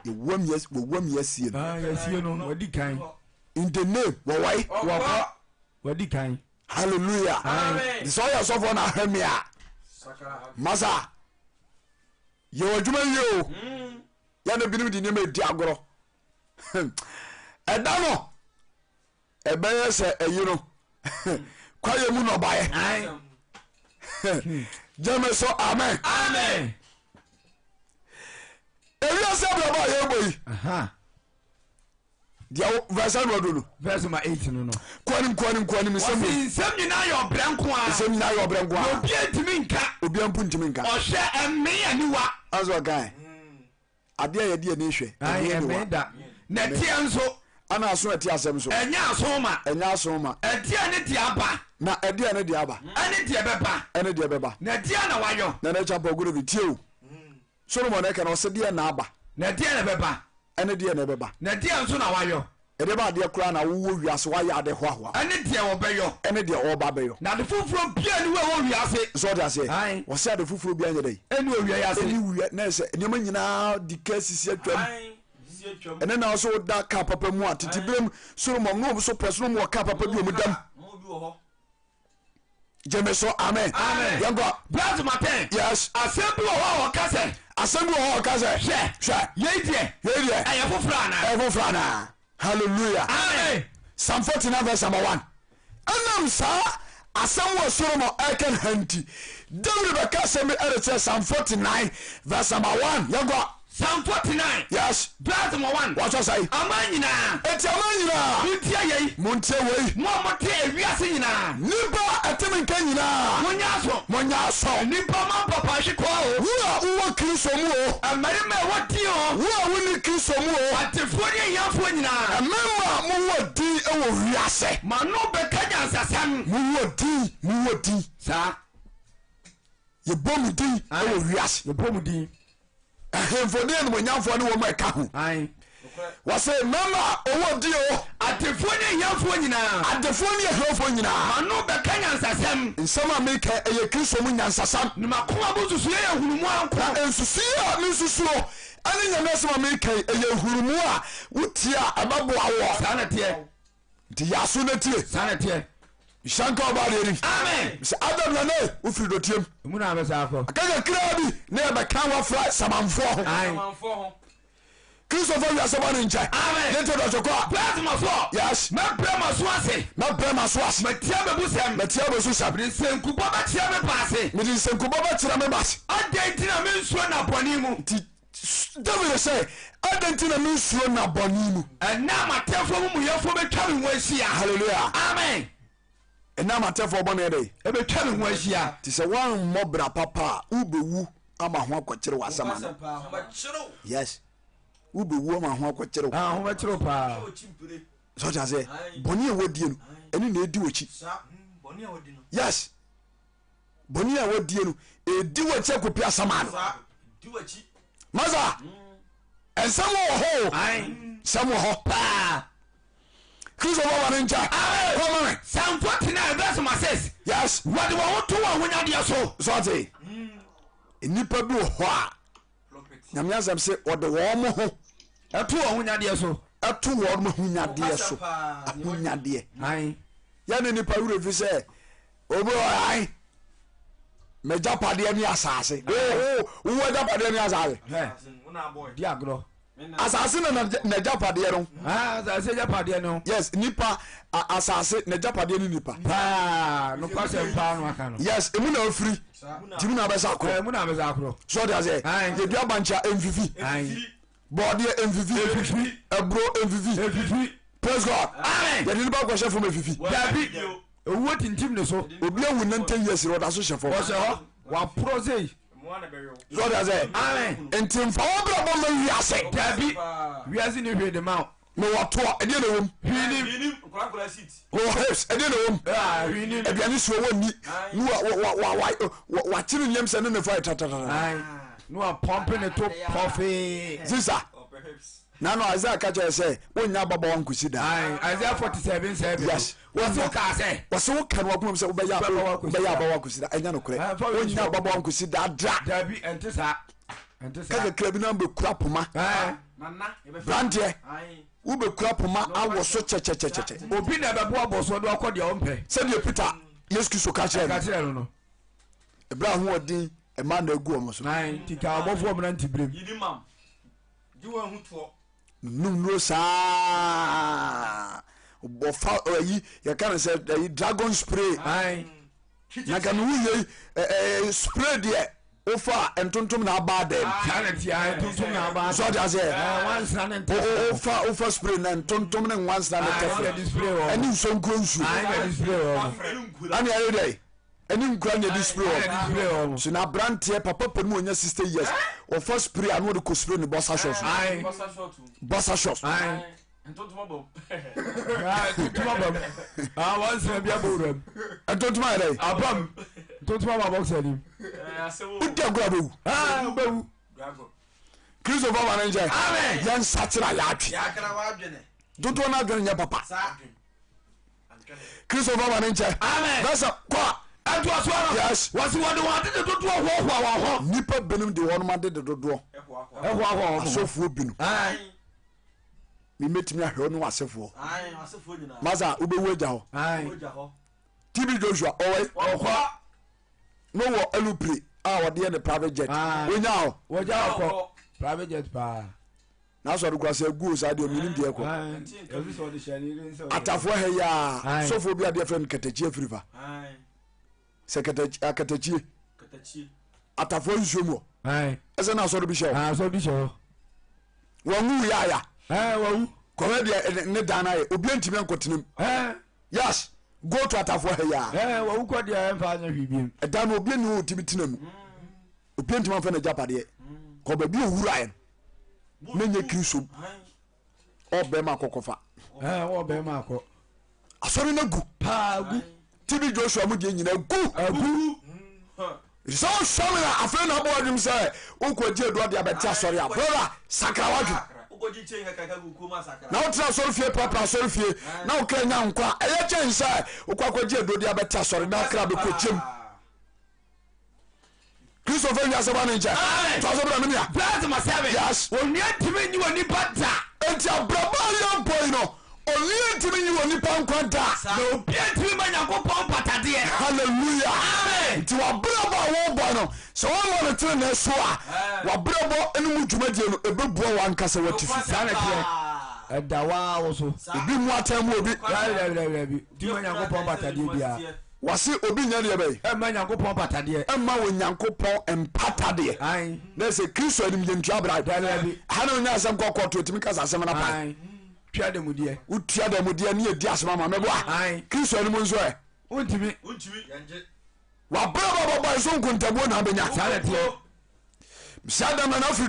[SPEAKER 1] The wom yes here.
[SPEAKER 2] Yes you know wadi kan.
[SPEAKER 1] In the name why?
[SPEAKER 2] Okwa wadi kan.
[SPEAKER 1] Hallelujah.
[SPEAKER 4] Amen.
[SPEAKER 1] The soya so for na hemia. Masa. Yo adwuma yo. Ya na binu di nyama di agoro. Edano. Ebeye se eyiro. Kwaye mu no bae. Jame so amen.
[SPEAKER 2] Amen.
[SPEAKER 1] Eya se bra ba ye boyi.
[SPEAKER 2] Aha.
[SPEAKER 1] Dia verse no do no.
[SPEAKER 2] Verse ma 8 no.
[SPEAKER 1] Kwani misem.
[SPEAKER 2] Nsem nyina yo branko a.
[SPEAKER 1] Misem nyina yo branko a.
[SPEAKER 2] Obi antimi nka.
[SPEAKER 1] Obi ampu ntimi nka.
[SPEAKER 2] Ohwe emme aniwa.
[SPEAKER 1] Azo guy. Ade ya de na ehwe.
[SPEAKER 2] Ai emme da. Na tie nso.
[SPEAKER 1] Ana aso ati asem so.
[SPEAKER 2] Enya asoma. Etia ne ti aba.
[SPEAKER 1] Na edia ne di aba.
[SPEAKER 2] Ane ti ebeba.
[SPEAKER 1] Ene di ebeba.
[SPEAKER 2] Na dia na wayo.
[SPEAKER 1] Na na chapa oguru bi tie o. Solomon e kana o se dia na aba.
[SPEAKER 2] Na dia na beba.
[SPEAKER 1] Ene dia na ebeba.
[SPEAKER 2] Na dia nso na wayo.
[SPEAKER 1] Ede ba de kura na wo wiase wa ya de hoahoa.
[SPEAKER 2] Ane dia wo beyo.
[SPEAKER 1] Ene dia o ba beyo.
[SPEAKER 2] Na de fufuro bia ni wo wiase.
[SPEAKER 1] So dia say. Wo say de fufuro bia nya dai.
[SPEAKER 2] Ene wo wiase.
[SPEAKER 1] Ene wi na say nyama nyina di kasisi atwam. Ene na so da ka papa mu atitibem Solomon no so preso no ka papa bi omudam. Jeme so amen.
[SPEAKER 2] Amen.
[SPEAKER 1] Yango.
[SPEAKER 2] Bless my pen.
[SPEAKER 1] Yes.
[SPEAKER 2] Assembly o kase.
[SPEAKER 1] Assembly o kase. She.
[SPEAKER 2] Ye die. Aya fufura na.
[SPEAKER 1] Fufura na. Hallelujah.
[SPEAKER 2] Amen.
[SPEAKER 1] Psalm 49 verse number 1. Anam sa Assembly Solomon eken hanti. David be kase me erete Psalm 49 verse number 1. Yango.
[SPEAKER 2] Psalm 49.
[SPEAKER 1] Yes.
[SPEAKER 2] Verse number 1.
[SPEAKER 1] What you say?
[SPEAKER 2] Amanyina.
[SPEAKER 1] Eti amanyina.
[SPEAKER 2] Muntia yei.
[SPEAKER 1] Muntia wei.
[SPEAKER 2] Mo motie ewiase nyina.
[SPEAKER 1] Nipa atemi nka nyina. Monya so.
[SPEAKER 2] Nipa man papa hwe kwa o.
[SPEAKER 1] Wo Kristo mu o.
[SPEAKER 2] Amari me woti o.
[SPEAKER 1] Wo ni Kristo mu o.
[SPEAKER 2] Atefo ni yafo nyina.
[SPEAKER 1] Amema mo wodi e wo wiase.
[SPEAKER 2] Manu be kanya nsasam.
[SPEAKER 1] Mo wodi.
[SPEAKER 2] Sa.
[SPEAKER 1] Ye bomu di e wo wiase.
[SPEAKER 2] Ye bomu di.
[SPEAKER 1] Ehemfoni en mo nyamfo ne wo mo eka ho.
[SPEAKER 2] Ai.
[SPEAKER 1] Wase mama owo di o.
[SPEAKER 2] Atefo ni yafo nyina.
[SPEAKER 1] Atefo ni yafo nyina.
[SPEAKER 2] Manu be kanya nsasam.
[SPEAKER 1] Nsama meka eye Kristo mu nyansasam.
[SPEAKER 2] Ni makoma bususu ye hunumu anko.
[SPEAKER 1] Ensusu a mi susu ani nyame sema meka eye hunumu a wutia ababo awo.
[SPEAKER 2] Sana tie.
[SPEAKER 1] Di yaso na tie.
[SPEAKER 2] Sana tie.
[SPEAKER 1] shanka obaderi
[SPEAKER 2] amen
[SPEAKER 1] sɛ adam na ne wofiri dɔtiam
[SPEAKER 2] mu na bɛsa akɔ
[SPEAKER 1] akaka kra bi na yɛbɛka wafra samanfoɔ ho
[SPEAKER 4] Amanfoɔ ho.
[SPEAKER 1] kristofo wiase bɔ ne nkyɛ
[SPEAKER 2] amen
[SPEAKER 1] yɛnto dɔtɔkɔ a
[SPEAKER 2] plasmafoɔ
[SPEAKER 1] yes
[SPEAKER 2] mɛbrɛ ma so ase
[SPEAKER 1] mɛbrɛ ma so ase
[SPEAKER 2] matia bɛbu sɛm
[SPEAKER 1] matia bɛ so sɛm
[SPEAKER 2] mede nsɛnkubɔ bɛkyerɛ me paase
[SPEAKER 1] mede nsɛnkubɔ bɛkyerɛ me base
[SPEAKER 2] adɛn nti na mensuo na bɔne mu
[SPEAKER 1] nti david sɛ adɛn nti na mensuo na bɔne mu
[SPEAKER 2] ɛna matɛfoɔ mu muyɛfoɔ bɛtwa me ho ahyia
[SPEAKER 1] halleluya
[SPEAKER 2] amen
[SPEAKER 1] ɛnam atɛfoɔ bɔne dɛ
[SPEAKER 2] ɛbɛtwa me ho ahyia
[SPEAKER 1] nti sɛ woammɔ bra papa a wobɛwu ama ho akɔkyere w'asɛm ano
[SPEAKER 4] Ɔbɛkyerɛw.
[SPEAKER 1] yes wobɛwu ama ho akɔkyere wo
[SPEAKER 2] ho bɛkyerɛ paa
[SPEAKER 4] Ɔkyimpire.
[SPEAKER 1] sɛ ɔkya sɛ bɔne a wɔdie no ɛne na ɛdi w'akyi
[SPEAKER 4] Saa. Bɔne a wɔdi no.
[SPEAKER 1] yes bɔne a wɔdie no ɛdi w'akyi akɔpi asɛm ano
[SPEAKER 4] Saa. Di w'akyi.
[SPEAKER 1] masa ɛnsɛm wɔ hɔ o sɛm wɔ hɔ
[SPEAKER 2] paa
[SPEAKER 1] kristo bɔba ne nkyɛ kɔmame
[SPEAKER 2] Psalm 49 verse 6
[SPEAKER 1] yes
[SPEAKER 2] wɔde wɔn ho to wɔn ahonyadeɛ so
[SPEAKER 1] sɔte nnipa bi wɔ hɔ a nyame asɛm sɛ ɔde wɔn mo ho
[SPEAKER 2] ɛto wɔn ahonyadeɛ so
[SPEAKER 1] ɛto wɔn mo ahonyadeɛ so ahonyadeɛ yɛne nipa werɛ fi sɛ obi ɔai magyapadeɛ ne asase wowɔ agyapadeɛ ne asase
[SPEAKER 2] di agorɔ
[SPEAKER 1] asase na nagyapadeɛ no
[SPEAKER 2] asase agyapadeɛ no
[SPEAKER 1] yes nipa asase nagyapadeɛ ne nipa
[SPEAKER 2] paa nokwasɛm paa no aka no
[SPEAKER 1] yes emu na afiri timi na bɛsa korɔ
[SPEAKER 2] mu na bɛsa akorɔ
[SPEAKER 1] so de asɛ yɛdua bankya mfifi bɔɔdeɛ mfifi ɛburo mfifi praise God yɛde nipa kɔhyɛ fam afifi
[SPEAKER 2] dabi owuo tintim ne so
[SPEAKER 1] obi awu na ntɛ yɛsi wɔda so hyɛ fam
[SPEAKER 2] wɔhyɛ hɔ waporɔ sei
[SPEAKER 1] so de asɛ nti mfa wɔ brɛ bɔ ma wiase
[SPEAKER 2] dabi wiase ne hwee de ma wo
[SPEAKER 1] na wɔtoa ɛdeɛ na wɔm
[SPEAKER 4] Hwinim. Nkwankora seat.
[SPEAKER 1] wɔwɔ hips ɛdeɛ na wɔm
[SPEAKER 2] hweenim
[SPEAKER 1] aduane suo wɔ ni ne wakyere nneɛm sɛ ne ne fa tatatata
[SPEAKER 2] ne wapɔmpe ne to pɔfee
[SPEAKER 1] sisa na no Isaiah ka kyerɛ sɛ wonya baba wa nkosi da
[SPEAKER 2] Isaiah 47:7
[SPEAKER 1] yes
[SPEAKER 2] wɔse kaa sɛ
[SPEAKER 1] wɔse wo ka no wakomam sɛ wobɛyɛ aba wa nkosi da ɛnya no korɛ wonya baba wa nkosi da dra
[SPEAKER 2] dabi ɛnte saa
[SPEAKER 1] ka kakra bi na bɛkura poma
[SPEAKER 4] Nana.
[SPEAKER 1] branteɛ wobɛkura poma awɔ so kyɛkyɛkyɛkyɛ
[SPEAKER 2] obi na ɛbɛboa bɔsoɔ de wakɔ deɛ ɔmpɛ
[SPEAKER 1] sɛdeɛ Peter Yesu Kristo ka kyerɛ
[SPEAKER 2] ka
[SPEAKER 1] no
[SPEAKER 2] kyerɛ no no
[SPEAKER 1] ɛberɛ ahoɔden ɛma na agu ɔmo so
[SPEAKER 2] nti ka abɔfoɔ mmra nti berɛm
[SPEAKER 4] Yidi mam. Di wɔn ho toɔ.
[SPEAKER 1] num nuro saa bɔfa ayi yɛka no sɛ ayi dragon spray na ka no woyei spray deɛ wofa ntontom na aba dɛm so de asɛ wofa spray na ntontom ne nwansena ne tɛfrɛ ɛne nsonkuro nsuo ane ayɛ dɛ ɛne nkura nyɛ di spray wɔ so na aberanteɛ papa pɛ no ɔnya 60 years ɔfa spray ano de kɔ spray ne bɔsa shot bɔsa shot
[SPEAKER 4] Ntontoma bom.
[SPEAKER 2] tontoma bam wansena bi abɔwuram
[SPEAKER 1] ntontom ayɛ dɛ
[SPEAKER 2] abam tontoma ba bɔksa anim
[SPEAKER 1] wodi agora bɛwu
[SPEAKER 2] bɛwu
[SPEAKER 1] kristo fa ma ne nkyɛ
[SPEAKER 2] Amen.
[SPEAKER 1] yɛnsakyera yɛatwe
[SPEAKER 4] Yakra wadwene.
[SPEAKER 1] dodoɔ no adwene nyɛ papa
[SPEAKER 4] Saa.
[SPEAKER 1] kristo fa ma ne nkyɛ
[SPEAKER 2] Amen.
[SPEAKER 1] bɛsɛ kɔ
[SPEAKER 2] ɛntoa soa no
[SPEAKER 1] yes
[SPEAKER 2] wɔse wɔde wɔn ade de dodoɔ hoahoa wɔ hɔ
[SPEAKER 1] nipa binom de wɔnom ade de dodoɔ
[SPEAKER 2] ɛhoahoa wɔ hɔ
[SPEAKER 1] asɔfoɔ binom memɛtumi ahwɛ no wasefoɔ
[SPEAKER 4] Ai, asefo nyina.
[SPEAKER 1] masa wobɛwu agya hɔ
[SPEAKER 4] Oja hɔ.
[SPEAKER 1] tb joshua ɔwɔ na wɔ alupre a wɔde yɛ ne private jet wonya hɔ
[SPEAKER 2] wɔgya wɔkɔ private jet paa
[SPEAKER 1] na asɔre kora sɛ aguo saa deɛ ɔmenim deɛ kɔ
[SPEAKER 2] ɛfi sɛ ɔde hyɛ ne yere nsɛ
[SPEAKER 1] atafoɔ ha yi a
[SPEAKER 2] Aye.
[SPEAKER 1] sɔfoɔ bi adeɛ frɛ no katakyie afiri fa
[SPEAKER 4] Ai,
[SPEAKER 1] sɛ katakyie
[SPEAKER 4] katakyie.
[SPEAKER 1] atafoɔ nsuo mu hɔ ɛsɛ na asɔre bi hyɛ hɔ
[SPEAKER 2] asɔ bi hyɛ hɔ
[SPEAKER 1] wɔnwu yɛaya
[SPEAKER 2] wawu
[SPEAKER 1] kɔmɛ deɛ ne dan no ayɛ obia ntimi ankɔtenam yes go to atafoɔ ha yi a
[SPEAKER 2] wawu kɔ deɛ ɛmfa anyɛ hwee biem
[SPEAKER 1] ɛda no obia ne wɔ timi tena mu obia ntimi amfa no agyapadeɛ kɔ baabi owuraɛ no na nyɛ kristo ɔbɛma akɔkɔfa
[SPEAKER 2] wɔ bɛrima akɔ
[SPEAKER 1] asɔre no gu
[SPEAKER 2] paa gu
[SPEAKER 1] tb joshua mu deɛ nyina gu sɛ wosɔme a afei na abɔ adwom sɛ wokɔgye aduɔ de abɛte asɔre a brɔda sakra wadwo
[SPEAKER 4] Ugoji chain kaka gukuma sakra.
[SPEAKER 1] na wotena asɔre fie prapra asɔre fie na wokra nya nkwa ɛyɛ kyɛn sɛ wokɔakɔgye aduɔ de abɛte asɔre na kra bɛkɔkyem kristofo nya sɛ ba ne nkyɛ toasɛ bra menea
[SPEAKER 2] plasma 7
[SPEAKER 1] yes
[SPEAKER 2] onua ntimi nyi wɔ nipa da
[SPEAKER 1] enti abraba yɛ mpɔi no owie ntimi yi wɔ nipa nkwanta
[SPEAKER 2] na obi ntimi ma Nyankopɔn patadeɛ.
[SPEAKER 1] hallelujah
[SPEAKER 2] Amen.
[SPEAKER 1] nti wabrabɔ a wɔbɔ no sɛ wɔmmɔ no tene ne so a wabrabɔ ne mu dwumadie no ɛbɛbua wankasa watifi
[SPEAKER 2] Saa na teɛ. Ɛda waa wo so.
[SPEAKER 1] ebi mu atan mu obi
[SPEAKER 2] Bi. Ntimi ma Nyankopɔn patadeɛ biara.
[SPEAKER 1] wase obi nya deɛ bɛyi
[SPEAKER 2] Ɛmma Nyankopɔn patadeɛ.
[SPEAKER 1] ɛma wɔ nyankopɔn mpatadeɛ
[SPEAKER 2] Aye.
[SPEAKER 1] na sɛ kristo anim yɛntua bra ha ne wonya asɛm kɔkɔ to ɔtumi kasa asɛm no pa
[SPEAKER 2] Aye. Twa de mudeɛ.
[SPEAKER 1] wotua da mudeɛ ne yɛdi asɛm ama mɛboa
[SPEAKER 2] Aye.
[SPEAKER 1] kristo anim nso ɛ
[SPEAKER 2] Wontimi.
[SPEAKER 1] wabrabɔbɔbɔ so nkontabuo na abɛnya
[SPEAKER 2] Saa na teɛ.
[SPEAKER 1] saa da na afiri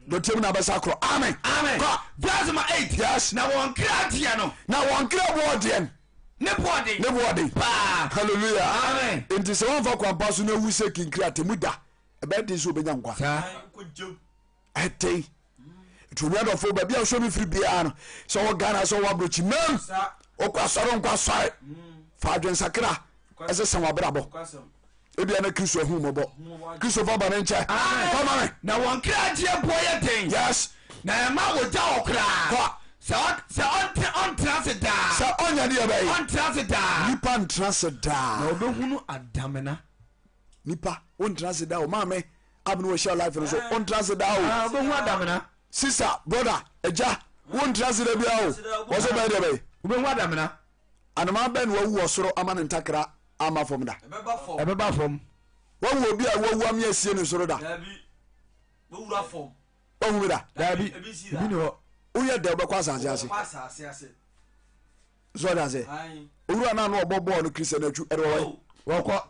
[SPEAKER 1] dɔtiam na abɛsa korɔ amen
[SPEAKER 2] Amen.
[SPEAKER 1] Kɔ.
[SPEAKER 2] Verse number 8.
[SPEAKER 1] Yes.
[SPEAKER 2] Na wɔn kra teɛ no.
[SPEAKER 1] na wɔnkra boɔdeɛ
[SPEAKER 2] Ne bɔden.
[SPEAKER 1] ne boɔden
[SPEAKER 2] Paa.
[SPEAKER 1] halleluya
[SPEAKER 2] Amen.
[SPEAKER 1] enti sɛ wɔmfa kwampa so no awu sɛ kinkiri atemu da ɛbɛde sɛ wobɛnya nkwa
[SPEAKER 2] Saa.
[SPEAKER 1] ɛtei nti obi adɔfo baabi a wosɛ me firi biara no sɛ wɔ ghana sɛ wɔ aborɔkyi mam wokɔ asɔre nkɔ asɔre fa adwensakra ɛsɛ sɛ wabrabɔ ebia na kristo ahu mmɔbɔ kristo fa ba ne nkyɛ kɔma me
[SPEAKER 2] Na wɔn kra teɛ boɔ yɛ den.
[SPEAKER 1] yes
[SPEAKER 2] Na ɛma wogya wɔ koraa.
[SPEAKER 1] kɔ
[SPEAKER 2] Sɛ ɔntena se daa.
[SPEAKER 1] sɛ ɔnya deɛ bɛyɛ
[SPEAKER 2] Ɔntena se daa.
[SPEAKER 1] nipa ntena se
[SPEAKER 2] Na
[SPEAKER 1] daa
[SPEAKER 2] obɛhunu adamena.
[SPEAKER 1] nipa wontena se daa o maame abene wɔhyia life no so wontena se daa o
[SPEAKER 2] Obɛhu adamena.
[SPEAKER 1] sister brother agya wontena se da bia o wɔ so bɛyɛ deɛ bɛyɛ
[SPEAKER 2] Obɛhu adamena.
[SPEAKER 1] anoma bɛn na wawu wɔ soro ama ne ntakra ama fam da
[SPEAKER 2] Ɛbɛba fam.
[SPEAKER 1] wawu obi a wawu ame asie ne soro da wahu mi da
[SPEAKER 2] Daabi. Ebi ni hɔ.
[SPEAKER 1] woyɛ dɛ wobɛkɔ asase ase sɔde ase owura na na ɔbɔ bɔɔl no kristian atwu ɛde wɔwɔ
[SPEAKER 2] Wɔkɔ.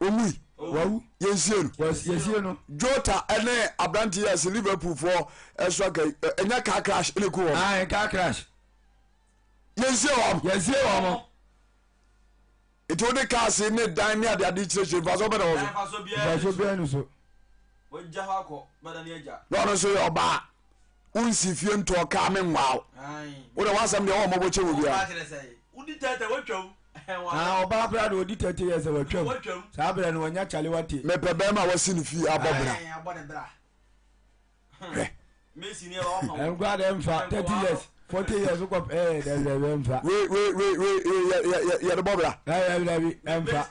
[SPEAKER 1] ɔmui
[SPEAKER 2] Wawu.
[SPEAKER 1] yɛnsie no
[SPEAKER 2] Yɛsie no.
[SPEAKER 1] jota ɛne aberante yɛ sɛ liverpool foɔ ɛso ka ɛnyɛ car crash ɛne ku wɔm
[SPEAKER 2] Aye, car crash.
[SPEAKER 1] yɛnsie wɔm
[SPEAKER 2] Yɛsie wɔn mo.
[SPEAKER 1] nti wode car se ne dan ne adeade kyerɛkyerɛ mfa so wobɛda wɔ so
[SPEAKER 2] Nfaso biara ni so.
[SPEAKER 1] na ɔno nso yɛ ɔbaa wonsi fie ntɔɔ kaa me nwaaw wode woasɛm deɛ wɔmɔbɔ kyɛ wɔ biara
[SPEAKER 2] Na ɔbaa koraa de odi 30 years watwam. Saa berɛ no wɔnya kyale wate.
[SPEAKER 1] mepɛ bɛrima a wasi ne fie abɔ bra hwɛ
[SPEAKER 2] Ɛnkwa de mfa 30 years. 40 years wokɔ dɛbɛ mfa.
[SPEAKER 1] yɛde bɔ bra
[SPEAKER 2] Dɛbɛ ɛmfa.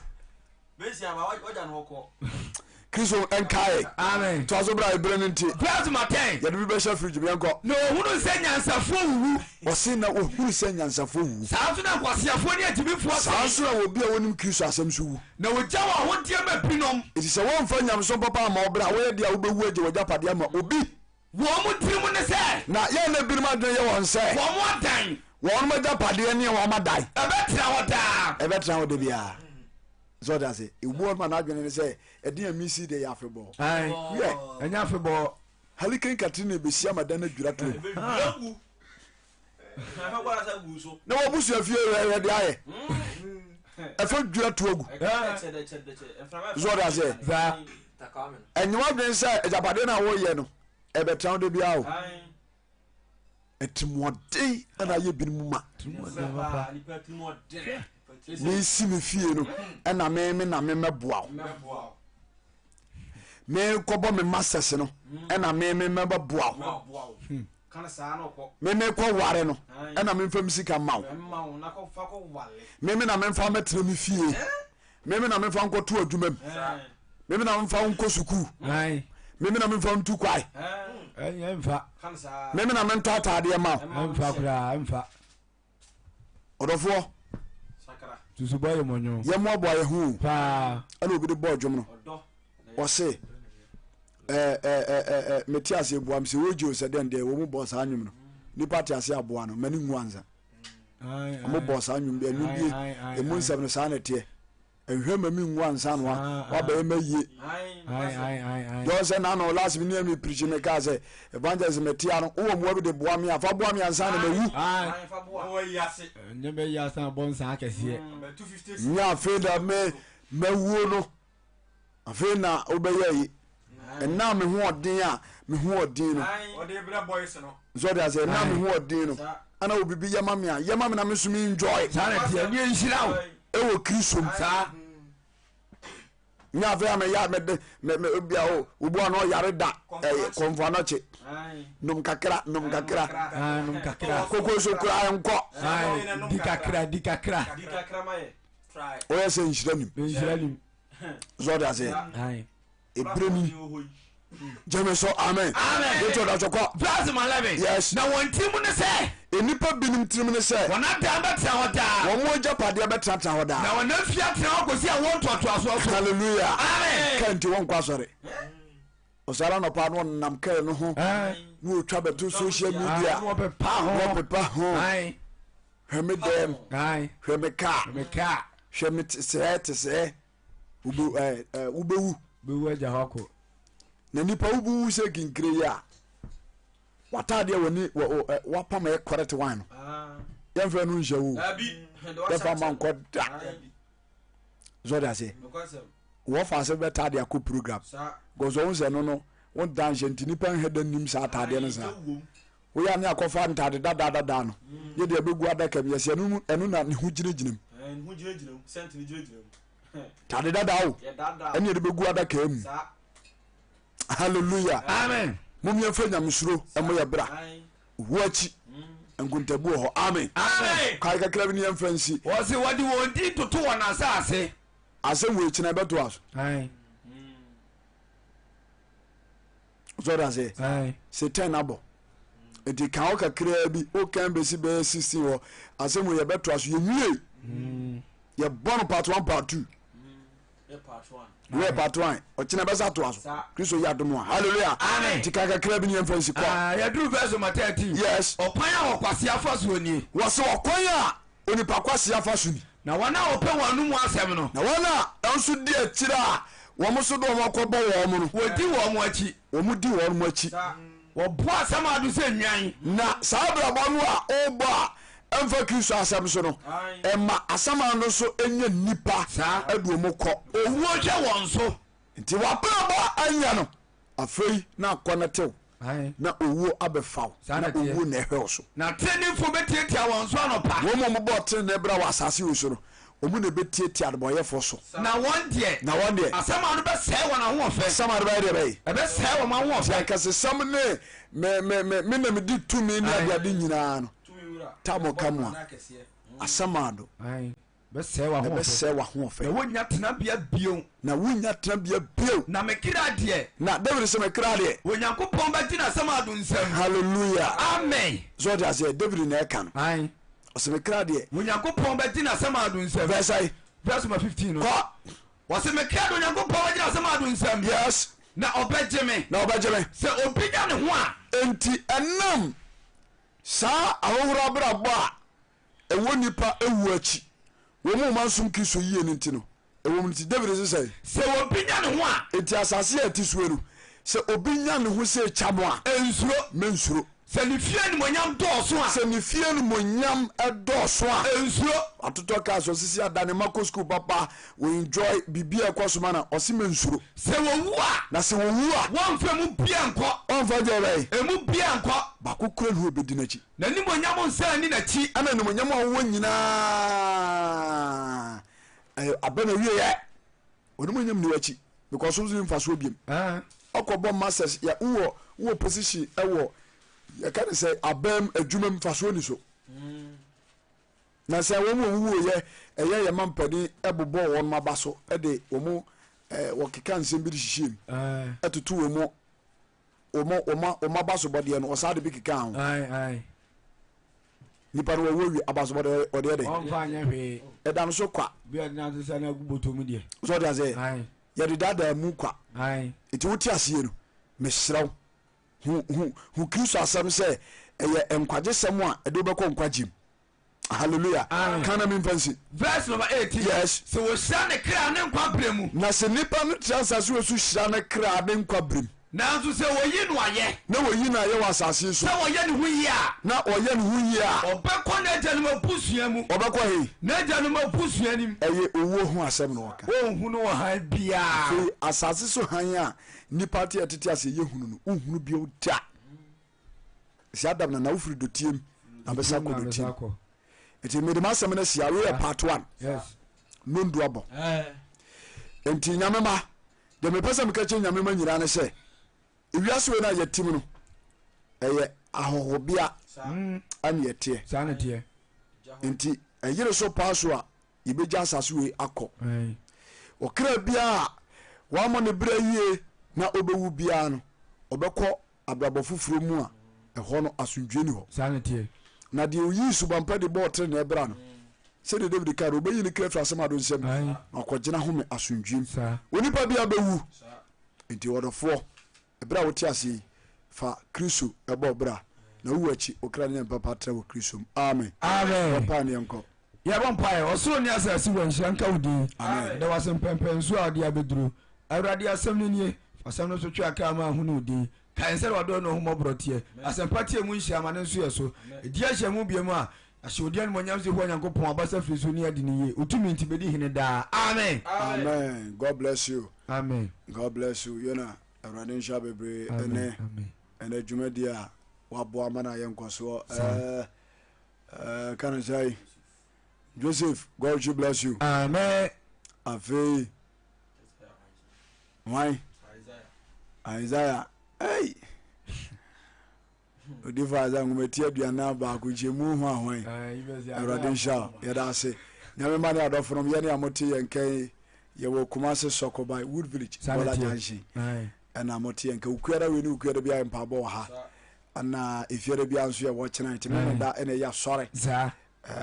[SPEAKER 1] kristo ɛnkae
[SPEAKER 2] Amen.
[SPEAKER 1] toa so bra ɛberɛ no nti
[SPEAKER 2] Verse number 10.
[SPEAKER 1] yɛde bi bɛhyɛ fridge biɛnkɔ
[SPEAKER 2] Na ohunu sɛ nyansafoɔ wuwu.
[SPEAKER 1] ɔse na ɔhuru sɛ nyansafo wu
[SPEAKER 2] Saa nso na nkwaseafoɔ ne atimifoɔ
[SPEAKER 1] saa
[SPEAKER 2] sɛ.
[SPEAKER 1] nso na wɔbi a wɔnim kristo asɛm so wu
[SPEAKER 2] Na wogya wɔ ahodeɛ ma binom.
[SPEAKER 1] ɛti sɛ wɔmfa nyamso papa ama ɔbrɛ a woyɛ deɛ a wobɛwu agye wɔgyapadeɛ ama obi
[SPEAKER 2] Wɔn mo tirim ne sɛ.
[SPEAKER 1] na yɛna binom adwene yɛ wɔn sɛ
[SPEAKER 2] Wɔn mo adan.
[SPEAKER 1] wɔnom agyapadeɛ ne wɔma dae
[SPEAKER 2] Ɛbɛtena hɔ daa.
[SPEAKER 1] ɛbɛtena wo da biara sɛ ɔda sɛ ɛwuo ma n'adwene ne sɛ ɛde a misi de yɛ afebɔɔ
[SPEAKER 2] Aye.
[SPEAKER 1] yɛ
[SPEAKER 2] Ɛnya afebɔɔ.
[SPEAKER 1] haliken katrina bɛsia ma da no adwira to na wɔbusua fie yɛde ayɛ ɛfɛ dwira to agu sɛ ɔda sɛ
[SPEAKER 2] Saa.
[SPEAKER 1] ɛnyɛm adwene sɛ agyapadeɛ no a woyɛ no ɛbɛtena wo da biara o ɛtimoɔden ana ayɛ binom ma mesi me fie no ɛna me na mɛboa wo mekɔbɔ me masters no ɛna mɛbɛboa wo memekɔ ware no ɛna memfa me sika ma wo meme na memfa mɛtena me fie meme na memfa nkɔto adwuma m meme na memfa wo nkɔ sukuu
[SPEAKER 2] Aye.
[SPEAKER 1] meme na memfa wo ntu kwae
[SPEAKER 2] Ɛmfa.
[SPEAKER 1] meme na mentɔ ataadeɛ ma wo
[SPEAKER 2] Ɛmfa koraa ɛmfa.
[SPEAKER 1] ɔdɔfoɔ
[SPEAKER 2] Susubɔ yɛ mɔnyo.
[SPEAKER 1] yɛmmoaboa yɛ ho
[SPEAKER 2] Paa.
[SPEAKER 1] ɛna obi de bɔɔ dwom no ɔse mete ase boa m sɛ wɔgye o sɛ dɛn deɛ wɔ mu bɔɔ saa nwom no nipa te ase aboa no mane ngu ansa ɔmo bɔɔ saa nwom bi ɛnwom bie ɛmu nsɛm no saa ne teɛ ɛhwɛ ma me ngu ansa no wabɛyɛ ma yie dɔw sɛ na no last minute me preach me ka sɛ evangelist metia no wo mo bi de boa me afa boa me ansa na mawu
[SPEAKER 2] Nye bɛ yi asan bɔ nsan akɛseɛ.
[SPEAKER 1] nya afei da mawuo no afei na wobɛyɛ yi ɛna me ho ɔden a me ho ɔden no nso de asɛ ɛna me ho ɔden no ana obibi yɛma me a yɛma me na me so me enjoy
[SPEAKER 2] Saa na teɛ. Nye nhyira wo.
[SPEAKER 1] ɛwɔ kristo mu
[SPEAKER 2] Saa.
[SPEAKER 1] nya fe am ya me bia o ubu ano yare da konfo no che num kakra koko so kura enko
[SPEAKER 2] di kakra
[SPEAKER 4] try
[SPEAKER 1] o ya se nshiranim zo da se ebremi jeme so amen go to da choko
[SPEAKER 2] verse 11
[SPEAKER 1] yes
[SPEAKER 2] na won timu ne se
[SPEAKER 1] enipa binim tirim ne se
[SPEAKER 2] wona da betra hoda
[SPEAKER 1] won mo japade betra hoda
[SPEAKER 2] na wona fia tra akosi a won toto aso so
[SPEAKER 1] hallelujah
[SPEAKER 2] amen
[SPEAKER 1] kanti won kwa sore osara no pa no nam kai no ho no twa beto social media
[SPEAKER 2] wo pepa ho
[SPEAKER 1] hweme dem hweme ka hweme se ubewu
[SPEAKER 2] bewu aja hako
[SPEAKER 1] na nipa ubu se kinkire ya watade woni wapam e correct one yemfa no nhyawu defa manko da zoda se wo fa se betade akọ program gozo won no won danger nipa nheda nim sa atade no sa wo ya ne akofa ntade dada no ye de begu adaka bi yese enu na ne hu gireginam
[SPEAKER 4] sent ni gireginam
[SPEAKER 1] tade dada o ene de begu adaka am hallelujah
[SPEAKER 2] amen
[SPEAKER 1] mum ye fanya misuro emo ye bra woachi nguntabu ho amen kai ka krabi ni emfansi
[SPEAKER 2] wo se wodi wondi toto wona asase
[SPEAKER 1] ase wo china beto aso zora se satan abo enti kan o ka krabi o kan besi be 16 ho ase mo ye beto aso ye nwie ye bono part 1 part 2 we part 1 o china besa to aso Kristo ya domo hallelujah
[SPEAKER 2] amen
[SPEAKER 1] tikaka krabi ni emfansi kwa
[SPEAKER 2] ya do verse 13
[SPEAKER 1] yes
[SPEAKER 2] opan a okwase afaso oni
[SPEAKER 1] wo se okwan a onipa kwase afaso ni
[SPEAKER 2] na wana ope wanu mu asem no
[SPEAKER 1] na wana enso di akira wo mo so do mo akọbọ wo mo no
[SPEAKER 2] wodi wo mo achi
[SPEAKER 1] wo mu di wo mo achi
[SPEAKER 2] wo bo asem adu se nwan
[SPEAKER 1] na sabra bo no a obo a emfa Kristo asem so no ema asama no so enye nipa adu mo kọ
[SPEAKER 2] owu hwe won so
[SPEAKER 1] nti wapaba anya no afei na akọnetew na owu abefaw na owu na ehwe so
[SPEAKER 2] na tenifo betietia won so anopa
[SPEAKER 1] wo mo bo ten na ebra wa asase wo so no omu na betietia adboyefo so
[SPEAKER 2] na won de asama no be se won ahofe
[SPEAKER 1] asama no be de
[SPEAKER 2] ebe se won ahofe
[SPEAKER 1] ya kase sam ne me na me di tumi ni ade nyina no tamo kamwa asamado
[SPEAKER 2] be se wa
[SPEAKER 1] hofe
[SPEAKER 2] na wonya tena bia bio
[SPEAKER 1] na
[SPEAKER 2] mekira de
[SPEAKER 1] na David se mekira de
[SPEAKER 2] onyankopon ba tina asamado nsam
[SPEAKER 1] hallelujah
[SPEAKER 2] amen
[SPEAKER 1] so that say David na eka no o se mekira de
[SPEAKER 2] onyankopon ba tina asamado nsam verse 15 no wo se mekira de onyankopon ba tina asamado nsam
[SPEAKER 1] yes
[SPEAKER 2] na obejeme se obinya ne ho a
[SPEAKER 1] enti enam sa awura brabo a ewo nipa ewu achi wo mu mansum Kristo yie ne ntino ewo mu nti David se
[SPEAKER 2] obinya ne ho a
[SPEAKER 1] enti asase ati sueru se obinya ne ho se chamo a
[SPEAKER 2] ensuro
[SPEAKER 1] mensuro
[SPEAKER 2] se ni fie ni monyam dɔɔso a
[SPEAKER 1] se ni fie ni monyam dɔɔso a
[SPEAKER 2] ensuro
[SPEAKER 1] atoto ka so sisi adane mako school papa we enjoy bibia kwasoma na ɔse mensuro
[SPEAKER 2] se wo wu a
[SPEAKER 1] na se wo wu a
[SPEAKER 2] wɔn fa mu bia nkɔ
[SPEAKER 1] ɔnfa jere
[SPEAKER 2] emu bia nkɔ
[SPEAKER 1] bako kura ne obedi nachi
[SPEAKER 2] na ni monyam nsa ni na chi
[SPEAKER 1] ana ni monyam a wo nyina abana wiye oni monyam ni wachi because so mfa so obiem akɔbɔ masters ya wo position ɛwɔ ya kan say abam adwuma mfa so ni so na say wo mu ye ɛyɛ mampani ɛbobɔ wɔn maba so ɛde wo mu wɔkeka nsɛm bi hihiem ɛtutu wo mu maba so bɔde no ɔsa de bi keka ho nipa no wo wi abaso bɔde ɔde de
[SPEAKER 2] ɔmfa anya hwe
[SPEAKER 1] ɛda no so kwa
[SPEAKER 2] bi adina so sana guboto mu de
[SPEAKER 1] so de say ya de dada mu kwa eti wuti asie no mesraw hu Kristo asem se eye enkwaje sem a ede obekɔ nkwagem hallelujah kana me mfansi
[SPEAKER 2] verse number 18
[SPEAKER 1] yes
[SPEAKER 2] so wo hia ne kra ne nkwa bremu
[SPEAKER 1] na se nipa no transase wo su hia ne kra ne nkwa brem
[SPEAKER 2] na nso se wo yi no aye
[SPEAKER 1] na wo yi na aye wa asase so
[SPEAKER 2] se wo ye ne hu yi a
[SPEAKER 1] na o ye ne hu yi a
[SPEAKER 2] obekɔ na agya no mapusua mu
[SPEAKER 1] obekɔ he
[SPEAKER 2] na agya no mapusua nim
[SPEAKER 1] eye owo hu asem no waka
[SPEAKER 2] o hu no ha bia
[SPEAKER 1] so asase so han a nipa te atete ase ye hunu no ohunu bi o da si adam na ufiri dotiem na besa ko dotiem eti me de masem na sia we part 1
[SPEAKER 2] yes
[SPEAKER 1] nondu abo enti nyamema de me pesa me ka che nyamema nyira ne se ewiase we na ye tim no eye ahohobia an ye tie
[SPEAKER 2] sana tie
[SPEAKER 1] enti eyire so paso a yebeja asase we akọ okra bia wa mo ne bra yie na obewu bia no obekọ abrabo fufuro mu a eho no asundwe ni ho
[SPEAKER 2] sana tie
[SPEAKER 1] na de oyi subampa de bo tre na ebra no se de David Karo obeyi ni krefra asema do nsem akọgina home asundwem onipa bia bewu enti wodofo ebra wote ase fa Kristo ebo bra na wu achi okra ne papa tra wo Kristo amen
[SPEAKER 2] amen
[SPEAKER 1] papa ne enko
[SPEAKER 2] ya bon pae osoro ni asasi wanhia nka wodi
[SPEAKER 1] amen
[SPEAKER 2] da wasem pempen so ade abeduru awrade asem ni nie asem no so twa aka ma hu no di kan se wado no humo brotie asem patie mu nhia ma ne nso yeso edi ahia mu biem a ahye odi an monyam se ho nyankopon abasa firi so ni ade ni ye otumi ntibedi hene da amen
[SPEAKER 1] amen God bless you
[SPEAKER 2] amen
[SPEAKER 1] God bless you yona awrade nsha bebre ene dwumadi a wabo amana yenkoso can I say Joseph, God should bless you.
[SPEAKER 2] Amen.
[SPEAKER 1] Afe. Why? Isaiah. Hey. Odi faza ngumeti aduana ba ku chemu ho ahwan. Awrade nsha yeda ase. Nyame mane adofo no ye ne amote yenkan ye wo Kumasi Sokobai Wood Village Bola Janshi. And amote yenkan ukuara we ni ukuara bia empabo ha. Ana efiere bia nso ye wo chena ntime da ene ya sore. Za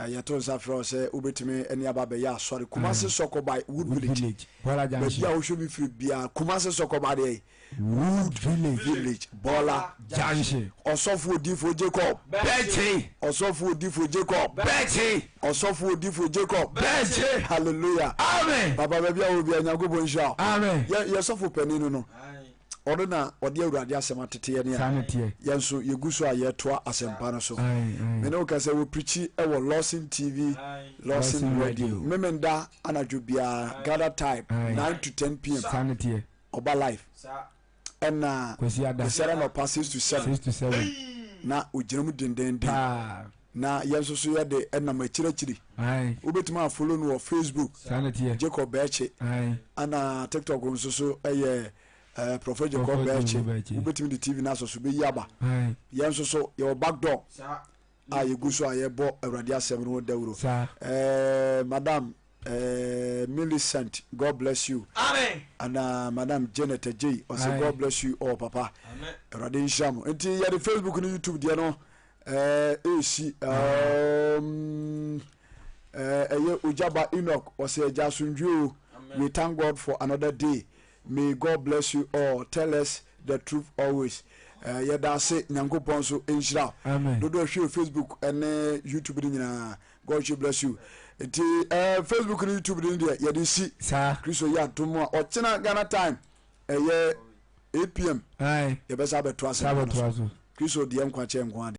[SPEAKER 1] yato safro se ubetime eni ababe ya sorry Kumasi Sokobai Wood Village Bola Janshi ya wo shobi free bia Kumasi Sokobai dey Wood Village Bola Janshi Osofo Odifo Jacob Betty Osofo Odifo Jacob Betty Osofo Odifo Jacob Betty hallelujah amen baba baby a obi anyagobo nsha amen ye sofo paninu no odo na ode awurade asema tete ye ne yenso yeguso ayetoa asempa no so me no ka se we preach e wo Lawson TV Lawson Radio memenda anadwo bia gather time 9 to 10 pm
[SPEAKER 2] sanity
[SPEAKER 1] oba live and the sermon of 6 to 7 na ojinamu dendende na yenso so ye de na machirachiri obetuma follow no Facebook
[SPEAKER 2] sanity
[SPEAKER 1] Jacob Beche ana TikTok nso so eye Prophet Jacob Beche ubetimi the TV na so so be yaba yenso so your back door yeguso ayebo awurade asem no dawuro madam Millicent, God bless you. Amen. And Madam Janet J. I say God bless you all, Papa. Amen. Radin Sham. Until you the Facebook and YouTube, you know. Ujaba Enoch or say Jasunju. We thank God for another day. May God bless you all. Tell us the truth always. Yada say Nyango Ponso Inshra. Amen. Do show Facebook and YouTube. God should bless you. Facebook and YouTube there you dey see Kristo ya tomo o chena Ghana time 8 pm you better be to us Kristo dey nkwa che nkwa